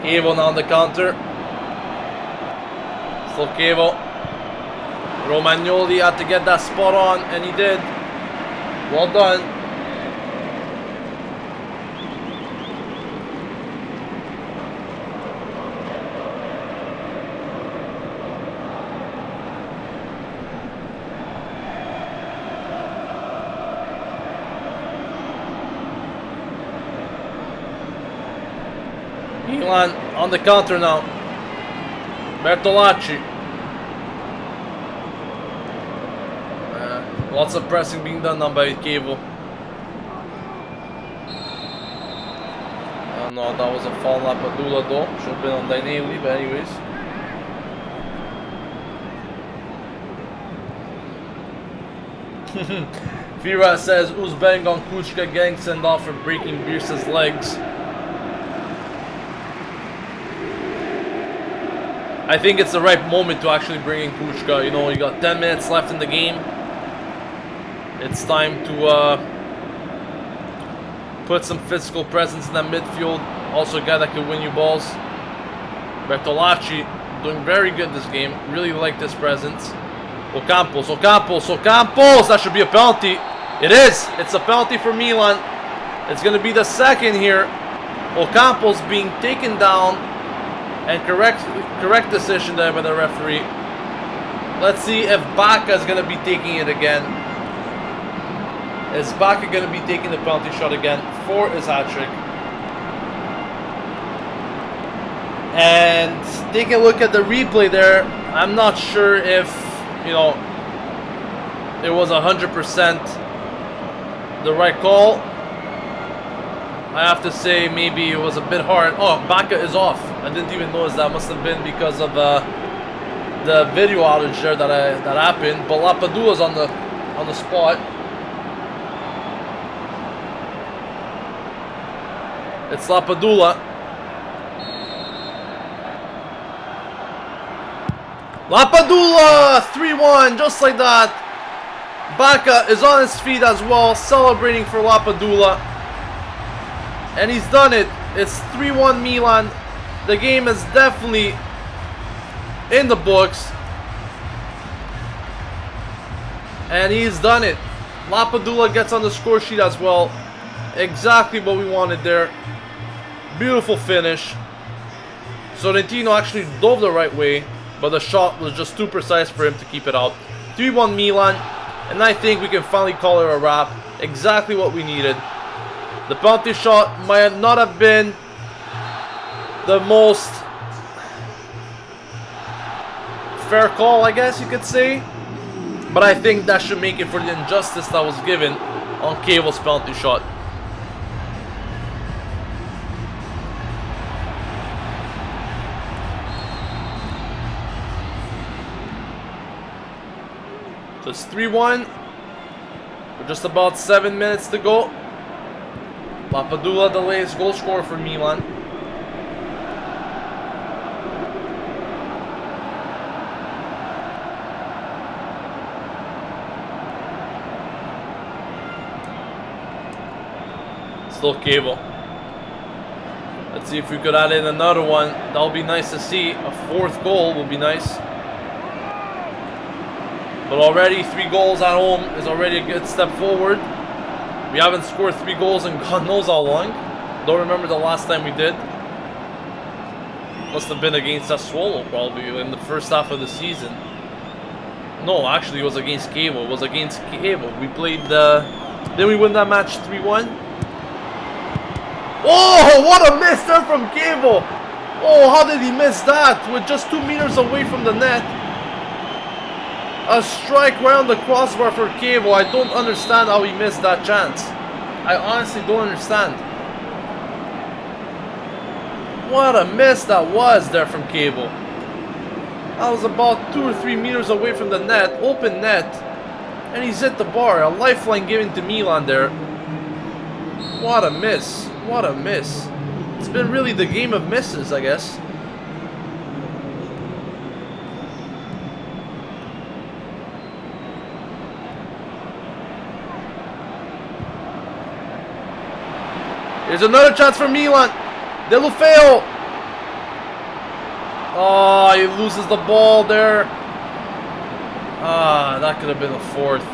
Chievo now on the counter. Still Chievo. Romagnoli had to get that spot on, and he did. Well done. Milan on the counter now. Bertolacci. Lots of pressing being done now by Chievo. Oh no, that was a foul on Lapadula though. Should have been on Dainelli, but anyways. Fira says, who's betting on Kuchka getting sent off for breaking Bierce's legs? I think it's the right moment to actually bring in Kuchka. You know, you got 10 minutes left in the game. It's time to put some physical presence in that midfield. Also a guy that can win you balls. Bertolacci doing very good this game. Really like this presence. Ocampos. That should be a penalty. It is. It's a penalty for Milan. It's going to be the second here. Ocampos being taken down. And correct decision there by the referee. Let's see if Baca is going to be taking it again. Is Baca going to be taking the penalty shot again for his hat-trick? And taking a look at the replay there, I'm not sure if, you know, it was 100% the right call. I have to say maybe it was a bit hard. Oh, Baca is off. I didn't even notice that. Must have been because of the video outage there that happened. But Lapadula's on the spot. It's Lapadula. Lapadula! 3-1, just like that. Baca is on his feet as well, celebrating for Lapadula. And he's done it. It's 3-1 Milan. The game is definitely in the books. And he's done it. Lapadula gets on the score sheet as well. Exactly what we wanted there. Beautiful finish. Sorrentino actually dove the right way, but the shot was just too precise for him to keep it out. 3-1 Milan. And I think we can finally call it a wrap. Exactly what we needed. The penalty shot might not have been the most fair call, I guess you could say. But I think that should make it for the injustice that was given on Chievo's penalty shot. So it's 3-1. With just about 7 minutes to go. Lapadula, the latest goal scorer for Milan. Still Chievo. Let's see if we could add in another one. That would be nice to see. A fourth goal would be nice. But already 3 goals at home is already a good step forward. We haven't scored 3 goals in God knows how long. Don't remember the last time we did. Must have been against Sassuolo probably in the first half of the season. No, actually it was against Chievo. It was against Chievo. We played didn't we win that match 3-1? Oh, what a miss there from Chievo! Oh, how did he miss that? With just 2 meters away from the net. A strike right on the crossbar for Chievo. I don't understand how he missed that chance. I honestly don't understand. What a miss that was there from Chievo. That was about 2 or 3 meters away from the net. Open net. And he's hit the bar. A lifeline given to Milan there. What a miss. What a miss. It's been really the game of misses, I guess. Here's another chance for Milan. Deulofeu. Oh, he loses the ball there. Ah, that could have been a fourth.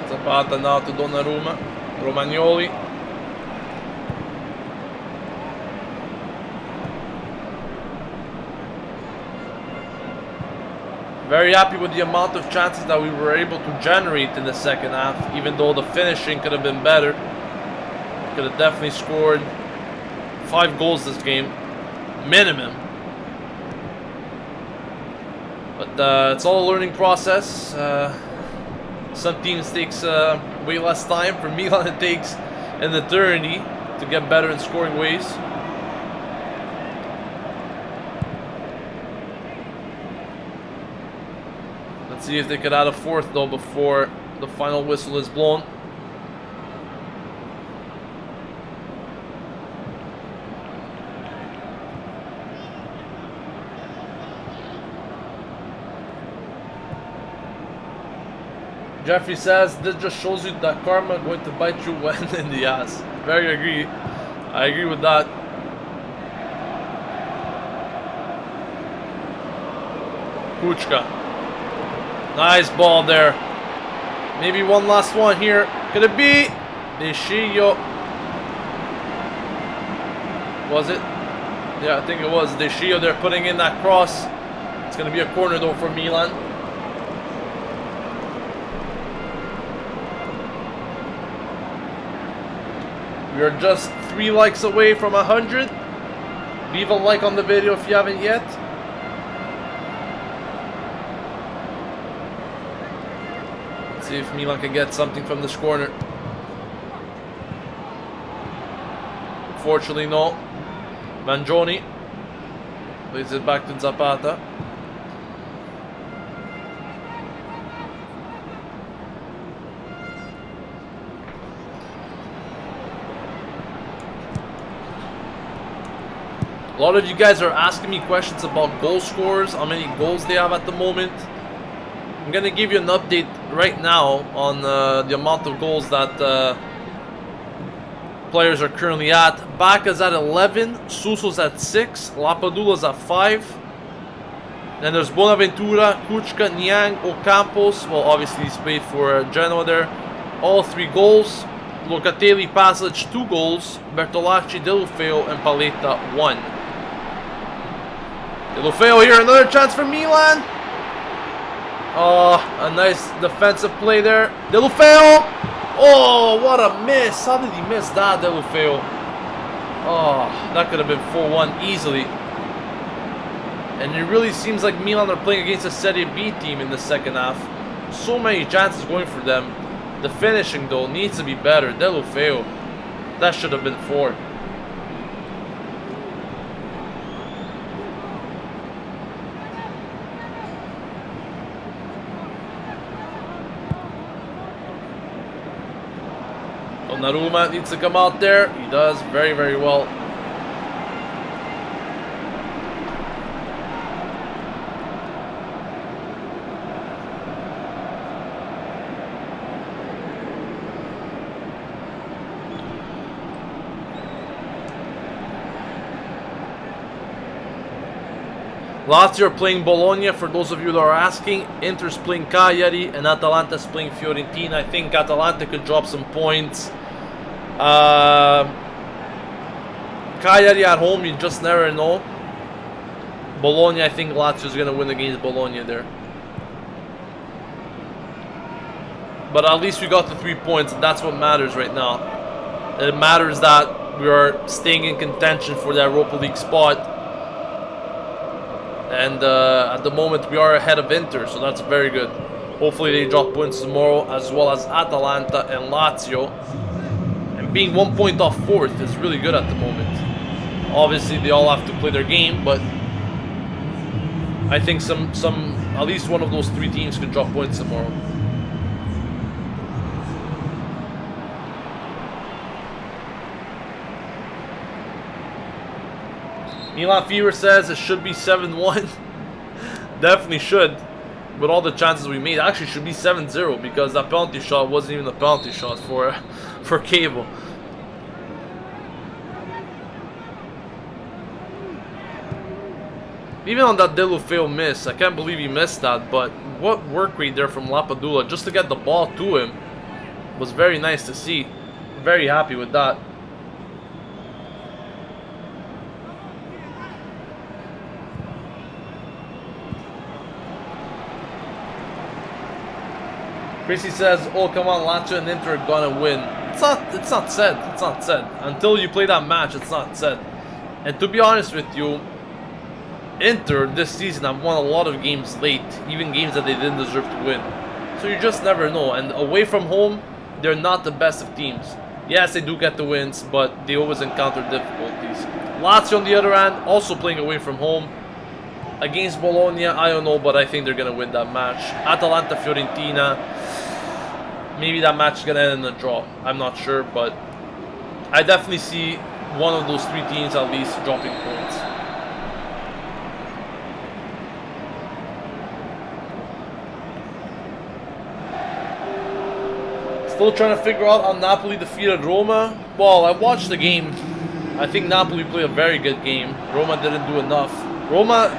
Zapata now to Donnarumma. Romagnoli. Very happy with the amount of chances that we were able to generate in the second half, even though the finishing could have been better. Could have definitely scored 5 goals this game, minimum. But it's all a learning process. Some teams takes way less time. For Milan, it takes an eternity to get better in scoring ways. Let's see if they could add a fourth though before the final whistle is blown. Jeffrey says, this just shows you that karma going to bite you when in the ass. Very agree. I agree with that. Kuchka. Nice ball there. Maybe one last one here. Could it be? Deschillo. Was it? Yeah, I think it was. Deschillo, they're putting in that cross. It's going to be a corner though for Milan. We are just 3 likes away from 100. Leave a like on the video if you haven't yet. Let's see if Milan can get something from this corner. Fortunately, no. Mangioni plays it back to Zapata. A lot of you guys are asking me questions about goal scorers, how many goals they have at the moment. I'm going to give you an update right now on the amount of goals that players are currently at. Bacca's at 11, Suso's at 6, Lapadula's at 5. Then there's Bonaventura, Kuchka, Niang, Ocampos. Well, obviously he's played for Genoa there. All 3 goals. Locatelli, Pasalic 2 goals. Bertolacci, Deulofeu, and Paletta 1. Deulofeu here, another chance for Milan. Oh, a nice defensive play there. Deulofeu! Oh, what a miss. How did he miss that, Deulofeu? Oh, that could have been 4-1 easily. And it really seems like Milan are playing against a Serie B team in the second half. So many chances going for them. The finishing, though, needs to be better. Deulofeu. That should have been 4. Donnarumma needs to come out there. He does very, very well. Lazio are playing Bologna, for those of you that are asking. Inter's playing Cagliari, and Atalanta's playing Fiorentina. I think Atalanta could drop some points. Cagliari at home, you just never know. Bologna, I think Lazio's going to win against Bologna there. But at least we got the 3 points, and that's what matters right now. It matters that we are staying in contention for that Europa League spot. And at the moment we are ahead of Inter, so that's very good. Hopefully they drop points tomorrow, as well as Atalanta and Lazio. And being 1 point off 4th is really good at the moment. Obviously they all have to play their game, but I think at least one of those 3 teams can drop points tomorrow. Milan Fever says it should be 7-1. Definitely should. With all the chances we made, actually should be 7-0 because that penalty shot wasn't even a penalty shot for Chievo. Even on that Deulofeu miss, I can't believe he missed that, but what work rate there from Lapadula just to get the ball to him was very nice to see. Very happy with that. Chrissy says, "Oh come on, Lazio and Inter are gonna win." It's not said. It's not said. Until you play that match, it's not said. And to be honest with you, Inter this season have won a lot of games late, even games that they didn't deserve to win. So you just never know. And away from home, they're not the best of teams. Yes, they do get the wins, but they always encounter difficulties. Lazio on the other hand, also playing away from home. Against Bologna, I don't know, but I think they're going to win that match. Atalanta, Fiorentina, maybe that match is going to end in a draw. I'm not sure, but I definitely see one of those three teams at least dropping points. Still trying to figure out how Napoli defeated Roma. Well, I watched the game. I think Napoli played a very good game. Roma didn't do enough. Roma,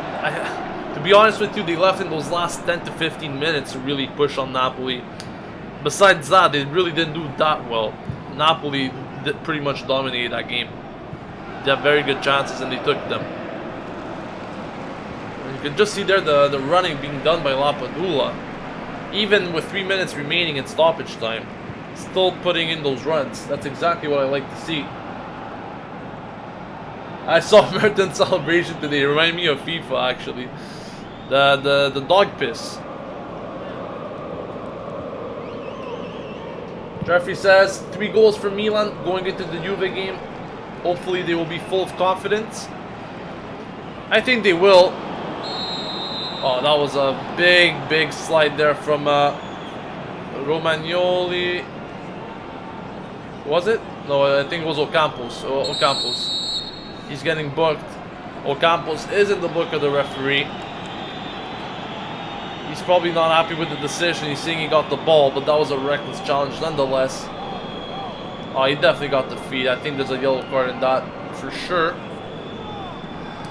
to be honest with you, they left in those last 10 to 15 minutes to really push on Napoli. Besides that, they really didn't do that well. Napoli pretty much dominated that game. They had very good chances and they took them. And you can just see there the running being done by Lapadula. Even with 3 minutes remaining in stoppage time. Still putting in those runs. That's exactly what I like to see. I saw Merton's celebration today. It reminded me of FIFA actually. The dog piss. Jeffrey says 3 goals for Milan going into the Juve game. Hopefully they will be full of confidence. I think they will. Oh, that was a big slide there from Romagnoli. Was it? No, I think it was Ocampos. Ocampos. He's getting booked. Ocampos is in the book of the referee. He's probably not happy with the decision. He's saying he got the ball, but that was a reckless challenge nonetheless. Oh, he definitely got the feed. I think there's a yellow card in that for sure.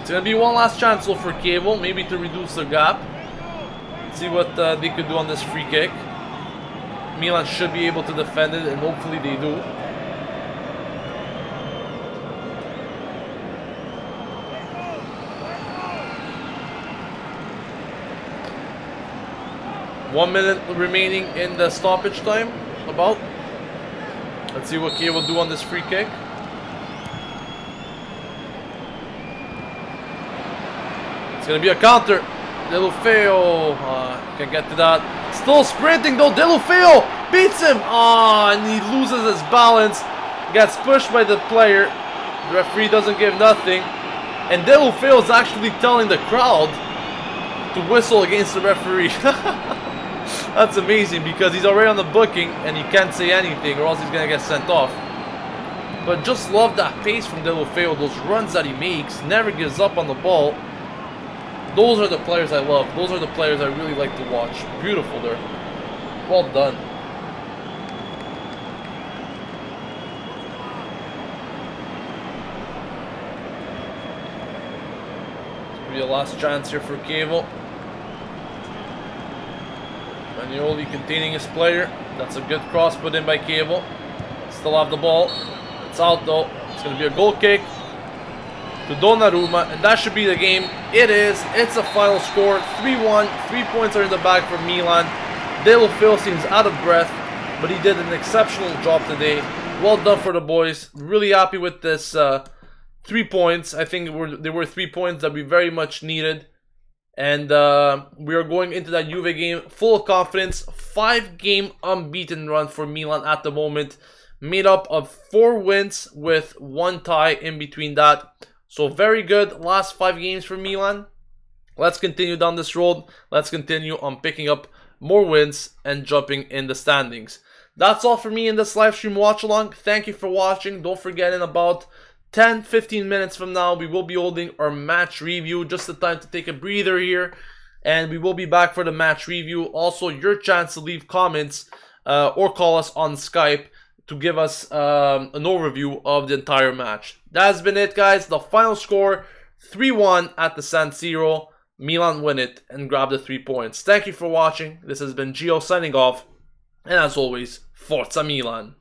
It's going to be one last chance though for Chievo, maybe to reduce the gap. See what they could do on this free kick. Milan should be able to defend it, and hopefully they do. One minute remaining in the stoppage time, about. Let's see what Chievo will do on this free kick. It's going to be a counter. Deulofeu can get to that. Still sprinting though. Deulofeu beats him. And he loses his balance. Gets pushed by the player. The referee doesn't give nothing. And Deulofeu is actually telling the crowd to whistle against the referee. That's amazing because he's already on the booking and he can't say anything or else he's going to get sent off. But just love that pace from Deulofeu. Those runs that he makes. Never gives up on the ball. Those are the players I love. Those are the players I really like to watch. Beautiful there. Well done. This will be a last chance here for Chievo. Manioli containing his player. That's a good cross put in by Chievo. Still have the ball. It's out though. It's going to be a goal kick to Donnarumma, and that should be the game. It is. It's a final score, 3-1. 3 points are in the bag for Milan. Deulofeu seems out of breath, but he did an exceptional job today. Well done for the boys. Really happy with this 3 points. I think there were 3 points that we very much needed. And we are going into that Juve game full of confidence. 5-game unbeaten run for Milan at the moment, made up of 4 wins with 1 tie in between that. So very good last 5 games for Milan. Let's continue down this road. Let's continue on picking up more wins and jumping in the standings. That's all for me in this live stream watch along. Thank you for watching. Don't forget, in about 10-15 minutes from now, we will be holding our match review. Just the time to take a breather here and we will be back for the match review. Also, your chance to leave comments or call us on Skype to give us an overview of the entire match. That's been it, guys. The final score, 3-1 at the San Siro. Milan win it and grab the 3 points. Thank you for watching. This has been Gio signing off. And as always, Forza Milan.